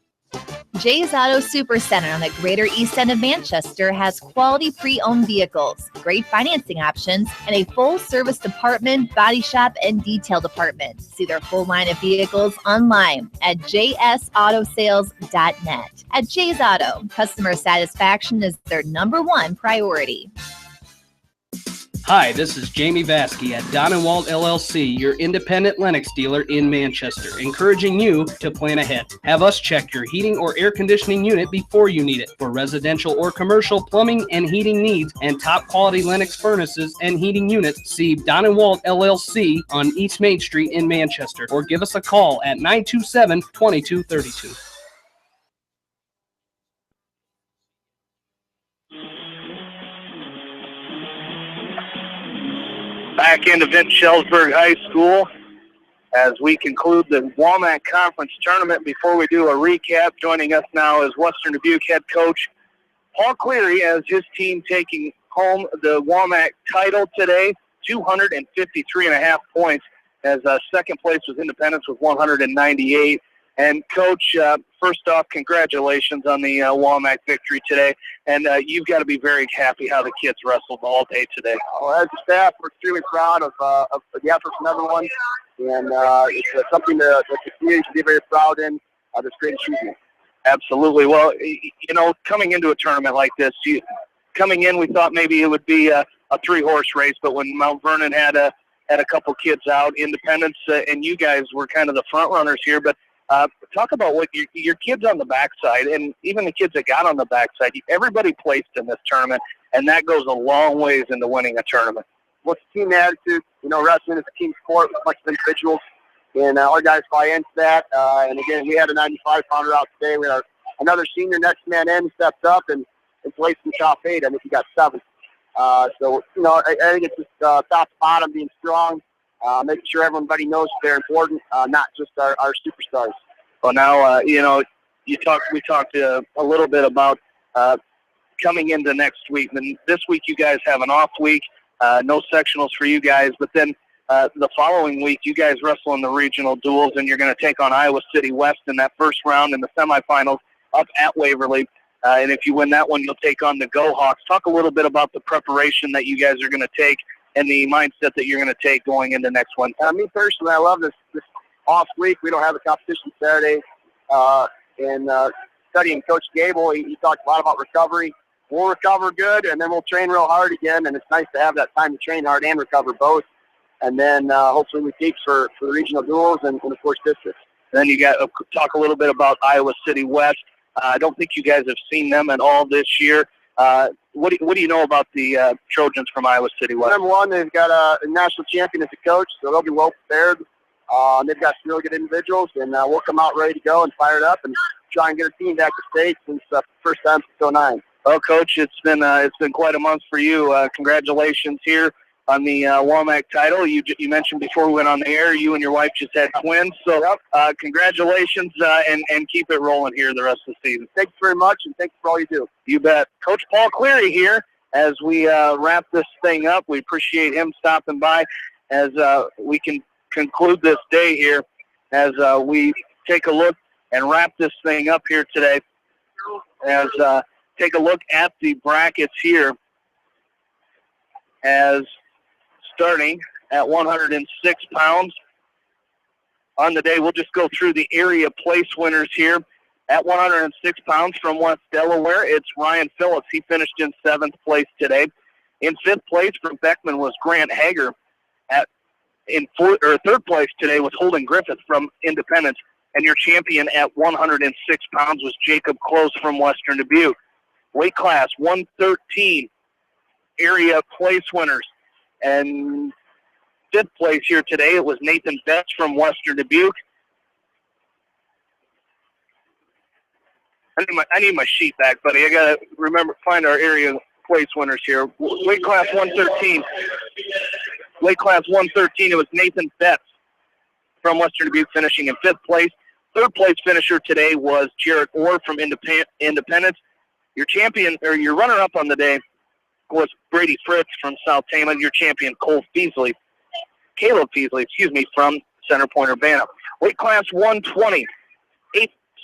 Jay's Auto Supercenter on the Greater East End of Manchester has quality pre-owned vehicles, great financing options, and a full-service department, body shop, and detail department. See their full line of vehicles online at jsautosales.net. At Jay's Auto, customer satisfaction is their #1 priority.
Hi, this is Jamie Vasky at Don & Walt LLC, your independent Lennox dealer in Manchester, encouraging you to plan ahead. Have us check your heating or air conditioning unit before you need it. For residential or commercial plumbing and heating needs and top quality Lennox furnaces and heating units, see Don & Walt LLC on East Main Street in Manchester, or give us a call at 927-2232.
Back into Vince-Shellsburg High School as we conclude the WaMaC Conference Tournament. Before we do a recap, joining us now is Western Dubuque head coach Paul Cleary as his team taking home the WaMaC title today, 253.5 points, as second place was Independence with 198. And, Coach, first off, congratulations on the WaMaC victory today. And you've got to be very happy how the kids wrestled all day today.
Well, as a staff, we're extremely proud of the effort from everyone. And it's something that the community should be very proud in, this great achievement.
Absolutely. Well, coming into a tournament like this, coming in, we thought maybe it would be a 3-horse race. But when Mount Vernon had a couple kids out, Independence and you guys were kind of the front runners here. But talk about what your kids on the backside, and even the kids that got on the backside, everybody placed in this tournament, and that goes a long ways into winning a tournament.
What's the team attitude? Wrestling is a team sport with a bunch of individuals, and our guys buy into that. And again, we had a 95-pounder out today. We had another senior next man in stepped up and placed in top 8. I think he got 7th. So, I think it's just top to bottom being strong. Making sure everybody knows they're important, not just our superstars.
Well, now, we talked a little bit about coming into next week. And this week you guys have an off week, no sectionals for you guys. But then the following week you guys wrestle in the regional duels, and you're going to take on Iowa City West in that first round in the semifinals up at Waverly. And if you win that one, you'll take on the Go Hawks. Talk a little bit about the preparation that you guys are going to take and the mindset that you're going to take going into next one.
Me personally, I love this off week. We don't have a competition Saturday. And studying Coach Gable, he talked a lot about recovery. We'll recover good, and then we'll train real hard again. And it's nice to have that time to train hard and recover both. And then hopefully we peak for the regional duels and of course districts.
Then you got to talk a little bit about Iowa City West. I don't think you guys have seen them at all this year. What do you know about the Trojans from Iowa City West?
Number one, they've got a national champion as a coach, so they'll be well prepared. They've got some really good individuals, and we'll come out ready to go and fired up and try and get a team back to state since first time since 2009.
Well, Coach, it's been quite a month for you. Congratulations here on the WaMaC title. You mentioned before we went on the air, you and your wife just had twins. So congratulations, and keep it rolling here the rest of the season.
Thanks very much, and thanks for all you do.
You bet. Coach Paul Cleary here as we wrap this thing up. We appreciate him stopping by as we can conclude this day here as we take a look and wrap this thing up here today. As take a look at the brackets here as starting at 106 pounds. On the day, we'll just go through the area place winners here. At 106 pounds from West Delaware, it's Ryan Phillips. He finished in 7th place today. In 5th place from Beckman was Grant Hager. In 3rd place today was Holden Griffith from Independence. And your champion at 106 pounds was Jacob Close from Western Dubuque. Weight class 113 area place winners. And fifth place here today, it was Nathan Betts from Western Dubuque. I need my sheet back, buddy. I got to find our area place winners here. Weight class 113. Weight class 113, it was Nathan Betts from Western Dubuque finishing in fifth place. Third place finisher today was Jarrett Orr from Independence. Your champion, or your runner-up on the day, was Brady Fritz from South Tama. Your champion, Caleb Feasley, from Center Point Urbana. Weight class 120.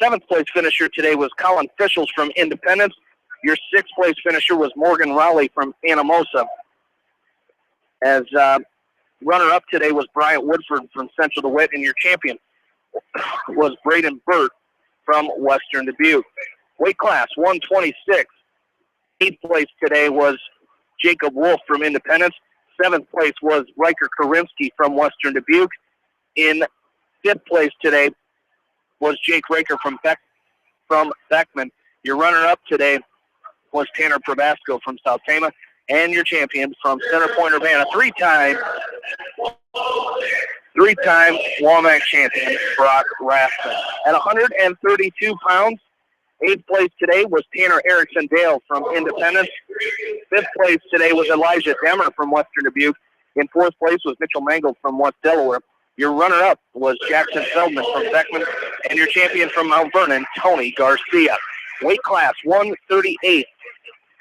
Seventh place finisher today was Colin Fischels from Independence. Your sixth place finisher was Morgan Rowley from Anamosa. As runner-up today was Bryant Woodford from Central DeWitt, and your champion was Braden Burt from Western Dubuque. Weight class 126. Eighth place today was Jacob Wolf from Independence. Seventh place was Riker Karinsky from Western Dubuque. In fifth place today was Jake Raker from Beckman. Your runner-up today was Tanner Probasco from South Tama, and your champion from Center Point Urbana, three-time WaMaC champion, Brock Raskin. At 132 pounds, eighth place today was Tanner Erickson Dale from Independence. Fifth place today was Elijah Demmer from Western Dubuque. In fourth place was Mitchell Mangle from West Delaware. Your runner-up was Jackson Feldman from Beckman, and your champion from Mount Vernon, Tony Garcia. Weight class 138.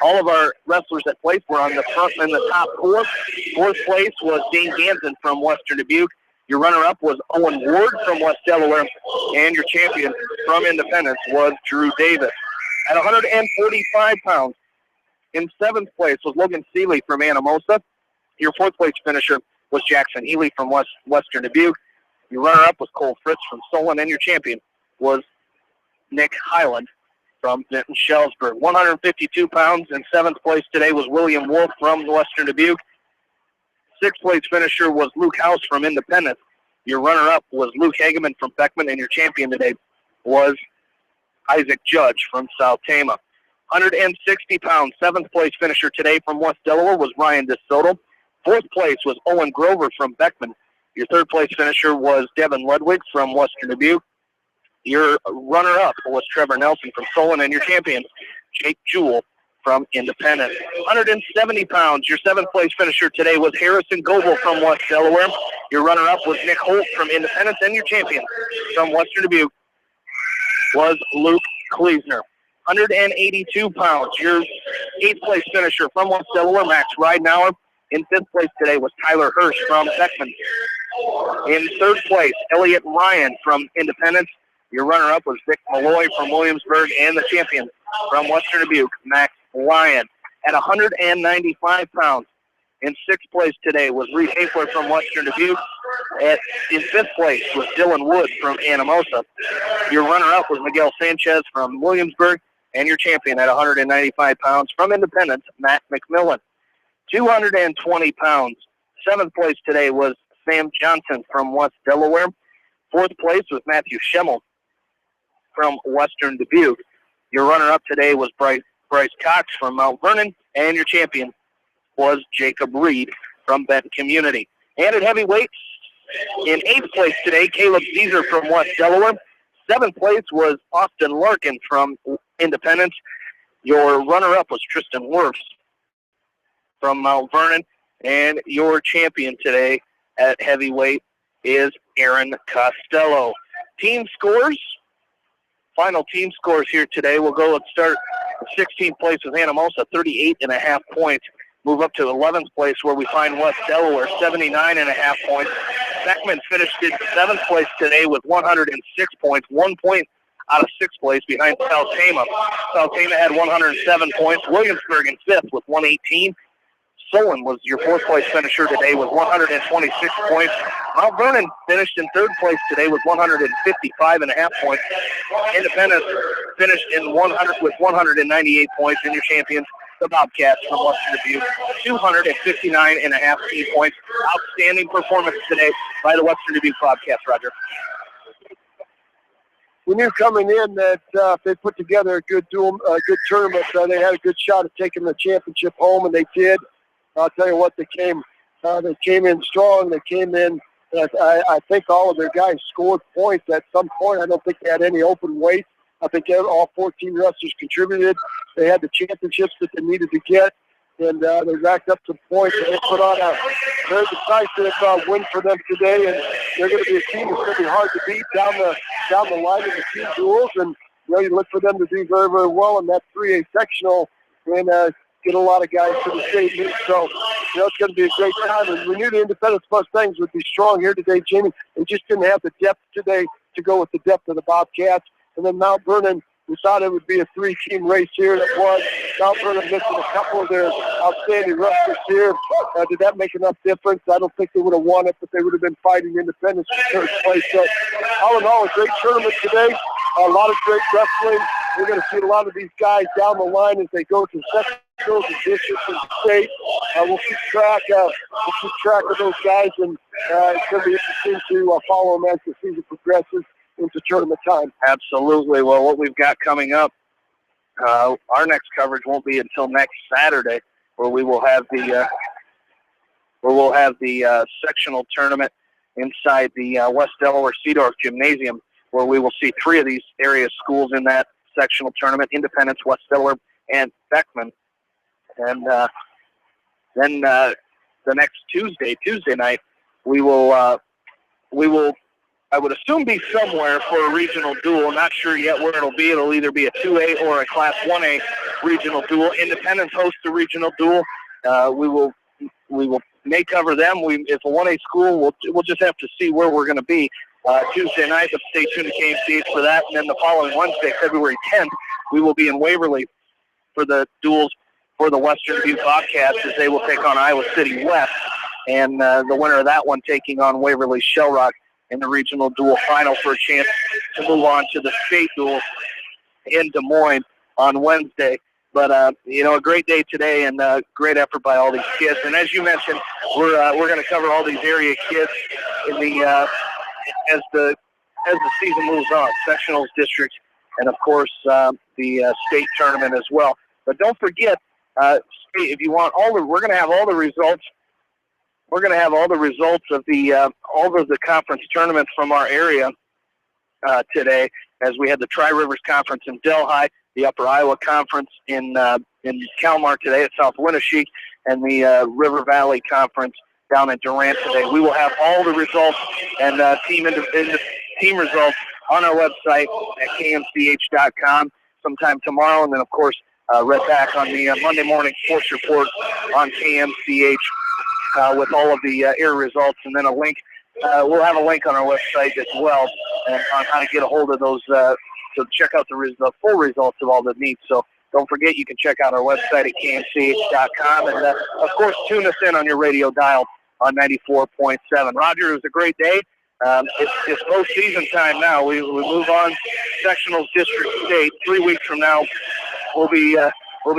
All of our wrestlers that placed were on the front in the top four. Fourth place was Dane Ganson from Western Dubuque. Your runner-up was Owen Ward from West Delaware, and your champion from Independence was Drew Davis. At 145 pounds, in seventh place was Logan Seeley from Anamosa. Your fourth place finisher was Jackson Ely from Western Dubuque. Your runner-up was Cole Fritz from Solon, and your champion was Nick Highland from Vinton Shellsburg. 152 pounds in seventh place today was William Wolf from Western Dubuque. Sixth place finisher was Luke House from Independence. Your runner-up was Luke Hageman from Beckman, and your champion today was Isaac Judge from South Tama. 160 pounds, seventh place finisher today from West Delaware was Ryan DeSoto. Fourth place was Owen Grover from Beckman. Your third place finisher was Devin Ludwig from Western Dubuque. Your runner-up was Trevor Nelson from Solon, and your champion, Jake Jewell from Independence. 170 pounds, your seventh place finisher today was Harrison Goebel from West Delaware. Your runner-up was Nick Holt from Independence, and your champion from Western Dubuque was Luke Kleesner. 182 pounds, your eighth place finisher from West Delaware, Max Ridenauer. In fifth place today was Tyler Hirsch from Beckman. In third place, Elliot Ryan from Independence. Your runner-up was Vic Malloy from Williamsburg, and the champion from Western Dubuque, Max Lyon. At 195 pounds, in sixth place today was Reed Hafler from Western Dubuque. In fifth place was Dylan Wood from Anamosa. Your runner-up was Miguel Sanchez from Williamsburg, and your champion at 195 pounds from Independence, Matt McMillan. 220 pounds. Seventh place today was Sam Johnson from West Delaware. Fourth place was Matthew Schemmel from Western Dubuque. Your runner-up today was Bryce Cox from Mount Vernon, and your champion was Jacob Reed from Benton Community. And at heavyweight, in eighth place today, Caleb Caesar from West Delaware. Seventh place was Austin Larkin from Independence. Your runner-up was Tristan Wirfs from Mount Vernon, and your champion today at heavyweight is Aaron Costello. Team scores, final team scores here today. We'll go and start 16th place with Anamosa, 38.5 points. Move up to 11th place where we find West Delaware, 79.5 points. Beckman finished in 7th place today with 106 points, 1 point out of 6th place behind South Tama. South Tama had 107 points. Williamsburg in 5th with 118. Solon was your 4th place finisher today with 126 points. Mount Vernon finished in 3rd place today with 155.5 points. Independence finished in 198 points, and your champions, the Bobcats from Western Dubuque, 259.5 team points. Outstanding performance today by the Western Dubuque Bobcats, Roger.
We knew coming in that if they put together a good tournament, they had a good shot at taking the championship home, and they did. I'll tell you what, they came They came in strong. They came in. I think all of their guys scored points at some point. I don't think they had any open weight. I think all 14 wrestlers contributed. They had the championships that they needed to get, and they racked up some points, and they put on a very decisive win for them today. And they're going to be a team that's going to be hard to beat down the line in the team duels. And you look for them to do very, very well in that 3A sectional and get a lot of guys to the state meet. So, it's going to be a great time. And we knew the Independence Mustangs would be strong here today, Jamie. They just didn't have the depth today to go with the depth of the Bobcats. And then Mount Vernon, we thought it would be a 3-team race here. That was. Mount Vernon missing a couple of their outstanding wrestlers here. Did that make enough difference? I don't think they would have won it, but they would have been fighting Independence for third place. So, all in all, a great tournament today. A lot of great wrestling. We're going to see a lot of these guys down the line as they go to sectionals and districts and state. We'll keep track of those guys, and it's going to be interesting to follow them as the season progresses into tournament time.
Absolutely. Well, what we've got coming up, our next coverage won't be until next Saturday, where we will have the sectional tournament inside the West Delaware Seedorf Gymnasium, where we will see 3 of these area schools in that sectional tournament: Independence, West Delaware, and Beckman. And then the next Tuesday night, we will, I would assume, be somewhere for a regional duel. Not sure yet where it'll be. It'll either be a 2A or a Class 1A regional duel. Independence hosts a regional duel. We may cover them. If a 1A school, we'll just have to see where we're going to be Tuesday night. But stay tuned to KMCH for that. And then the following Wednesday, February 10th, we will be in Waverly for the duels for the Western Dubuque Bobcats, as they will take on Iowa City West. And the winner of that one taking on Waverly Shell Rock in the regional duel final for a chance to move on to the state duel in Des Moines on Wednesday. But, a great day today, and great effort by all these kids. And as you mentioned, we're going to cover all these area kids in the as the season moves on, sectionals, districts, and, of course, the state tournament as well. But don't forget, if you want we're going to have all the results. We're going to have all the results of all of the conference tournaments from our area today, as we had the Tri-Rivers Conference in Delhi, the Upper Iowa Conference in Kalmar today at South Winneshiek, and the River Valley Conference down in Durant today. We will have all the results and team results on our website at kmch.com sometime tomorrow, and then, of course, right back on the Monday morning sports report on KMCH. With all of the air results, and then a link. We'll have a link on our website as well on how to get a hold of those to check out the full results of all the meets. So don't forget, you can check out our website at kmch.com, and of course, tune us in on your radio dial on 94.7. Roger, it was a great day. It's postseason time now. We move on sectionals, district, state. 3 weeks from now, we'll be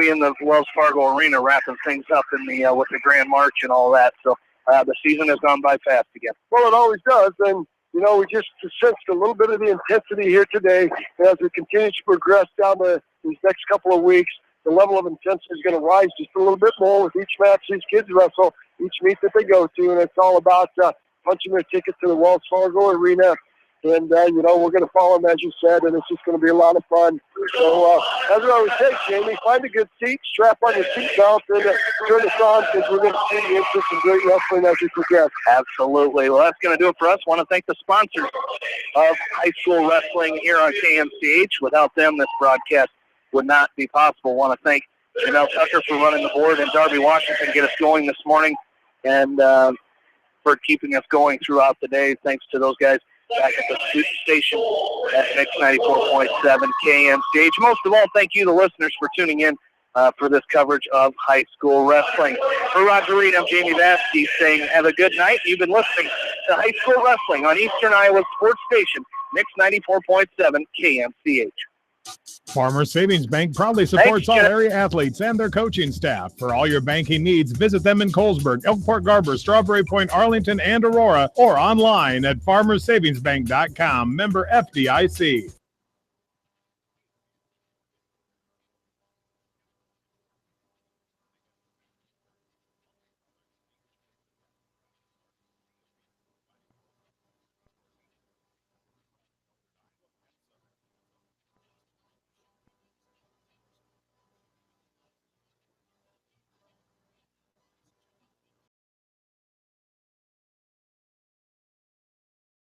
in the Wells Fargo Arena wrapping things up in the with the Grand March and all that. So the season has gone by fast again.
Well, it always does. And, we just sensed a little bit of the intensity here today. And as we continue to progress down these next couple of weeks, the level of intensity is going to rise just a little bit more with each match these kids wrestle, each meet that they go to. And it's all about punching their ticket to the Wells Fargo Arena. And, we're going to follow them, as you said, and it's just going to be a lot of fun. So, as I always say, Jamie, find a good seat, strap on your seatbelt, and turn us on, because we're going to see the interest in great wrestling as we progress.
Absolutely. Well, that's going to do it for us. I want to thank the sponsors of high school wrestling here on KMCH. Without them, this broadcast would not be possible. I want to thank Janelle Tucker for running the board, and Darby Washington get us going this morning, and for keeping us going throughout the day. Thanks to those guys back at the station at Mix 94.7 KMCH. Most of all, thank you, the listeners, for tuning in for this coverage of high school wrestling. For Roger Reed, I'm Jamie Vasky saying have a good night. You've been listening to High School Wrestling on Eastern Iowa Sports Station, Mix 94.7 KMCH.
Farmers Savings Bank proudly supports all area athletes and their coaching staff. For all your banking needs, visit them in Colesburg, Elkport Garber, Strawberry Point, Arlington, and Aurora, or online at farmersavingsbank.com. Member FDIC.